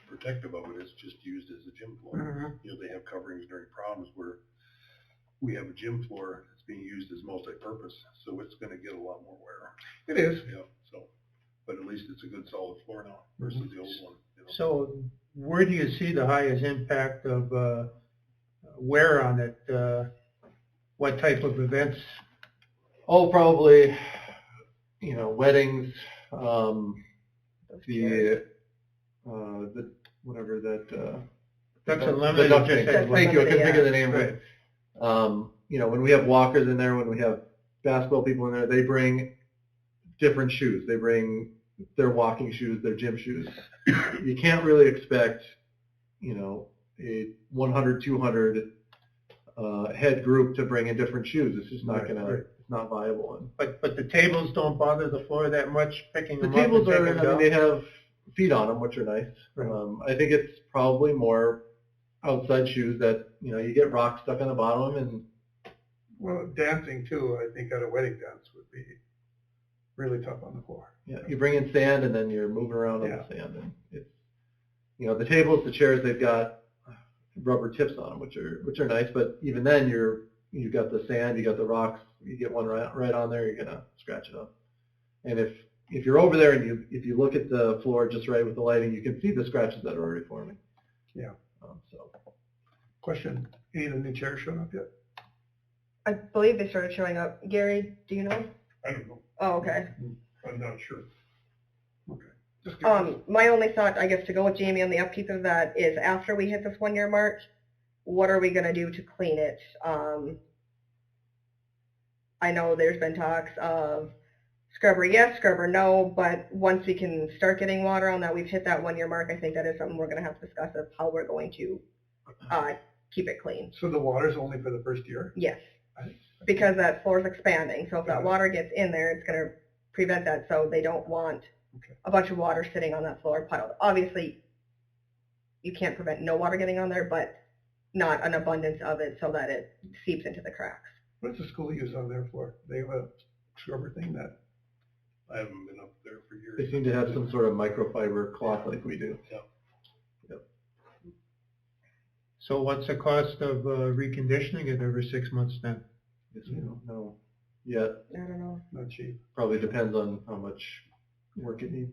Speaker 2: protective of it. It's just used as a gym floor.
Speaker 1: Mhm.
Speaker 2: They have coverings during proms where we have a gym floor that's being used as multi-purpose, so it's gonna get a lot more wear.
Speaker 1: It is.
Speaker 2: Yeah, so, but at least it's a good solid floor now versus the old one.
Speaker 6: So where do you see the highest impact of wear on it? What type of events?
Speaker 10: Oh, probably, weddings, the whatever that.
Speaker 6: Ducks
Speaker 10: the
Speaker 6: Unlimited
Speaker 10: duck
Speaker 6: just
Speaker 10: thing.
Speaker 6: had
Speaker 10: Thank you. I couldn't think of the name of
Speaker 6: Right.
Speaker 10: it. When we have walkers in there, when we have basketball people in there, they bring different shoes. They bring their walking shoes, their gym shoes. You can't really expect, a 100, 200 head group to bring in different shoes. It's just not
Speaker 6: Right,
Speaker 10: gonna.
Speaker 6: right.
Speaker 10: It's not viable.
Speaker 6: But the tables don't bother the floor that much, picking
Speaker 10: The
Speaker 6: them up and
Speaker 10: tables are,
Speaker 6: taking them down?
Speaker 10: they have feet on them, which are nice.
Speaker 6: Right.
Speaker 10: I think it's probably more outside shoes that, you get rocks stuck on the bottom and
Speaker 1: Well, dancing too, I think at a wedding dance would be really tough on the floor.
Speaker 10: Yeah, you bring in sand and then you're moving around on
Speaker 1: Yeah.
Speaker 10: the sand, and it's, the tables, the chairs, they've got rubber tips on them, which are nice, but even then you've got the sand, you got the rocks, you get one right on there, you're gonna scratch it up. And if you're over there and if you look at the floor just right with the lighting, you can see the scratches that are already forming.
Speaker 1: Yeah.
Speaker 10: So
Speaker 1: Question, any of the new chairs shown up yet?
Speaker 3: I believe they started showing up. Gary, do you know?
Speaker 1: I don't know.
Speaker 3: Oh, okay.
Speaker 1: I'm not sure. Okay. Just curious.
Speaker 3: My only thought, I guess, to go with Jamie on the upkeep of that is after we hit this 1 year mark, what are we gonna do to clean it? I know there's been talks of scrubber yes, scrubber no, but once we can start getting water on that, we've hit that 1 year mark, I think that is something we're gonna have to discuss of how we're going to, keep it clean.
Speaker 1: So the water's only for the first year?
Speaker 3: Yes, because that floor is expanding, so if that
Speaker 1: Okay.
Speaker 3: water gets in there, it's gonna prevent that, so they don't want
Speaker 1: Okay.
Speaker 3: a bunch of water sitting on that floor piled. Obviously, you can't prevent no water getting on there, but not an abundance of it so that it seeps into the cracks.
Speaker 1: What's the school use on there for? They have a scrubber thing that,
Speaker 2: I haven't been up there for years.
Speaker 10: they seem to have some sort of microfiber cloth like we do.
Speaker 6: So what's the cost of reconditioning it every 6 months then?
Speaker 10: Guess we don't know yet.
Speaker 3: I don't know.
Speaker 1: not cheap.
Speaker 10: Probably depends on how much work it needs.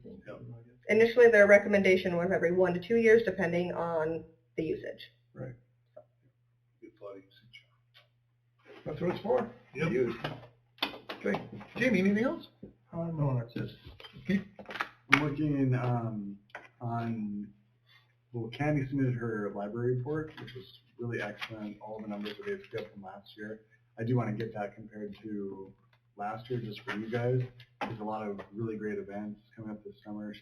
Speaker 3: Initially, their recommendation was every 1 to 2 years, depending on the usage.
Speaker 2: It's a lot of usage.
Speaker 1: That's what it's for.
Speaker 2: Yep.
Speaker 1: Use. Okay. Jamie, anything else?
Speaker 11: No, that's it.
Speaker 8: I'm looking on, well, Candy submitted her library report, which was really excellent, all the numbers that we had skipped from last year. I do want to get that compared to last year, just for you guys. There's a lot of really great events coming up this summer.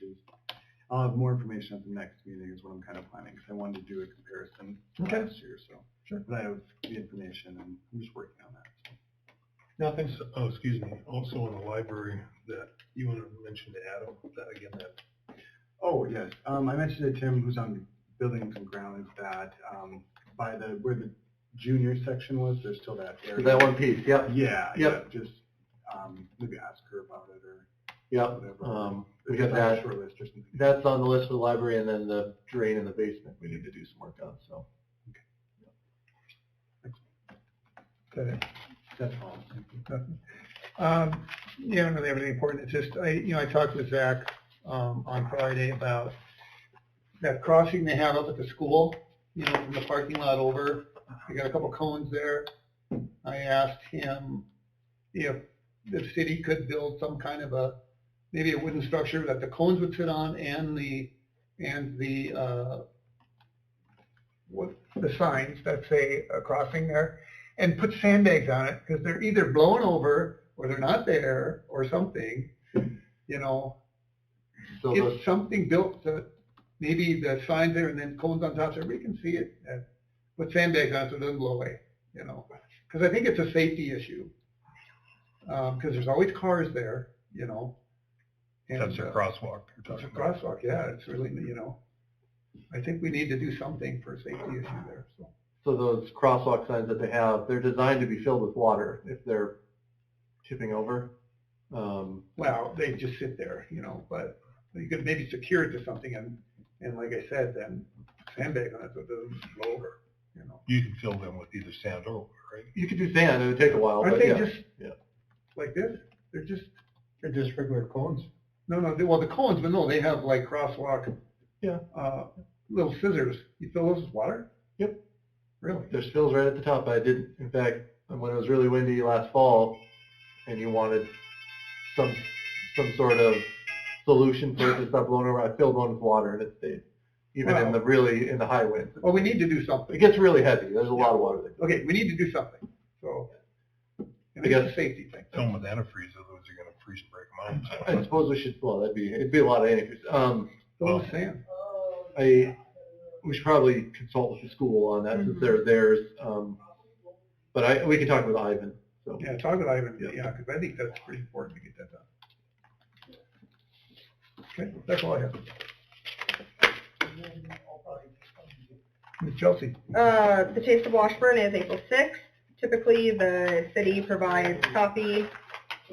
Speaker 8: I'll have more information at the next meeting is what I'm kind of planning, because I wanted to do a comparison to
Speaker 1: Okay.
Speaker 8: last year, so. Sure. But I have the information, and I'm just working on that. So.
Speaker 6: Nothing.
Speaker 2: Oh, excuse me, also in the library that you want to mention to Adam, that again, that
Speaker 8: Oh, yes. I mentioned to Tim, who's on buildings and grounds, that by where the junior section was, there's still that
Speaker 10: So
Speaker 8: area.
Speaker 10: that one piece, yep,
Speaker 8: Yeah,
Speaker 10: Yep.
Speaker 8: yeah, just maybe ask her about it or
Speaker 10: yep.
Speaker 8: whatever.
Speaker 10: We got
Speaker 8: It's on the
Speaker 10: that.
Speaker 8: short list or something.
Speaker 10: That's on the list for the library, and then the drain in the basement we need to do some work on, so.
Speaker 1: Okay.
Speaker 8: That's all. Thank you.
Speaker 1: Nothing. Yeah, I don't really have anything important. It's just, I talked with Zach, on Friday about that crossing they have up at the school, from the parking lot over. They got a couple cones there. I asked him if the city could build some kind of maybe a wooden structure that the cones would sit on and the signs that say a crossing there, and put sandbags on it, because they're either blown over or they're not there or something,
Speaker 10: So
Speaker 1: It's something built that maybe the signs there and then cones on top so everybody can see it, and put sandbags on so it doesn't blow away, because I think it's a safety issue. Because there's always cars there, and,
Speaker 2: that's a crosswalk. you're
Speaker 1: It's
Speaker 2: talking
Speaker 1: a
Speaker 2: about.
Speaker 1: crosswalk, yeah, it's really, I think we need to do something for a safety issue there, so.
Speaker 10: So those crosswalk signs that they have, they're designed to be filled with water if they're tipping over.
Speaker 1: Well, they just sit there, but you could maybe secure it to something and like I said, then sandbag on it so it doesn't blow over,
Speaker 2: You can fill them with either sand or, right?
Speaker 10: You could do sand, it would take a while,
Speaker 1: Aren't
Speaker 10: but
Speaker 1: they
Speaker 10: yeah.
Speaker 1: just
Speaker 10: yeah.
Speaker 1: like this? They're just,
Speaker 6: They're just regular cones.
Speaker 1: no, well, the cones, but no, they have like crosswalk.
Speaker 10: Yeah.
Speaker 1: Little scissors. You fill those with water?
Speaker 10: Yep.
Speaker 1: Really?
Speaker 10: There's fills right at the top. I did, in fact, when it was really windy last fall, and you wanted some sort of solution for it to stop blowing over, I filled one with water and it stayed, even in the high winds.
Speaker 1: Well, we need to do something.
Speaker 10: It gets really heavy. There's a lot of water there.
Speaker 1: Okay, we need to do something, so. And
Speaker 10: I
Speaker 1: it's
Speaker 10: guess-
Speaker 1: a safety thing.
Speaker 2: Fill them with antifreeze, otherwise you're gonna freeze and break them out.
Speaker 10: I suppose we should. Well, it'd be a lot of antifreeze.
Speaker 1: Fill with sand.
Speaker 10: We should probably consult with the school on that since they're theirs. But we can talk with Ivan. So
Speaker 1: Yeah, talk with Ivan, yeah, because I think that's pretty important to get that done. Okay, that's all I have. Ms. Chelsea?
Speaker 3: The Taste of Washburn is April 6th. Typically, the city provides coffee,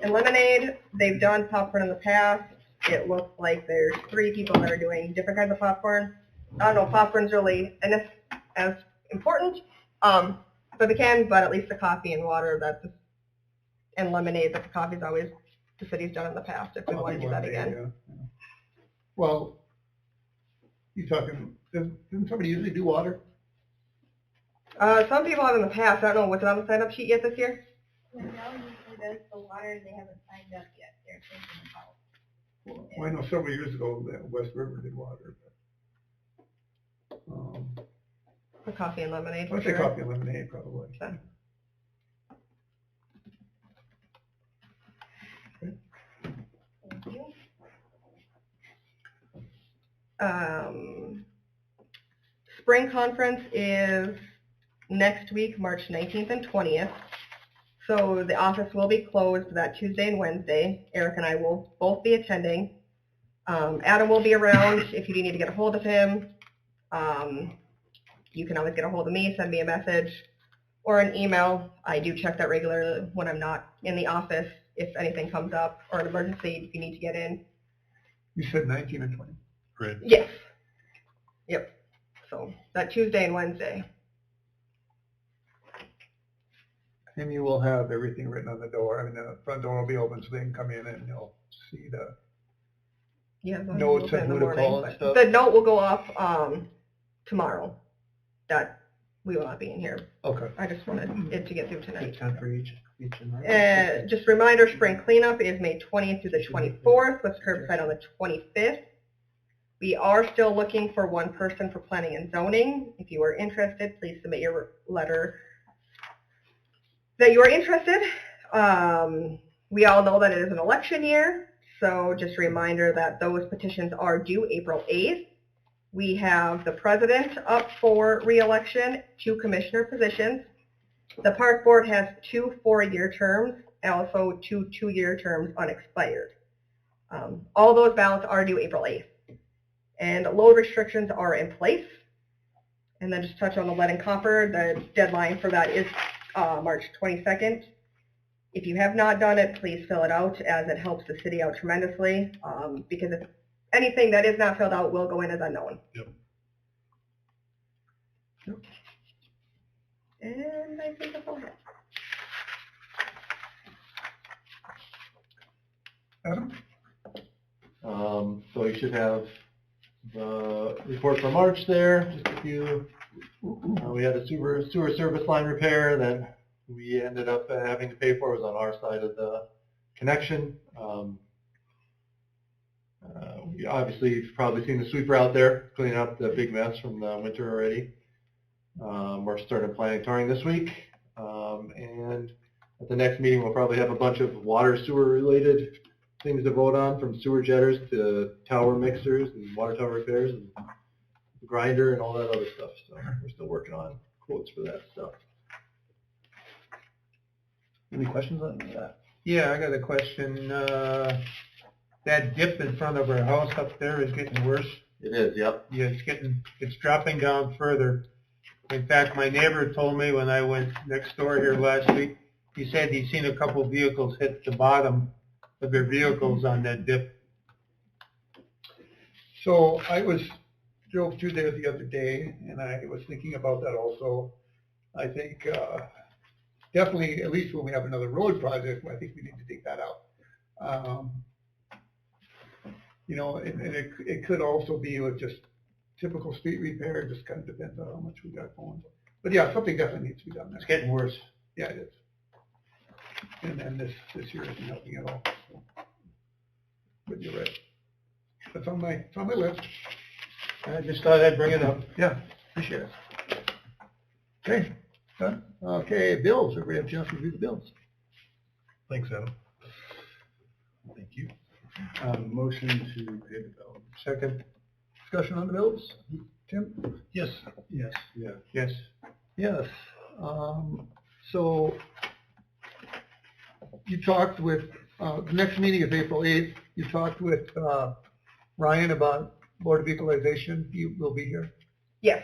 Speaker 3: and lemonade. They've done popcorn in the past. It looks like there's 3 people that are doing different kinds of popcorn. I don't know if popcorn's really as important for the can, but at least the coffee and water and lemonade that the coffee's always the city's done in the past. If we want to do that again.
Speaker 1: Yeah. Well, you talking? Didn't somebody usually do water?
Speaker 3: Some people have in the past. I don't know. Was it on the sign-up sheet yet this year?
Speaker 9: Liddell usually does the water, they haven't signed up yet, they're thinking about.
Speaker 1: Well, I know several years ago that West River did water. But,
Speaker 3: The coffee and lemonade.
Speaker 1: I'd
Speaker 3: For
Speaker 1: say
Speaker 3: sure.
Speaker 1: coffee and lemonade probably.
Speaker 3: Okay. Thank you. Spring conference is next week, March 19th and 20th. So the office will be closed that Tuesday and Wednesday. Eric and I will both be attending. Adam will be around if you do need to get a hold of him. You can always get a hold of me, send me a message or an email. I do check that regularly when I'm not in the office if anything comes up or an emergency if you need to get in.
Speaker 1: You said 19 and 20.
Speaker 2: Right.
Speaker 3: Yes. Yep. So that Tuesday and Wednesday.
Speaker 1: And you will have everything written on the door. I mean, the front door will be open so they can come in and they'll see the
Speaker 3: Yeah, those
Speaker 1: notes
Speaker 3: will
Speaker 1: and
Speaker 3: be in
Speaker 1: who
Speaker 3: the
Speaker 1: to call
Speaker 3: morning,
Speaker 1: and
Speaker 3: but
Speaker 1: stuff.
Speaker 3: the note will go off tomorrow. That we will not be in here.
Speaker 1: Okay.
Speaker 3: I just wanted it to get through tonight.
Speaker 5: Good time for each and
Speaker 3: Just reminder, spring cleanup is May 20th through the 24th, with curbside on the 25th. We are still looking for one person for planning and zoning. If you are interested, please submit your letter that you are interested. We all know that it is an election year, so just a reminder that those petitions are due April 8th. We have the president up for re-election, 2 commissioner positions. The park board has 2 4-year terms, and also 2 2-year terms unexpired. All those ballots are due April 8th. And load restrictions are in place. And then just touch on the lead and copper, the deadline for that is March 22nd. If you have not done it, please fill it out, as it helps the city out tremendously, because if anything that is not filled out will go in as unknown.
Speaker 2: Yep.
Speaker 3: And I think that's all I have.
Speaker 1: Adam?
Speaker 10: So you should have the report for March there, just a few. We had a sewer service line repair that we ended up having to pay for. It was on our side of the connection. We obviously, you've probably seen the sweeper out there cleaning up the big mess from the winter already. We're starting planning touring this week. And at the next meeting, we'll probably have a bunch of water sewer related things to vote on, from sewer jetters to tower mixers and water tower repairs and grinder and all that other stuff. So we're still working on quotes for that stuff. Any questions on that?
Speaker 6: Yeah, I got a question. That dip in front of our house up there is getting worse.
Speaker 10: It is, yep.
Speaker 6: Yeah, it's dropping down further. In fact, my neighbor told me when I went next door here last week, he said he's seen a couple vehicles hit the bottom of their vehicles on that dip.
Speaker 1: So I drove through there the other day, and I was thinking about that also. I think definitely, at least when we have another road project, I think we need to dig that out. You know, and it could also be with just typical street repair. It just kind of depends on how much we got going. But yeah, something definitely needs to be done there.
Speaker 6: It's getting worse.
Speaker 1: Yeah, it is. And then this year isn't helping at all. So. But you're right. That's on my list.
Speaker 6: I just thought I'd bring it up.
Speaker 1: Yeah, appreciate it. Okay, done. Okay, bills. Everybody have a chance to review the bills.
Speaker 2: Thanks, Adam. Thank you.
Speaker 8: Motion to pay the bill.
Speaker 6: Second.
Speaker 1: Discussion on the bills? Tim?
Speaker 2: Yes.
Speaker 8: Yes. Yeah.
Speaker 6: Yes.
Speaker 1: Yes. So you talked with, the next meeting is April 8th. You talked with Ryan about Board of Equalization. He will be here.
Speaker 3: Yes,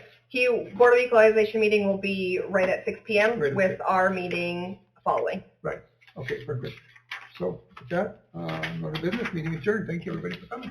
Speaker 3: Board of Equalization meeting will be right at 6 p.m.
Speaker 1: Right at
Speaker 3: with
Speaker 1: 6.
Speaker 3: our meeting following.
Speaker 1: Right. Okay, perfect. So with that, another business meeting adjourned. Thank you, everybody, for coming.